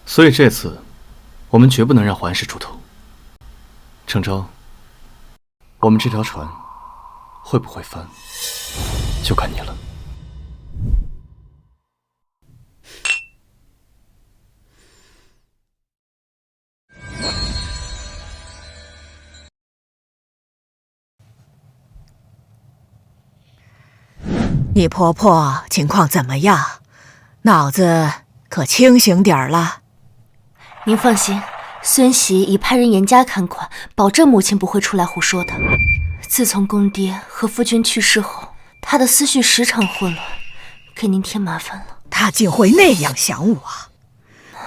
所以这次我们绝不能让环氏出头。程昭，我们这条船会不会翻，就看你了。你婆婆情况怎么样？脑子可清醒点儿了？您放心，孙媳已派人严加看管，保证母亲不会出来胡说的。自从公爹和夫君去世后，她的思绪时常混乱，给您添麻烦了。她竟会那样想我？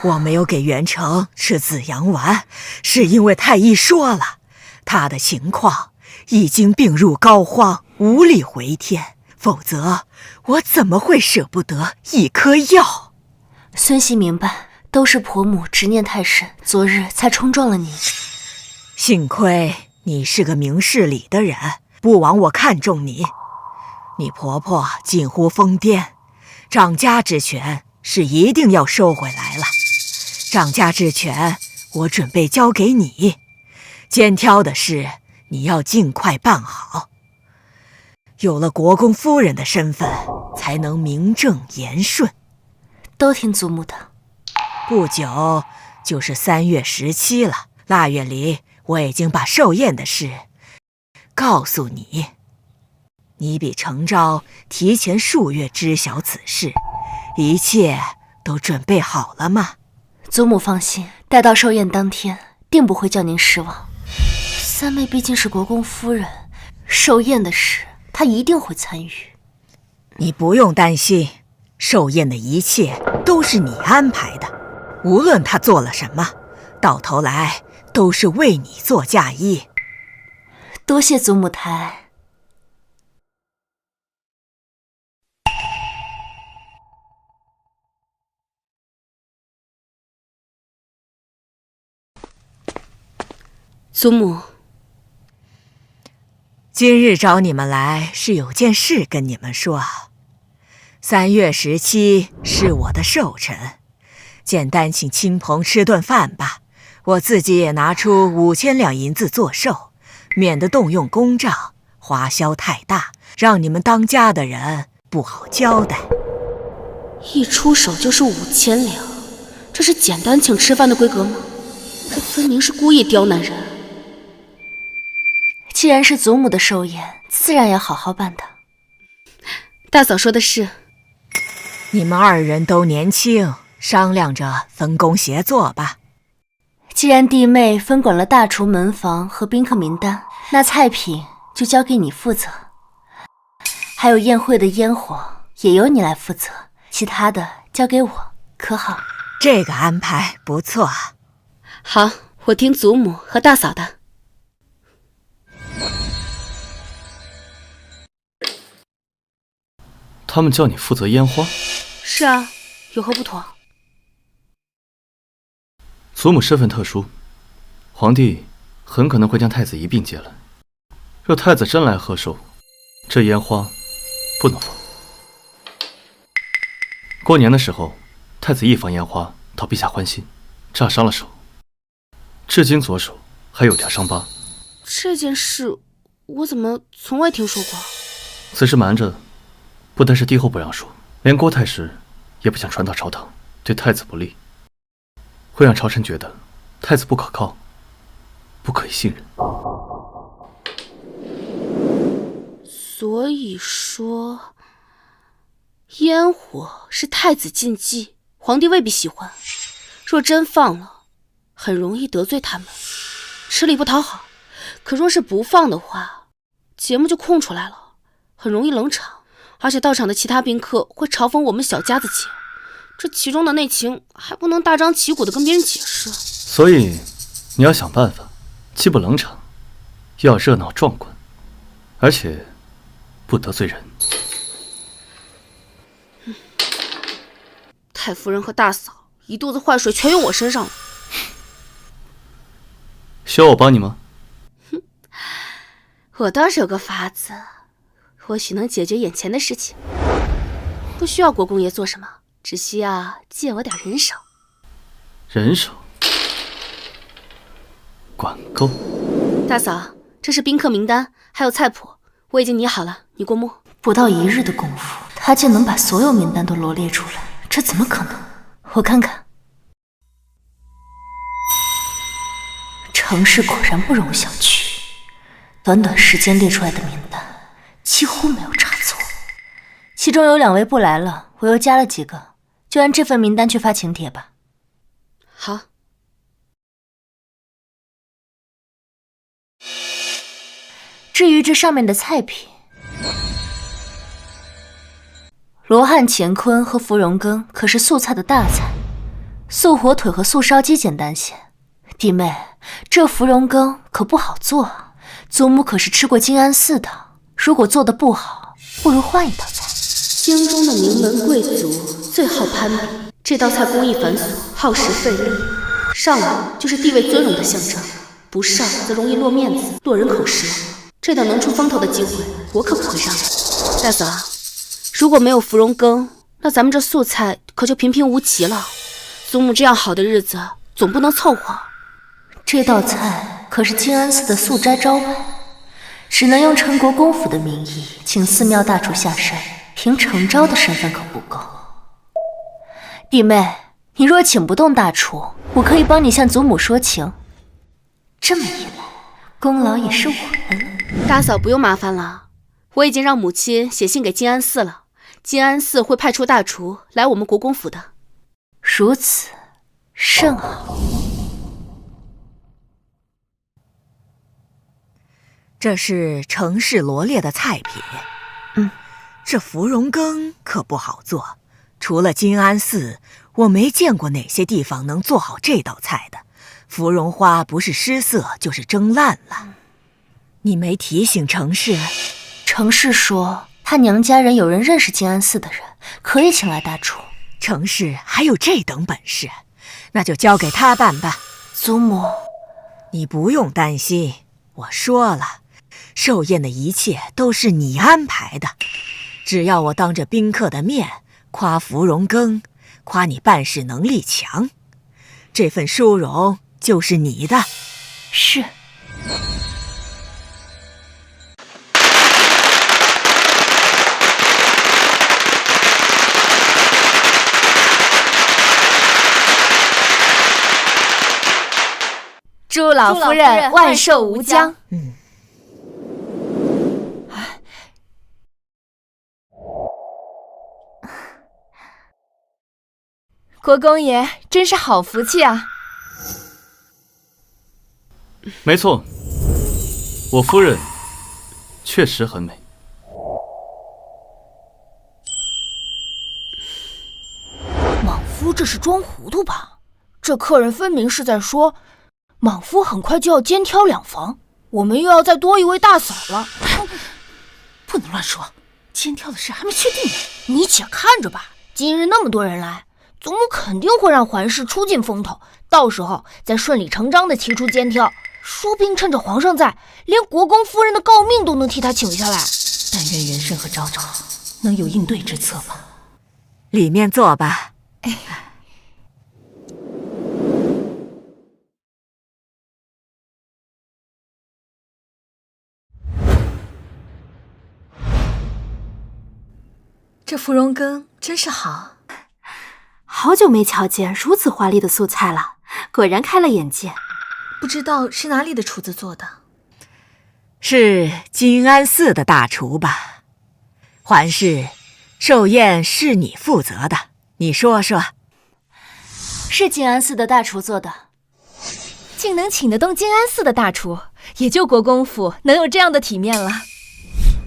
我没有给元成吃紫阳丸，是因为太医说了，他的情况已经病入膏肓，无力回天。否则我怎么会舍不得一颗药？孙媳明白，都是婆母执念太深，昨日才冲撞了你。幸亏你是个明事理的人，不枉我看中你。你婆婆近乎疯癫，掌家之权是一定要收回来了。掌家之权我准备交给你，肩挑的事你要尽快办好。有了国公夫人的身份，才能名正言顺。都听祖母的。不久就是3月17了，腊月里我已经把寿宴的事告诉你。你比程昭提前数月知晓此事，一切都准备好了吗？祖母放心，待到寿宴当天，定不会叫您失望。三妹毕竟是国公夫人，寿宴的事她一定会参与。你不用担心，寿宴的一切都是你安排的，无论她做了什么，到头来都是为你做嫁衣。多谢祖母台。祖母，今日找你们来是有件事跟你们说。3月17是我的寿辰，简单请亲朋吃顿饭吧。我自己也拿出5000两银子做寿，免得动用公账，花销太大，让你们当家的人不好交代。一出手就是5000两，这是简单请吃饭的规格吗？这分明是故意刁难人。既然是祖母的寿宴，自然要好好办的。大嫂说的是，你们2人都年轻，商量着分工协作吧。既然弟妹分管了大厨、门房和宾客名单，那菜品就交给你负责，还有宴会的烟火也由你来负责，其他的交给我，可好？这个安排不错。好，我听祖母和大嫂的。他们叫你负责烟花？是啊，有何不妥？祖母身份特殊，皇帝很可能会将太子一并接来。若太子真来贺寿，这烟花不能放。过年的时候，太子一放烟花讨陛下欢心，炸伤了手，至今左手还有条伤疤。这件事我怎么从未听说过？此事瞒着，不但是帝后不让说，连郭太师也不想传到朝堂，对太子不利，会让朝臣觉得太子不可靠，不可以信任。所以说，烟火是太子禁忌，皇帝未必喜欢。若真放了，很容易得罪他们，吃力不讨好。可若是不放的话，节目就空出来了，很容易冷场，而且到场的其他宾客会嘲讽我们小家子气，这其中的内情还不能大张旗鼓地跟别人解释。所以你要想办法，既不冷场，又要热闹壮观，而且不得罪人。太夫人和大嫂一肚子坏水全用我身上了，需要我帮你吗？我倒是有个法子，或许能解决眼前的事情。不需要国公爷做什么，只需要借我点人手。人手？管够。大嫂，这是宾客名单，还有菜谱，我已经拟好了，你过目。不到1日的功夫，他竟能把所有名单都罗列出来，这怎么可能？我看看。程氏果然不容小觑，短短时间列出来的名单几乎没有差错。其中有2位不来了，我又加了几个，就按这份名单去发请帖吧。好。至于这上面的菜品，罗汉乾坤和芙蓉羹可是素菜的大菜，素火腿和素烧鸡简单些。弟妹，这芙蓉羹可不好做，祖母可是吃过金安寺的，如果做得不好，不如换一道菜。京中的名门贵族最好攀比，这道菜工艺繁琐，耗时费力，上了就是地位尊荣的象征，不上则容易落面子，落人口实。这等能出风头的机会，我可不会让你。大嫂，如果没有芙蓉羹，那咱们这素菜可就平平无奇了。祖母这样好的日子，总不能凑合。这道菜可是金安寺的素斋招牌，只能用陈国公府的名义请寺庙大厨下山，凭程昭的身份可不够。弟妹，你若请不动大厨，我可以帮你向祖母说情。这么一来，功劳也是我的了。大嫂不用麻烦了，我已经让母亲写信给金安寺了，金安寺会派出大厨来我们国公府的。如此，甚好。这是程氏罗列的菜品。这芙蓉羹可不好做，除了金安寺，我没见过哪些地方能做好这道菜的。芙蓉花不是失色，就是蒸烂了。你没提醒程氏？程氏说他娘家人有人认识金安寺的人，可以请来大厨。程氏还有这等本事，那就交给他办吧。祖母，你不用担心，我说了，寿宴的一切都是你安排的。只要我当着宾客的面夸芙蓉羹，夸你办事能力强，这份殊荣就是你的。是。祝老夫人万寿无疆。国公爷真是好福气啊！没错，我夫人确实很美。莽夫这是装糊涂吧？这客人分明是在说，莽夫很快就要肩挑2房，我们又要再多一位大嫂了。不能乱说，肩挑的事还没确定呢。你且看着吧，今日那么多人来，祖母肯定会让环氏出尽风头，到时候再顺理成章地提出肩挑，说不定趁着皇上在，连国公夫人的诰命都能替他请下来。但愿元胜和昭昭能有应对之策吧。里面坐吧。这芙蓉羹真是好，好久没瞧见如此华丽的素菜了，果然开了眼界。不知道是哪里的厨子做的？是金安寺的大厨吧？环氏，寿宴是你负责的，你说说。是金安寺的大厨做的。竟能请得动金安寺的大厨，也就国公府能有这样的体面了。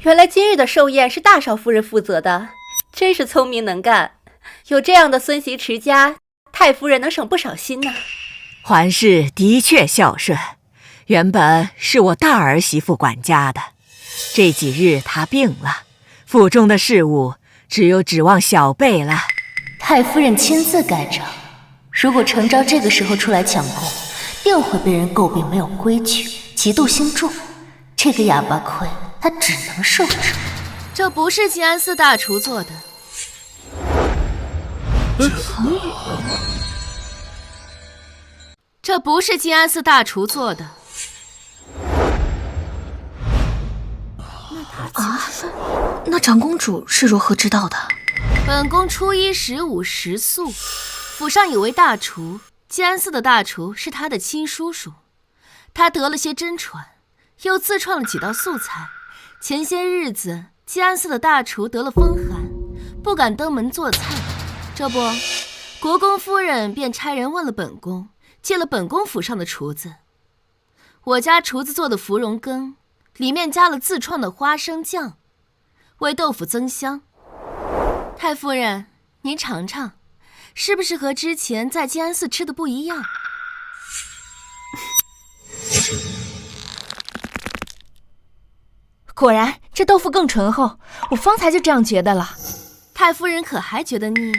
原来今日的寿宴是大少夫人负责的，真是聪明能干。有这样的孙媳持家，太夫人能省不少心呢。环氏的确孝顺，原本是我大儿媳妇管家的，这几日她病了，府中的事务只有指望小辈了。太夫人亲自盖章，如果程昭这个时候出来抢功，定会被人诟病没有规矩，嫉妒心重。这个哑巴亏，他只能受着。这不是金安寺大厨做的。这不是金安寺大厨做的。那长公主是如何知道的？本宫初一十五食宿，府上有位大厨，金安寺的大厨是他的亲叔叔，他得了些真传，又自创了几道素菜。前些日子，金安寺的大厨得了风寒，不敢登门做菜。这不，国公夫人便差人问了本宫，借了本宫府上的厨子。我家厨子做的芙蓉羹，里面加了自创的花生酱，为豆腐增香。太夫人，您尝尝，是不是和之前在金安寺吃的不一样？果然，这豆腐更醇厚，我方才就这样觉得了。太夫人可还觉得腻？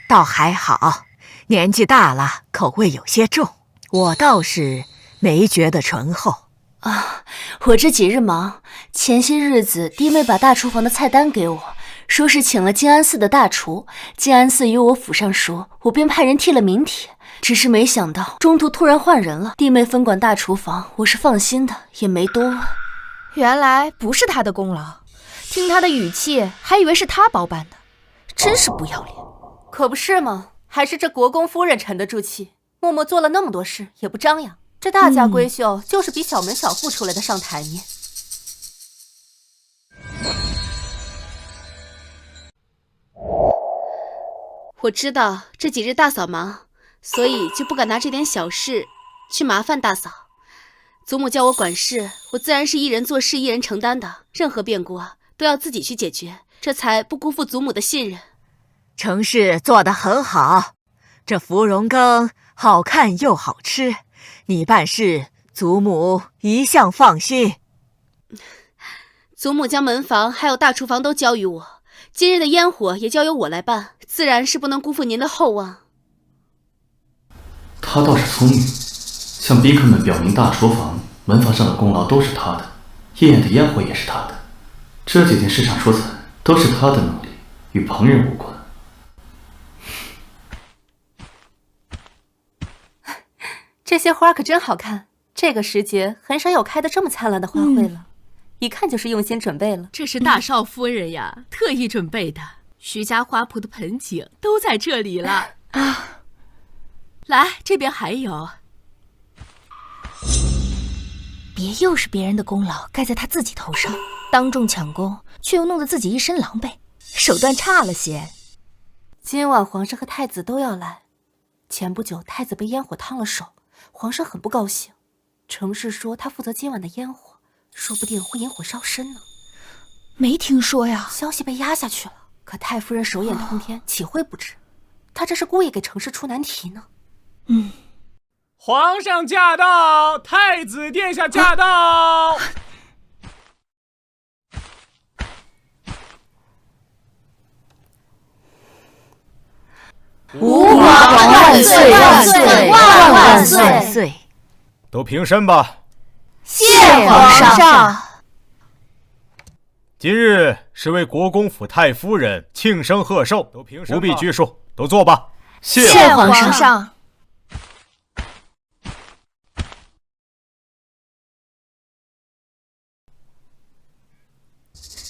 倒还好，年纪大了，口味有些重，我倒是没觉得醇厚。啊，我这几日忙，前些日子弟妹把大厨房的菜单给我，说是请了金安寺的大厨。金安寺与我府上说，我便派人替了名帖。只是没想到中途突然换人了，弟妹分管大厨房，我是放心的，也没多问。原来不是他的功劳，听他的语气，还以为是他包办的，真是不要脸。可不是吗？还是这国公夫人沉得住气，默默做了那么多事，也不张扬。这大家闺秀就是比小门小户出来的上台面。我知道这几日大嫂忙，所以就不敢拿这点小事去麻烦大嫂。祖母叫我管事，我自然是一人做事一人承担的，任何变故都要自己去解决，这才不辜负祖母的信任。程氏做得很好，这芙蓉羹好看又好吃，你办事祖母一向放心。祖母将门房还有大厨房都交于我，今日的烟火也交由我来办，自然是不能辜负您的厚望。他倒是聪明，向宾客们表明大厨房、门房上的功劳都是他的，夜宴的烟火也是他的，这几天市场出彩都是他的能力，与旁人无关。这些花可真好看，这个时节很少有开得这么灿烂的花卉了，一看就是用心准备了。这是大少夫人呀，特意准备的，徐家花圃的盆景都在这里了啊！来，这边还有。别又是别人的功劳盖在他自己头上，当众抢功，却又弄得自己一身狼狈，手段差了些。今晚皇上和太子都要来，前不久太子被烟火烫了手，皇上很不高兴。程氏说他负责今晚的烟火，说不定会引火烧身呢。没听说呀，消息被压下去了。可太夫人手眼通天，岂会不知？他这是故意给程氏出难题呢。皇上驾到，太子殿下驾到。吾皇万岁万岁万万岁！都平身吧。谢皇上。今日是为国公府太夫人庆生贺寿，都平身，不必拘束，都坐吧。谢皇上。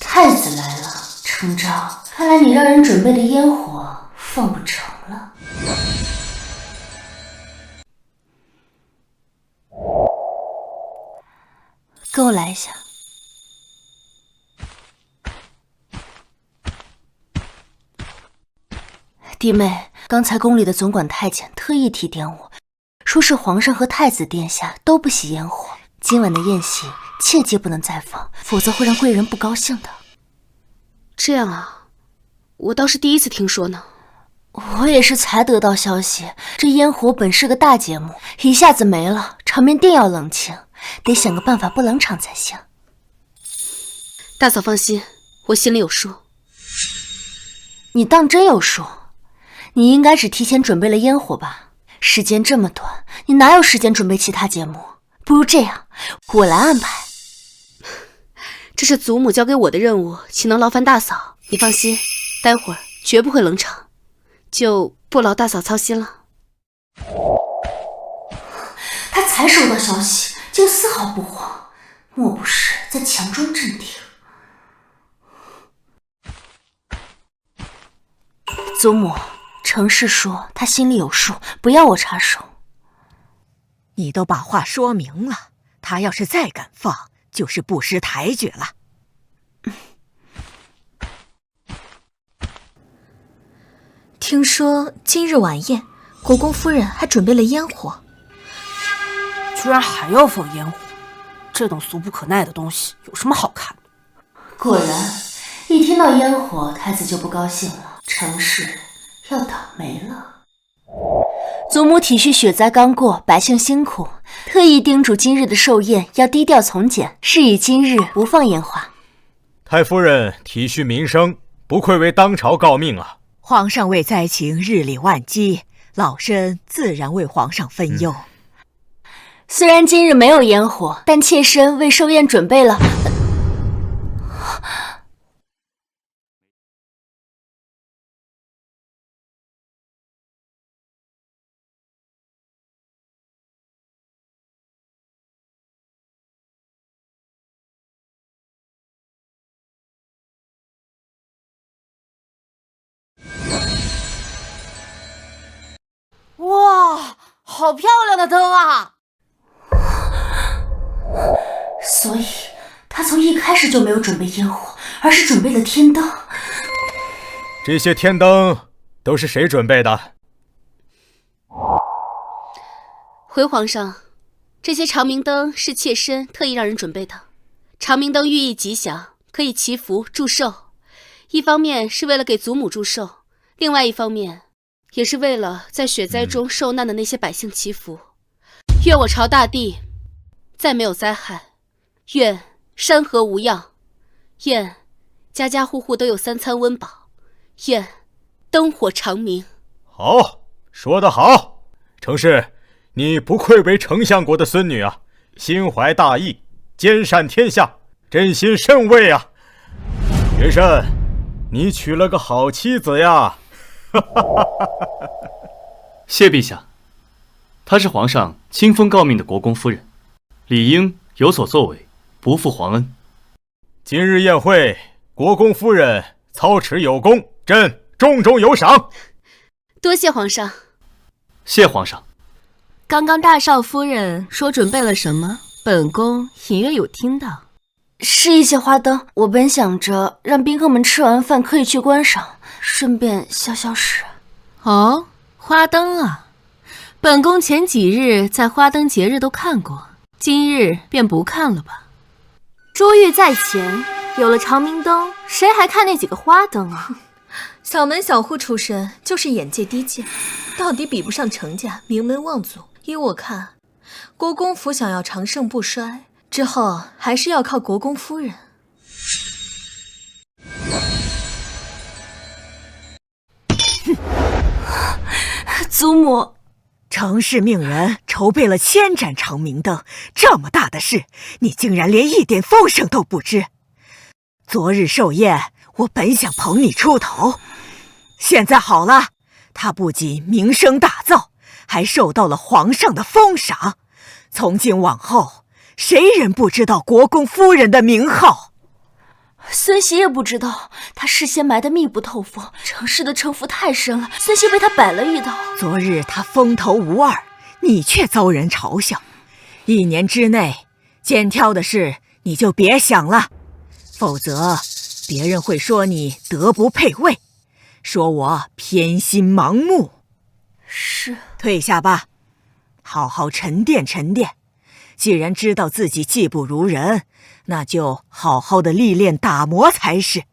太子来了，程昭，看来你让人准备的烟火放不成了。跟我来一下。弟妹，刚才宫里的总管太监特意提点我，说是皇上和太子殿下都不喜烟火，今晚的宴席切记不能再放，否则会让贵人不高兴的。这样啊，我倒是第一次听说呢。我也是才得到消息，这烟火本是个大节目，一下子没了，场面定要冷清，得想个办法不冷场才行。大嫂放心，我心里有数。你当真有数？你应该只提前准备了烟火吧？时间这么短，你哪有时间准备其他节目？不如这样，我来安排。这是祖母交给我的任务，岂能劳烦大嫂？你放心，待会儿绝不会冷场，就不劳大嫂操心了。他才收到消息，竟丝毫不慌，莫不是在强装镇定？祖母，程氏说他心里有数，不要我插手。你都把话说明了，他要是再敢放，就是不识抬举了。听说今日晚宴，国公夫人还准备了烟火。居然还要放烟火，这等俗不可耐的东西有什么好看的？果然，一听到烟火，太子就不高兴了。程氏要倒霉了。祖母体恤雪灾刚过，百姓辛苦，特意叮嘱今日的寿宴要低调从简，示意今日不放烟花。太夫人体恤民生，不愧为当朝诰命啊！皇上为灾情日理万机，老身自然为皇上分忧。虽然今日没有烟火，但妾身为寿宴准备了。哇，好漂亮的灯啊！所以他从一开始就没有准备烟火，而是准备了天灯。这些天灯都是谁准备的？回皇上，这些长明灯是妾身特意让人准备的。长明灯寓意吉祥，可以祈福祝寿，一方面是为了给祖母祝寿，另外一方面也是为了在雪灾中受难的那些百姓祈福。愿我朝大地再没有灾害，愿山河无恙，愿家家户户都有3餐温饱，愿灯火长明。好，说得好，程氏，你不愧为丞相国的孙女啊，心怀大义，兼善天下，朕心甚慰啊！元慎，你娶了个好妻子呀！谢陛下，她是皇上亲封诰命的国公夫人，理应有所作为，不负皇恩。今日宴会，国公夫人操持有功，朕重重有赏。多谢皇上。谢皇上。刚刚大少夫人说准备了什么？本宫隐约有听到。是一些花灯，我本想着让宾客们吃完饭可以去观赏，顺便消消食。哦，花灯啊！本宫前几日在花灯节日都看过，今日便不看了吧。珠玉在前，有了长明灯，谁还看那几个花灯啊？小门小户出身，就是眼界低贱，到底比不上程家名门望族。依我看，国公府想要长盛不衰，之后还是要靠国公夫人。祖母，程氏命人筹备了1000盏长明灯，这么大的事，你竟然连一点风声都不知。昨日寿宴，我本想捧你出头，现在好了，他不仅名声大噪，还受到了皇上的封赏。从今往后，谁人不知道国公夫人的名号？孙媳也不知道，他事先埋得密不透风，程氏的城府太深了，孙媳被他摆了一道。昨日他风头无二，你却遭人嘲笑。1年之内，肩挑的事你就别想了，否则别人会说你德不配位，说我偏心盲目。是，退下吧，好好沉淀沉淀。既然知道自己技不如人，那就好好的历练打磨才是。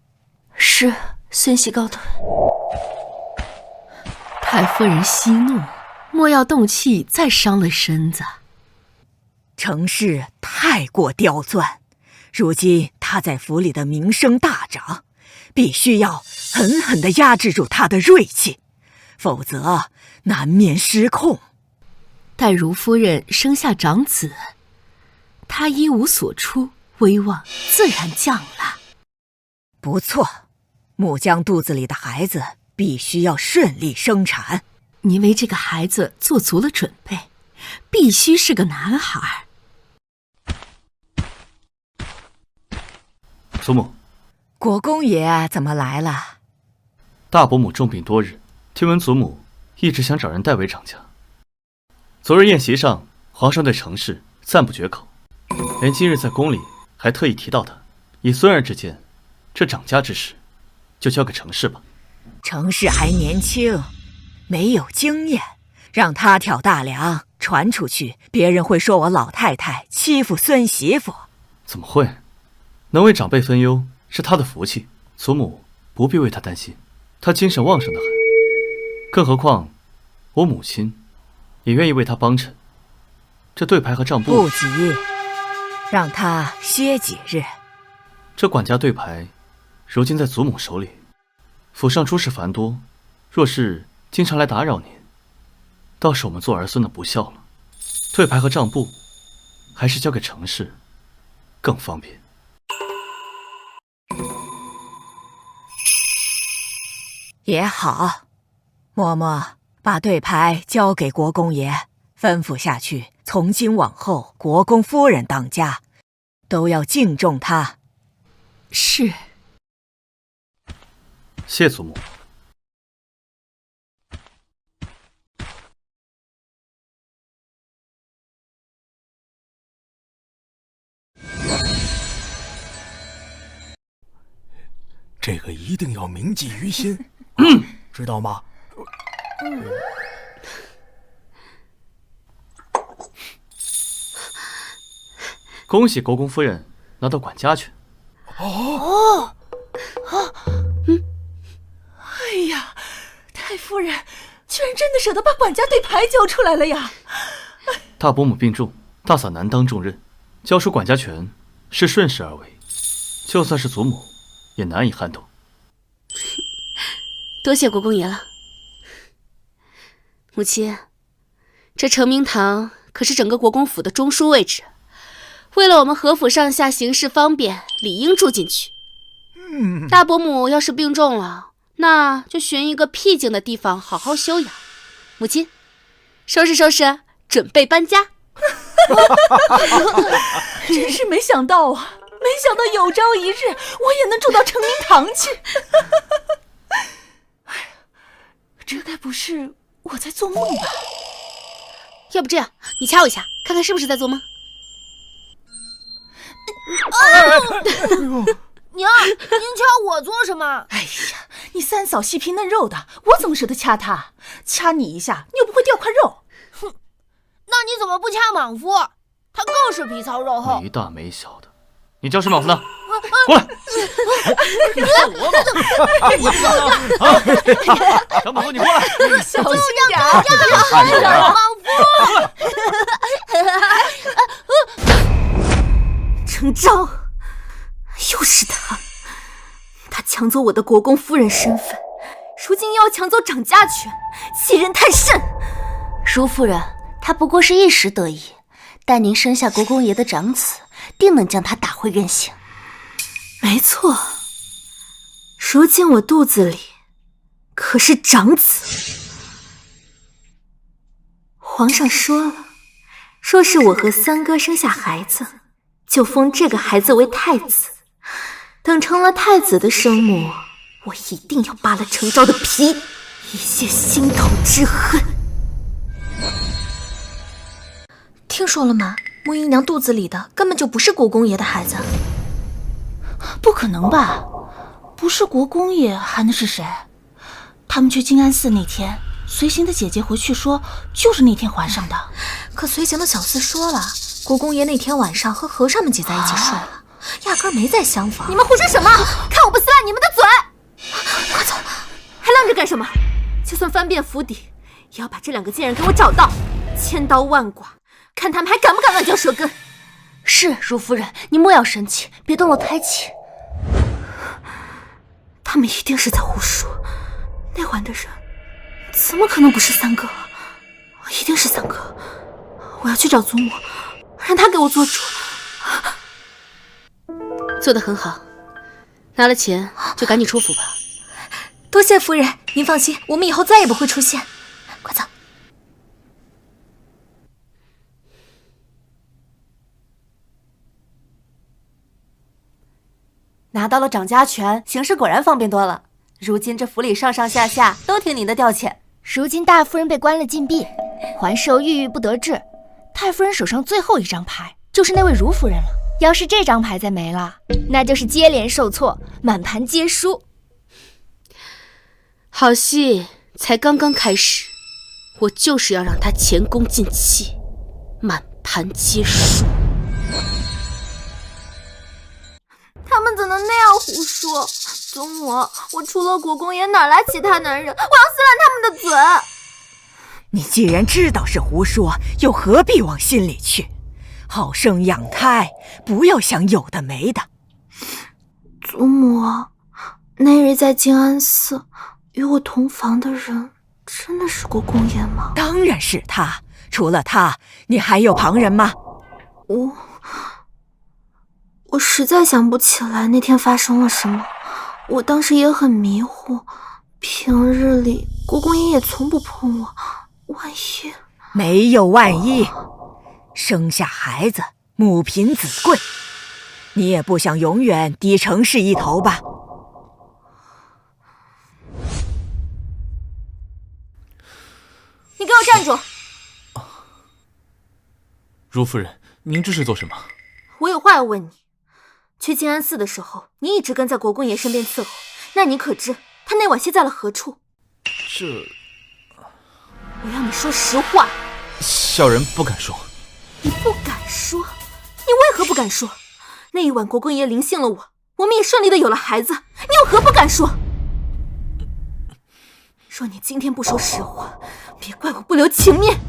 是，孙媳告退。太夫人息怒，莫要动气，再伤了身子。程氏太过刁钻，如今他在府里的名声大涨，必须要狠狠地压制住他的锐气，否则难免失控。待如夫人生下长子，她一无所出，威望自然降了。不错，木江肚子里的孩子必须要顺利生产。你为这个孩子做足了准备，必须是个男孩。祖母，国公爷怎么来了？大伯母重病多日，听闻祖母一直想找人代为掌家。昨日宴席上，皇上对程氏赞不绝口，连今日在宫里还特意提到他。以孙儿之见，这掌家之事就交给程氏吧。程氏还年轻，没有经验，让他挑大梁传出去，别人会说我老太太欺负孙媳妇。怎么会？能为长辈分忧是他的福气，祖母不必为他担心，他精神旺盛的很。更何况我母亲也愿意为他帮衬。这对牌和账簿不急，让他歇几日。这管家对牌如今在祖母手里，府上诸事繁多，若是经常来打扰您，倒是我们做儿孙的不孝了。对牌和账簿还是交给程氏更方便。也好，嬷嬷把对牌交给国公爷，吩咐下去，从今往后国公夫人当家，都要敬重她。是。谢祖母。这个一定要铭记于心，知道吗？恭喜国公夫人拿到管家权。哎呀，太夫人居然真的舍得把管家对牌交出来了呀！大伯母病重，大嫂难当重任，交出管家权是顺势而为，就算是祖母也难以撼动。多谢国公爷了。母亲，这承明堂可是整个国公府的中枢位置，为了我们和府上下行事方便，理应住进去。大伯母要是病重了，那就寻一个僻静的地方好好休养。母亲，收拾收拾，准备搬家。真是没想到啊！没想到有朝一日我也能住到承明堂去。哎呀，这该不是我在做梦吧？要不这样，你掐我一下，看看是不是在做梦。娘，您掐我做什么？哎呀，你三嫂细皮嫩肉的，我怎么舍得掐她？掐你一下，你又不会掉块肉。哼，那你怎么不掐莽夫？他更是皮糙肉厚。没大没小的，你叫什么莽夫呢？过来！小莽夫，你过来！小心点！莽夫！程昭，又是他！他抢走我的国公夫人身份，如今又要抢走掌家权，欺人太甚！如夫人，他不过是一时得意，待您生下国公爷的长子，定能将他打回原形。没错，如今我肚子里可是长子。皇上说了，若是我和三哥生下孩子，就封这个孩子为太子。等成了太子的生母，我一定要扒了程昭的皮，以泄心头之恨。听说了吗？穆姨娘肚子里的根本就不是国公爷的孩子。不可能吧？不是国公爷还能是谁？他们去静安寺那天，随行的姐姐回去说就是那天怀上的。可随行的小厮说了，国公爷那天晚上和和尚们挤在一起睡了，压根没在厢房。你们胡说什么？看我不撕烂你们的嘴！快走！还愣着干什么？就算翻遍府邸，也要把这2个贱人给我找到，千刀万剐，看他们还敢不敢乱嚼舌根。是，如夫人，你莫要生气，别动了胎气。他们一定是在胡说，那晚的人怎么可能不是3个？一定是3个。我要去找祖母，让她给我做主。做得很好，拿了钱就赶紧出府吧。多谢夫人，您放心，我们以后再也不会出现。快走。拿到了掌家权，行事果然方便多了。如今这府里上上下下都听您的调遣。如今大夫人被关了禁闭，环氏又郁郁不得志，太夫人手上最后一张牌就是那位如夫人了。要是这张牌再没了，那就是接连受挫，满盘皆输。好戏才刚刚开始，我就是要让他前功尽弃，满盘皆输。他们怎能那样胡说？祖母，我除了国公爷哪来其他男人？我要撕烂他们的嘴！你既然知道是胡说，又何必往心里去？好生养胎，不要想有的没的。祖母，那日在静安寺与我同房的人，真的是国公爷吗？当然是他，除了他，你还有旁人吗？我实在想不起来那天发生了什么，我当时也很迷糊。平日里国公爷也从不碰我，万一……没有万一，生下孩子，母凭子贵，你也不想永远低程氏一头吧？你给我站住！如夫人，您这是做什么？我有话要问你。去静安寺的时候，你一直跟在国公爷身边伺候，那你可知他那晚歇在了何处？我要你说实话。小人不敢说。你不敢说？你为何不敢说？那一晚国公爷临幸了我们也顺利的有了孩子，你有何不敢说？若你今天不说实话，别怪我不留情面。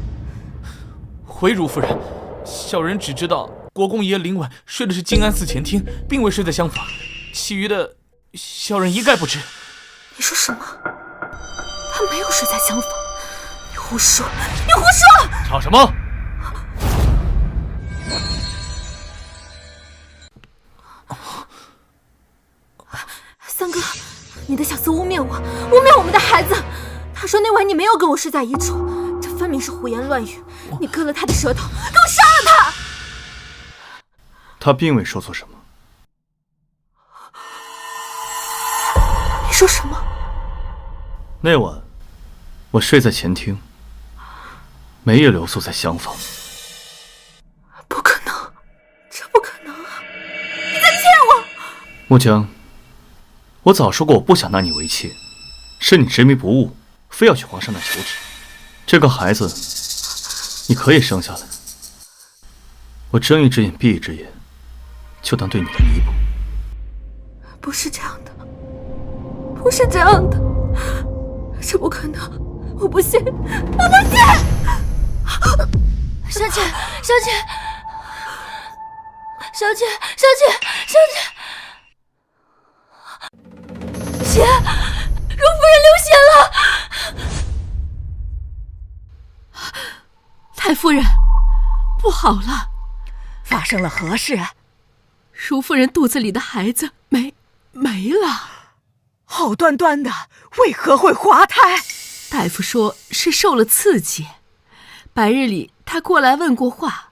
回如夫人，小人只知道国公爷临晚睡的是静安寺前厅，并未睡在厢房，其余的小人一概不知。你说什么？他没有睡在厢房？你胡说！你胡说！吵什么？三哥，你的小厮污蔑我们的孩子。他说那晚你没有跟我睡在一处，这分明是胡言乱语。你割了他的舌头，给我杀了他！他并未说错什么。你说什么？那晚我睡在前厅，没有留宿在厢房。不可能，这不可能啊！你在骗我！木江，我早说过我不想纳你为妾，是你执迷不悟，非要去皇上那求旨。这个孩子你可以生下来，我睁一只眼闭一只眼，就当对你的弥补。不是这样的，不是这样的，这不可能！我不信，我不信！小姐，小姐，小姐，小姐，小姐，血！如夫人流血了！太夫人，不好了！发生了何事？如夫人肚子里的孩子没了。好端端的，为何会滑胎？大夫说是受了刺激。白日里他过来问过话，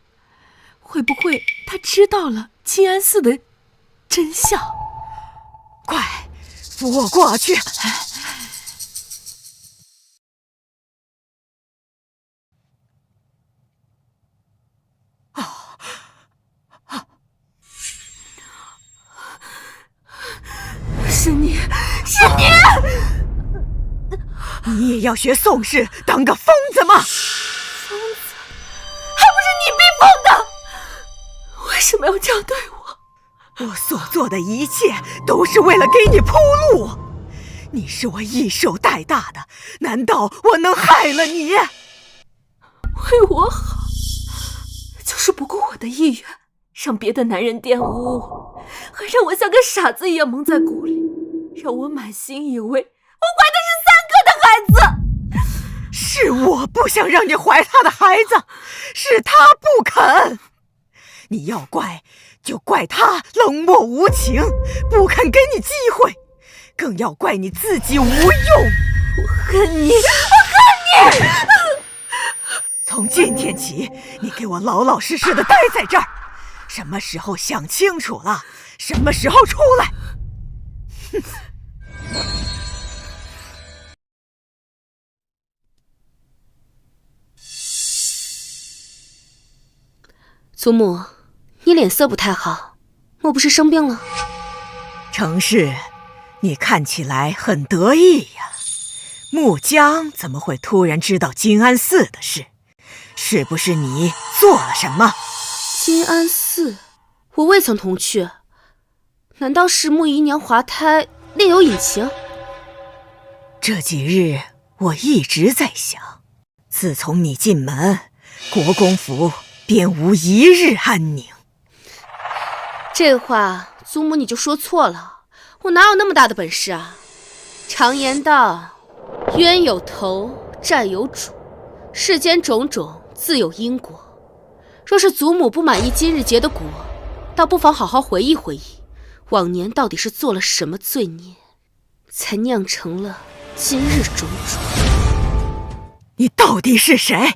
会不会他知道了静安寺的真相？快扶我过去。是你，是你！你也要学宋氏当个疯子吗？疯子，还不是你逼疯的！为什么要这样对我？我所做的一切都是为了给你铺路。你是我一手带大的，难道我能害了你？为我好，就是不顾我的意愿，让别的男人玷污我，还让我像个傻子一样蒙在鼓里，让我满心以为我怀的是3个的孩子。是我不想让你怀他的孩子，是他不肯。你要怪就怪他冷漠无情，不肯给你机会，更要怪你自己无用。我恨你，我恨你！从今天起，你给我老老实实的待在这儿，什么时候想清楚了，什么时候出来。哼！祖母，你脸色不太好，莫不是生病了？程氏，你看起来很得意呀。木江怎么会突然知道金安寺的事？是不是你做了什么？金安寺，我未曾同去。难道是穆姨娘滑胎，另有隐情？这几日我一直在想，自从你进门，国公府便无一日安宁。这话祖母你就说错了，我哪有那么大的本事啊？常言道，冤有头，债有主，世间种种自有因果。若是祖母不满意今日结的果，倒不妨好好回忆回忆，往年到底是做了什么罪孽，才酿成了今日种种。你到底是谁？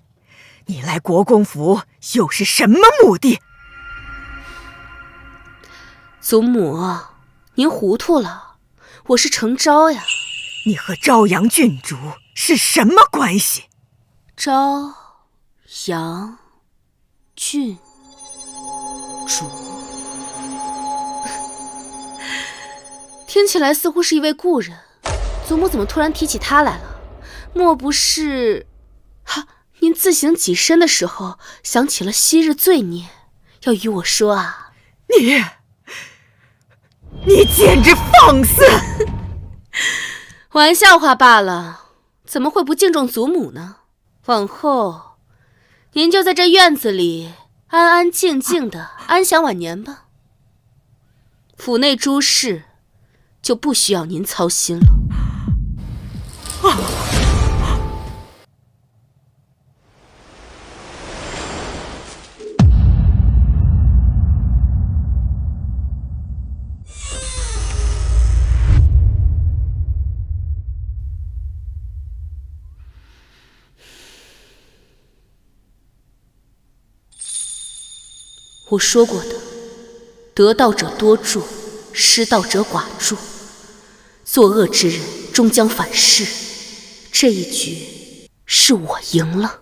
你来国公府又是什么目的？祖母，您糊涂了，我是程昭呀。你和朝阳郡主是什么关系？朝阳郡主，听起来似乎是一位故人，祖母怎么突然提起他来了？莫不是您自行己身的时候想起了昔日罪孽，要与我说啊？你简直放肆！玩笑话罢了，怎么会不敬重祖母呢？往后您就在这院子里安安静静的安享晚年吧，府内诸事就不需要您操心了。我说过的，得道者多助，失道者寡助，作恶之人终将反噬。这一局是我赢了。